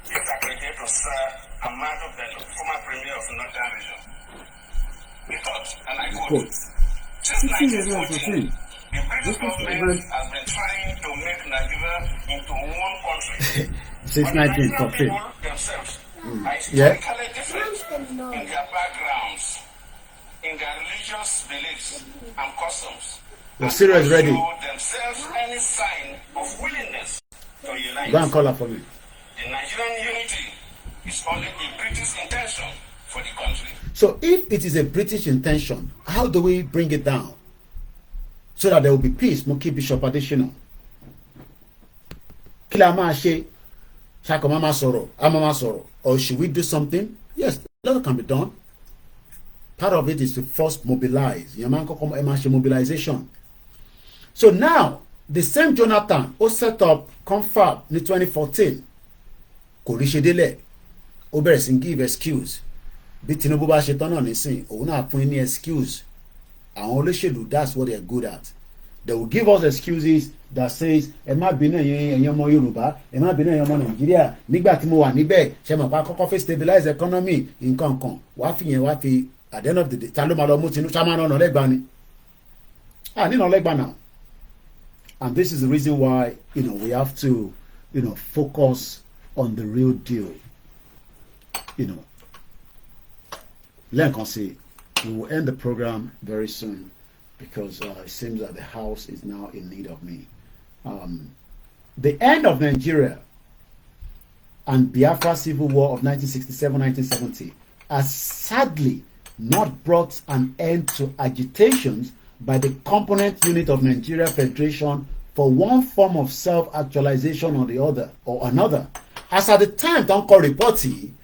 This accredited to Sir Amado Bello, former Premier of the Northern Region. He thought, and I quote, since 1914, the British government has been trying to make Nigeria into one country. Since 1914. People themselves are historically different in their backgrounds, in their religious beliefs and customs. The Syria is ready. Themselves any sign of willingness to unite. Go and call her for me. The Nigerian unity is only a British intention for the country. So if it is a British intention, how do we bring it down so that there will be peace? Mo kí Bishop Adesina. Kí la máa ṣe? Ṣá kàn máa sọ̀rọ̀, a máa sọ̀rọ̀, or should we do something? Yes, that can be done. Part of it is to first mobilize. Mobilization. So now, the same Jonathan who set up Confab in 2014, kò rí ṣe délẹ̀, ó bẹ̀rẹ̀ sí give excuse. Bí Tinubu bá ṣe tán náà nísìn, òun náà fún ní excuse. Àwọn olóṣèlú, that's what they're good at. They will give us excuses that says, ẹ má bínú ẹ̀yin ọmọ Yorùbá, ẹ má bínú ẹ̀yin ọmọ Nàìjíríà, nígbà tí mo wà níbẹ̀, ṣe mọ̀ pa kọ́kọ́ fẹ́ stabilize economy, nǹkan kan, wá fi at the end of the day, ta ló máa lọ mú Tinubu, ṣá máa nà lẹ́gbàá ni. Nínà lẹ́gbàá now. And this is the reason why, we have to, focus on the real deal. Lẹ́ẹ̀kan sí, we will end the program very soon because it seems that the house is now in need of me. The end of Nigeria and Biafra Civil War of 1967-1970 has sadly not brought an end to agitations by the component unit of Nigeria Federation for one form of self-actualization or the other or another. As at the time don't call reporting,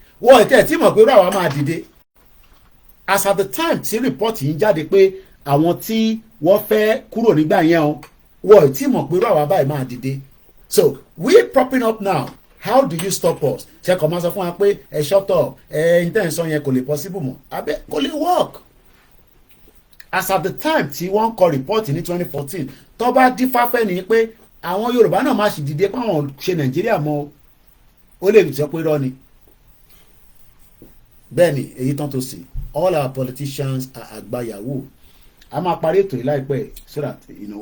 as at the time tí reporting jáde pé àwọn tí wọ́n fẹ́ kúrò nígbà yẹn o wọ́n tí mọ̀ pé ráwa báyìí máa dìde. So we propping up now. How do you stop us? Ṣé kò máa sọ fún wa pé ẹ shut up, intention yẹn kò lè possible mọ́, abẹ́ kò lè work. As at the time tí wọ́n kọ report ní 2014 tó bá dífáfẹ́ ni pé àwọn Yorùbá náà máa sì dìde pé àwọn ṣe Nàìjíríà mọ́ ó lè sọ pé rọ́ ni. Bẹ́ẹ̀ni èyí tán tó sì all our politicians are àgbáyàwó. A máa parí ètò yìí láìpẹ́ so that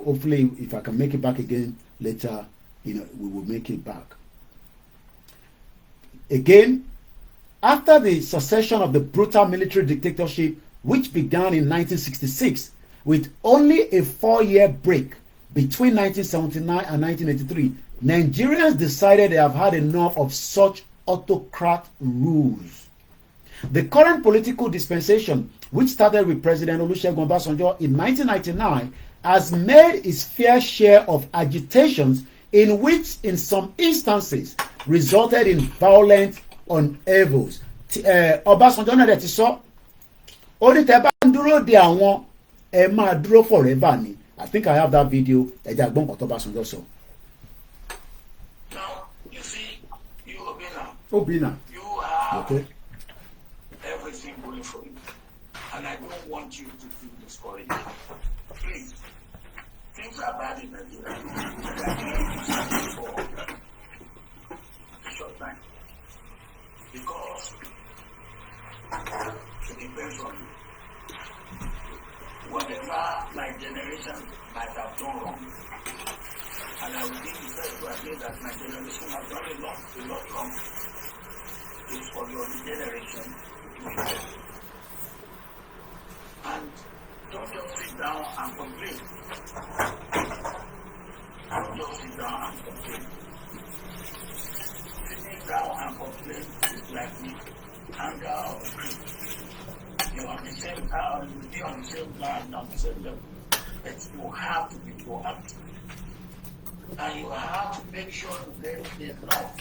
hopefully if I can make it back again later we will make it back. Again, after the succession of the brutal military dictatorship which began in 1966 with only a 4-year break between 1979 and 1983, Nigerians decided they have had enough of such autocrat rules. The current political dispensation, which started with President Olusegun Obasanjo in 1999, has made its fair share of agitations in which, in some instances, resulted in violent upheavals. Obasanjo náà dẹ̀ ti sọ, ó ní tẹ́ bá ń dúró de àwọn ẹ máa dúró forever ni. I think I have that video. Ẹ̀jẹ̀ àgbọ̀n kan tó Obasanjo sọ. Now, you see, you Obina. you have Okay. everything going for you. And I don't want you to feel discouraged. Please, things are bad in Nigeria. For a short time. Because it depends on you. Whatever my generation might have done wrong, and I will be the first to admit that my generation has done a lot wrong. It's for your generation to do it. And don't just sit down and complain. Don't just sit down and complain. Sitting down and complain is like me. Anger or grief. You're on the same house, you'll be on the same line, on the same level. But you have to be proactive. And you have to make sure you get enough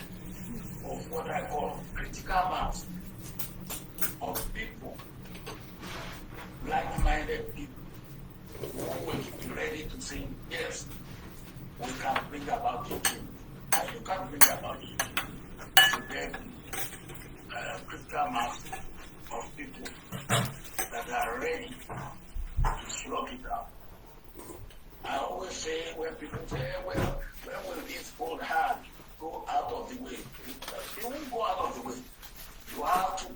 of what I call critical mass of people, like-minded people, who will be ready to say, yes, we can bring about a change. And you can bring about a change to get critical mass of people that are ready to slug it out. I always say when people say, well, when will this old hand go out of the way? They won't go out of the way. You have to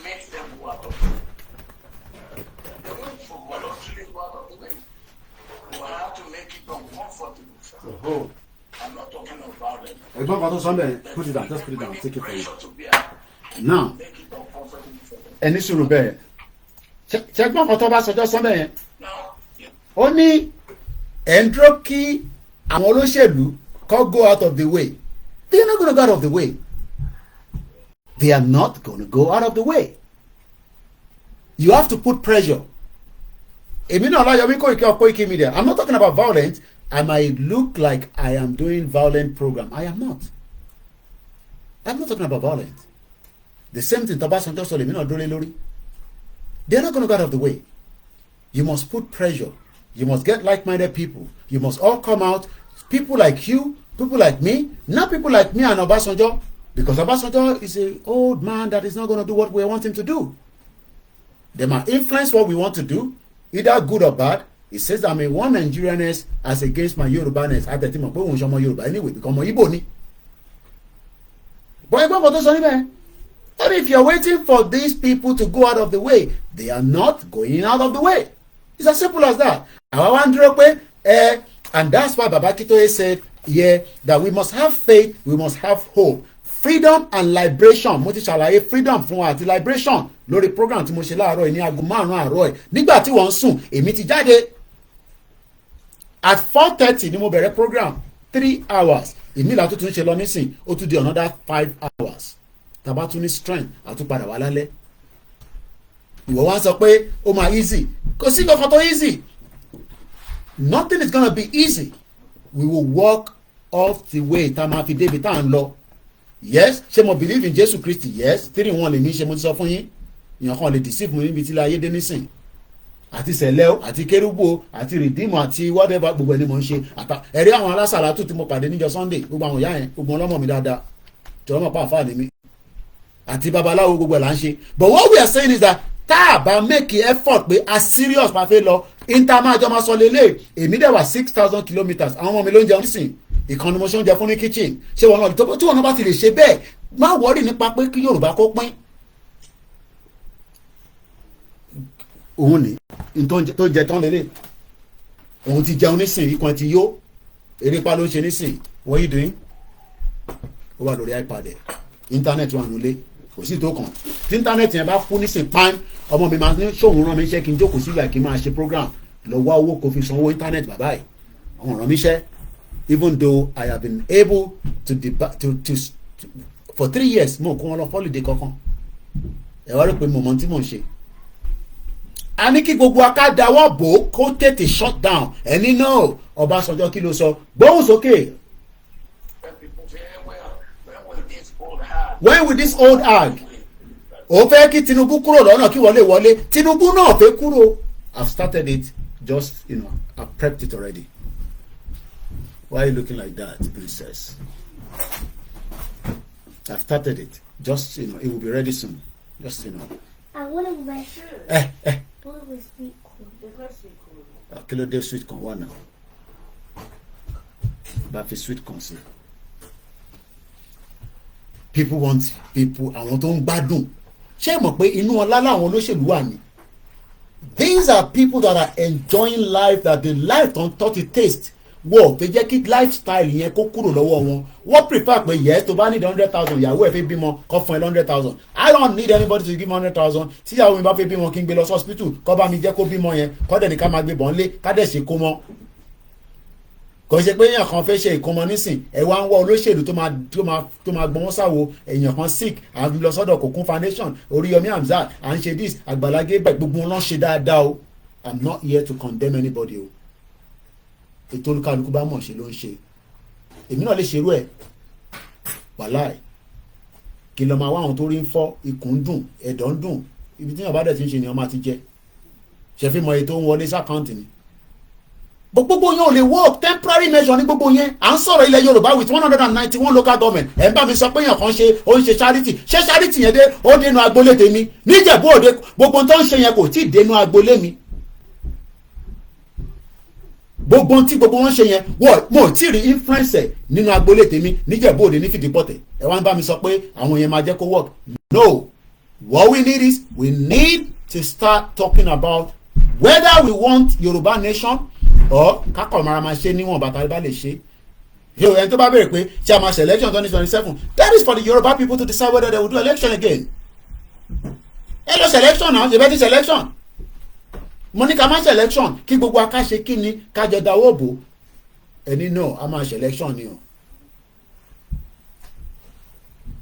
make them go out of the way. They won't voluntarily go out of the way. You have to make it uncomfortable. Oh. I'm not talking of violence. Put it down, just put it down, take it for you. To bear. Now, Make it uncomfortable for them. ẹni sùúrù bẹ́ẹ̀. Ṣẹ́gbọ́n kan tó Ọbásanjọ́ sọ bẹ́ẹ̀ yẹn. Now, you Ó ní ẹ̀ ń dúró kí àwọn olóṣèlú kó go out of the way. They are not going to go out of the way. They are not going to go out of the way. You have to put pressure. Èmi náà Ọláyọmí Kóìkí of Koikimedia. I'm not talking about violence. I might look like I am doing violent program. I am not. I'm not talking about violence. The same thing Obasanjo sọ lèmi náà dúró lé lórí. They are not going to go out of the way. You must put pressure. You must get like-minded people. You must all come out. People like you, people like me, not people like me and Obasanjo, because Obasanjo is an old man that is not going to do what we want him to do. They might influence what we want to do, either good or bad. He says I'm a one Nigerianness as against my Yorubaness. I tell him, Yoruba anyway, because I'm Igbo ni. But if you're waiting for these people to go out of the way, they are not going out of the way. It's as simple as that. And that's why Baba Kitoye said, that we must have faith, we must have hope. Freedom and liberation. Mo ti ṣàlàyé freedom fún wa àti liberation lórí program tí mo ṣe láàárọ̀ ní aago 5 àárọ̀ ẹ̀. Nígbà tí wọ́n ń sùn, èmi ti jáde. At 4:30 ni mo bẹ̀rẹ̀ program, 3 hours. Èmi là tó tún ṣe lọ nísìn, ó tún di another 5 hours. Tàbá tún ní strength, àtúpadà wá lálẹ́. Ìwọ wá sọ pé ó máa easy. Kò sí nǹkan tó easy. Nothing is gonna be easy. We will walk off the way tá a máa fi débi tá à ń lọ. Yes, ṣé mo believe in Jesus Christ? Yes, 3-1 lè ní ṣe mo ti sọ fún yín. Ìyàn kan lè deceive mi níbi tí ilé ayé dé nísìn. Àti sẹ̀lẹ̀ àti kérúbù àti rìdíìmù àti whatever gbogbo ẹni mo ń ṣe. Ẹ̀rí àwọn alásàlátù tí mo pàdé níjọ́ Sunday gbogbo àwọn ìyá yẹn gbogbo ọlọ́mọ mi dáadáa. Jọ̀wọ́ mọ̀ pa àfáà lèmi. Àti babaláwo gbogbo ẹ̀ là ń ṣe. But what we are saying is that tá a bá make effort pé a serious máa fẹ́ lọ intermájọ́ máa sọ lélẹ̀ èmi dẹ̀ wà 6,000 kilometres àwọn ọmọ mi ló ń jẹun nísìn ìkànnì mo ṣe ń jẹ fún ní kitchen ṣé wọn náà tí wọn náà bá ti lè ṣe bẹ́ẹ̀ má wọ́ọ̀rì nípa pé kí Yorùbá kó pín. òun ni tó jẹ tán lélẹ̀ òun ti jẹun nísìn ikùn ti yó erépa ló ń ṣe nísìn what you doing ó wà lórí iPad ẹ̀ internet wà nílé kò sí tó kàn tí íńtánẹ́ẹ̀tì yẹn bá kú nísìn pan ọmọ mi máa ní ṣòun rán mi iṣẹ́ kí n jókòó sígbà kí n máa ṣe program lọ wá owó kó fi sanwó íńtánẹ́ẹ̀tì bàbá ẹ̀ àwọn rán mi iṣẹ́ even though I have been able to for 3 years mo kó wọn lọ holiday kankan ẹ wá rí pé mo mọ tí mò ń ṣe. A ní kí gbogbo akádáwọ́ bò ó kó tètè shut down ẹni náà Ọbásanjọ́ kí ló sọ gbóhùn sókè. When will this old hag ó fẹ́ kí Tinubu kúrò lọ́nà kí wọlé wọlé Tinubu náà fẹ́ kúrò. I've started it, just I've prepped it already. Why are you looking like that, princess? I've started it, just it will be ready soon. Just I want to buy sweet corn. There's no sweet corn. Kilo de sweet corn one now. But for sweet corn, see. People want people. Àwọn tó ń gbádùn. Ṣé mọ̀ pé inú ọlá làwọn olóṣèlú wà ní? These are people that are enjoying life, that the life don't thought it taste. Wọ́n fẹ́ jẹ́ kí lifestyle yẹn kó kúrò lọ́wọ́ wọn. Wọ́n prefer pé yes tó bá need 100,000 ìyàwó ẹ̀ fẹ́ bímọ kó fún ẹ 100,000. I don't need anybody to give me 100,000. Tí ìyàwó mi bá fẹ́ bímọ kí n gbé lọ sí hospital kó bá mi jẹ́ kó bímọ yẹn kó dẹ̀ ní ká máa gbé bọ̀ ńlé ká dẹ̀ ṣe kó mọ́. Kò ṣe pé èèyàn kan fẹ́ ṣe ìkómọ nísìn ẹ wá ń wá olóṣèlú tó máa gbọ́n sáwo èèyàn kan sick à ń lọ sọ́dọ̀ Kokun Foundation Oríyọmí Hamzat à ń ṣe this Àgbàlá Gabriel gbogbo wọn lọ́n ṣe dáadáa o. I'm not here to condemn anybody o. Ètò olúkálukú bá mọ̀ ṣe ló ń ṣe. Èmi náà lè ṣerú ẹ̀ wàláì kí lọ́ọ́ máa wá àwọn tó rí ń fọ́ ikùn ń dùn ẹ̀dọ̀ ń dùn ibi tí yàn bá dẹ̀ ti ń ṣe ni wọ́n máa ti jẹ́ ṣẹ́fí mọ èyí tó ń wọlé sákàǹtì ni. Gbogbo yẹn ò lè work temporary measure ní gbogbo yẹn à ń sọ̀rọ̀ ilẹ̀ Yorùbá with 191 local government ẹ̀ ń bá mi sọ pé èèyàn kan ṣe ó ń ṣe charity ṣé charity yẹn dé ó dénú agboolé tèmi níjẹ̀bú òde gbogbo tó ń ṣe yẹn kò tí ì dénú agboolé mi gbogbo tí gbogbo wọn ṣe yẹn mo tí ì rí influence nínú agboolé tèmi níjẹ̀bú òde ní Fìdípọ̀tẹ̀ ẹ̀ wá ń bá mi sọ pé àwọn yẹn máa jẹ́ kó work no what we need is we need to start talking about whether we want Yorùbá nation or kakọ mara ma ṣe níwọ̀n bàtà bá lè ṣe yóò ẹni tó bá béèrè pé ṣé a máa ṣe election 2027 that is for the Yoruba people to decide whether they will do election again ẹ lọ selection náà ṣe bẹ́ẹ̀ ti selection mo ní ká má ṣe election kí gbogbo aká ṣe kí ni kájọ dáwọ́ bò ẹni náà a máa ṣe election ni o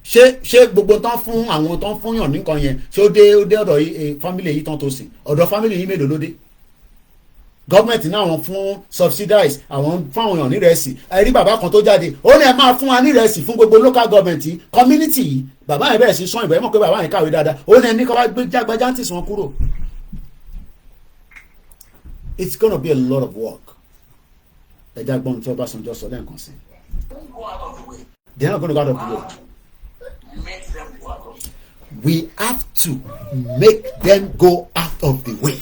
ṣé gbogbo tán fún àwọn tán fún yàn nìkan yẹn ṣé ó dé ọ̀dọ̀ family yìí tán tó sìn ọ̀dọ̀ family yìí mélòó ló dé gọ́ọ̀mẹ̀ntì náà wọ́n fún subsidize àwọn fáwọn èèyàn nírẹsì ẹ̀rí bàbá kan tó jáde ó ní ẹ máa fún wa nírẹsì fún gbogbo local government community yìí bàbá yẹn bẹ̀rẹ̀ sí sán ìbẹ̀rẹ̀ mọ̀ pé bàbá yẹn kàwé dáadáa ó ní ẹni kọ́ wá gbé jágbájántì wọn kúrò. It's gonna be a lot of work. ẹja gbọ́n tí Ọbásanjọ́ sọ lẹ́ẹ̀kan sí. They are not gonna go out of the way. We have to make them go out of the way.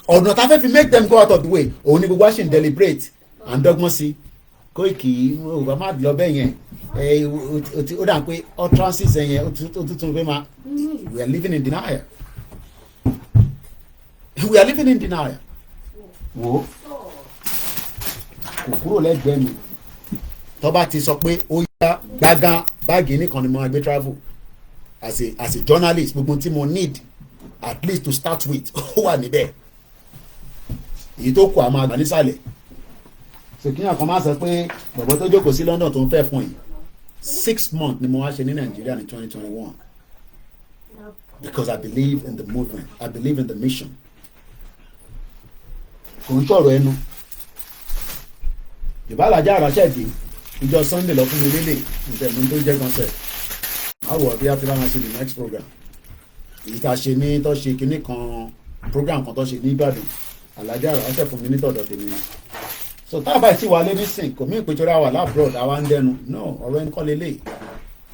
Ọ̀nà tá a fẹ́ fi make them go out of the way òun ni gbogbo wa ṣì ń deliberate à ń dọ́gbọ́n sí Koiki òbá má lọ bẹ́ẹ̀ yẹn ó dà pé utterances yẹn ó tuntun pé máa we are living in denial. We are living in denial. Wo kò kúrò lẹ́gbẹ̀ẹ́ mi tó bá ti sọ pé ó yá gbágán báàgì nìkan ni mo máa gbé travel as a journalist gbogbo tí mo need at least to start with ó wà níbẹ̀ èyí tó kù a máa gbà nísàlẹ̀ ṣèkíyàn kan máa sọ pé bọ̀bọ̀ tó jókòó sí London tó ń fẹ́ fún yìí 6 months ni mo wá ṣe ní Nàìjíríà ní 2021 because I believe in the movement I believe in the mission kò ń sọ̀rọ̀ ẹnu ìbálàjà àràṣẹ́ẹ̀dì ìjọ Sunday lọ fún mi lélẹ̀ ìtẹ̀mú tó jẹ́ concept àwọ̀ bí a ti bá máa ṣe the next program èyí tá a ṣe ní tó ṣe kinní kan program kan tó ṣe ní Ìbàdàn àlàjà àràṣẹ́ fún mi nítọ̀dọ̀ tèmi ni so tá a bá ti wà lé nísìn kò mí ìpèjọra wà lábroad àwa ń dẹnu no ọ̀rọ̀ ẹni kọ́ lélẹ̀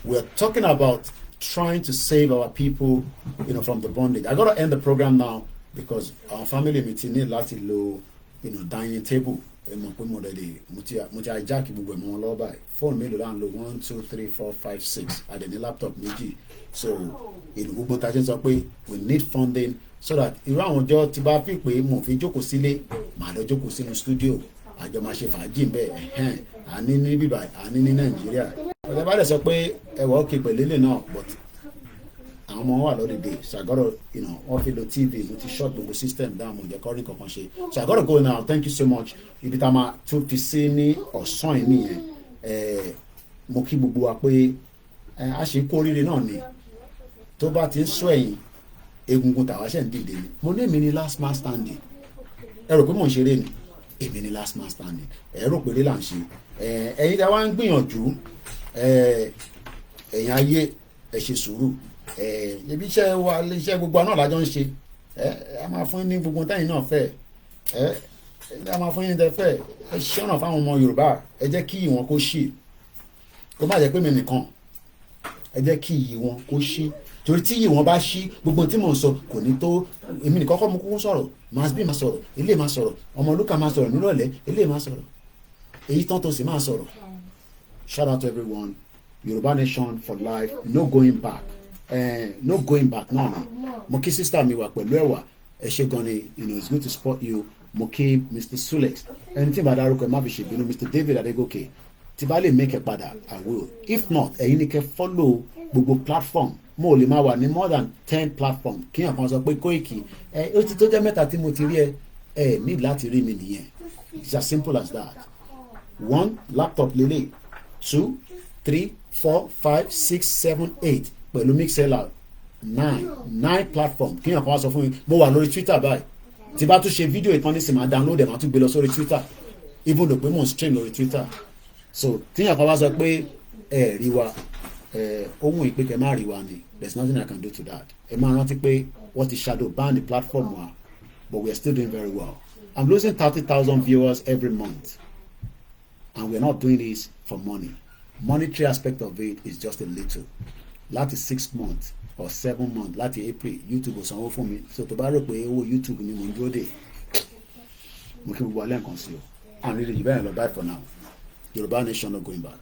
we are talking about trying to save our people from the bondage. I gotta end the program now because our family meeting ní láti lo dining table mo pé mo lè mo ti hijack gbogbo ẹ̀mọ́ wọn lọ́wọ́ báyìí fóònù mélòó là ń lo 1 2 3 4 5 6 àdẹ̀ní laptop méjì so gbogbo ta ṣe sọ pé we need funding so that irú àwọn ọjọ́ tí bá fi pé mo fi jókòó sílé màá lọ jókòó sínú studio àjọ máa ṣe fàájì ń bẹ́ẹ̀ àní ní bíbá àní ní Nàìjíríà ọ̀dọ̀ bá dẹ̀ sọ pé ẹ̀wọ̀ òkè pẹ̀lẹ́lẹ̀ náà but àwọn ọmọ wà lórí day so I gotta wọ́n fi lo TV mo ti short gbogbo system down mo jẹ́ kọ́rin kankan ṣe so I gotta go now thank you so much ibi tá a máa tún fi sí ní ọ̀sán yìí nìyẹn mo kí gbogbo wa pé a ṣe kó oríire náà ni tó bá ti ń sọ ẹ̀yìn egungun tàwa ṣẹ̀ ń dìde ni mo ní èmi ni last man standing ẹ rò pé mò ń ṣeré ni èmi ni last man standing ẹ rò pé là ń ṣe ẹ̀yin tí a wá ń gbìyànjú ẹ̀yin ayé ẹ ṣe sùúrù ibi iṣẹ́ wa iṣẹ́ gbogbo náà lájọ ń ṣe a máa fún ní gbogbo táyìn náà fẹ́ a máa fún yín tẹ fẹ́ ẹ ṣe ọ̀nà fáwọn ọmọ Yorùbá ẹ jẹ́ kí ìwọ̀n kó ṣe kó má jẹ́ pé mi nìkan ẹ jẹ́ kí iyì wọn kó ṣí torí tí iyì wọn bá ṣí gbogbo tí mò ń sọ kò ní tó èmi nìkan kọ́ mo kúkú sọ̀rọ̀ masbi máa sọ̀rọ̀ ilé máa sọ̀rọ̀ ọmọ olúkà máa sọ̀rọ̀ nírọ̀lẹ́ ilé máa sọ̀rọ̀ èyí tán tó sì máa sọ̀rọ̀. Shout out to everyone. Yoruba nation for life, no going back. No going back náà ni mo kí sister mi wà pẹ̀lú ẹ̀wà ẹ ṣé gan ni it's good to support you. Mo kí Mr. Sulex ẹni tí bàdá arúgbó ẹ má fi ṣèbínú Mr. David Adegoke tí bá lè make ẹ padà I will. If not ẹ̀yin ni kẹ́ follow gbogbo platform mo lè máa wà ní more than 10 platform kíyàn kan sọ pé Koiki ó ti tó jẹ́ mẹ́ta tí mo ti rí ẹ ní láti rí mi nìyẹn. It's as simple as that. 1 laptop lele 2 3 4 5 6 7 8 pẹ̀lú mixella 9 platform kíyàn kan wá sọ fún mi mo wà lórí Twitter báyìí tí bá tún ṣe fídíò ìtàn ní sì máa download ẹ̀ máa tún gbé lọ sórí Twitter even though pé mo ń stream lórí Twitter so tíyàn kan wá sọ pé ẹ rí wa ohun ìpè kẹ má rí wa ni there's nothing I can do to that ẹ máa rántí pé wọ́n ti shadow ban the platform wa but we are still doing very well. I'm losing 30,000 viewers every month and we're not doing this for money. Monetary aspect of it is just a little. Láti 6 months or 7 months láti April YouTube ò sanwó fún mi so tó bá rò pé owó YouTube ni mo ń dúró dè mo kí gbogbo alẹ́ nǹkan sí o and really you better lọ bye for now. Yoruba nation not going back.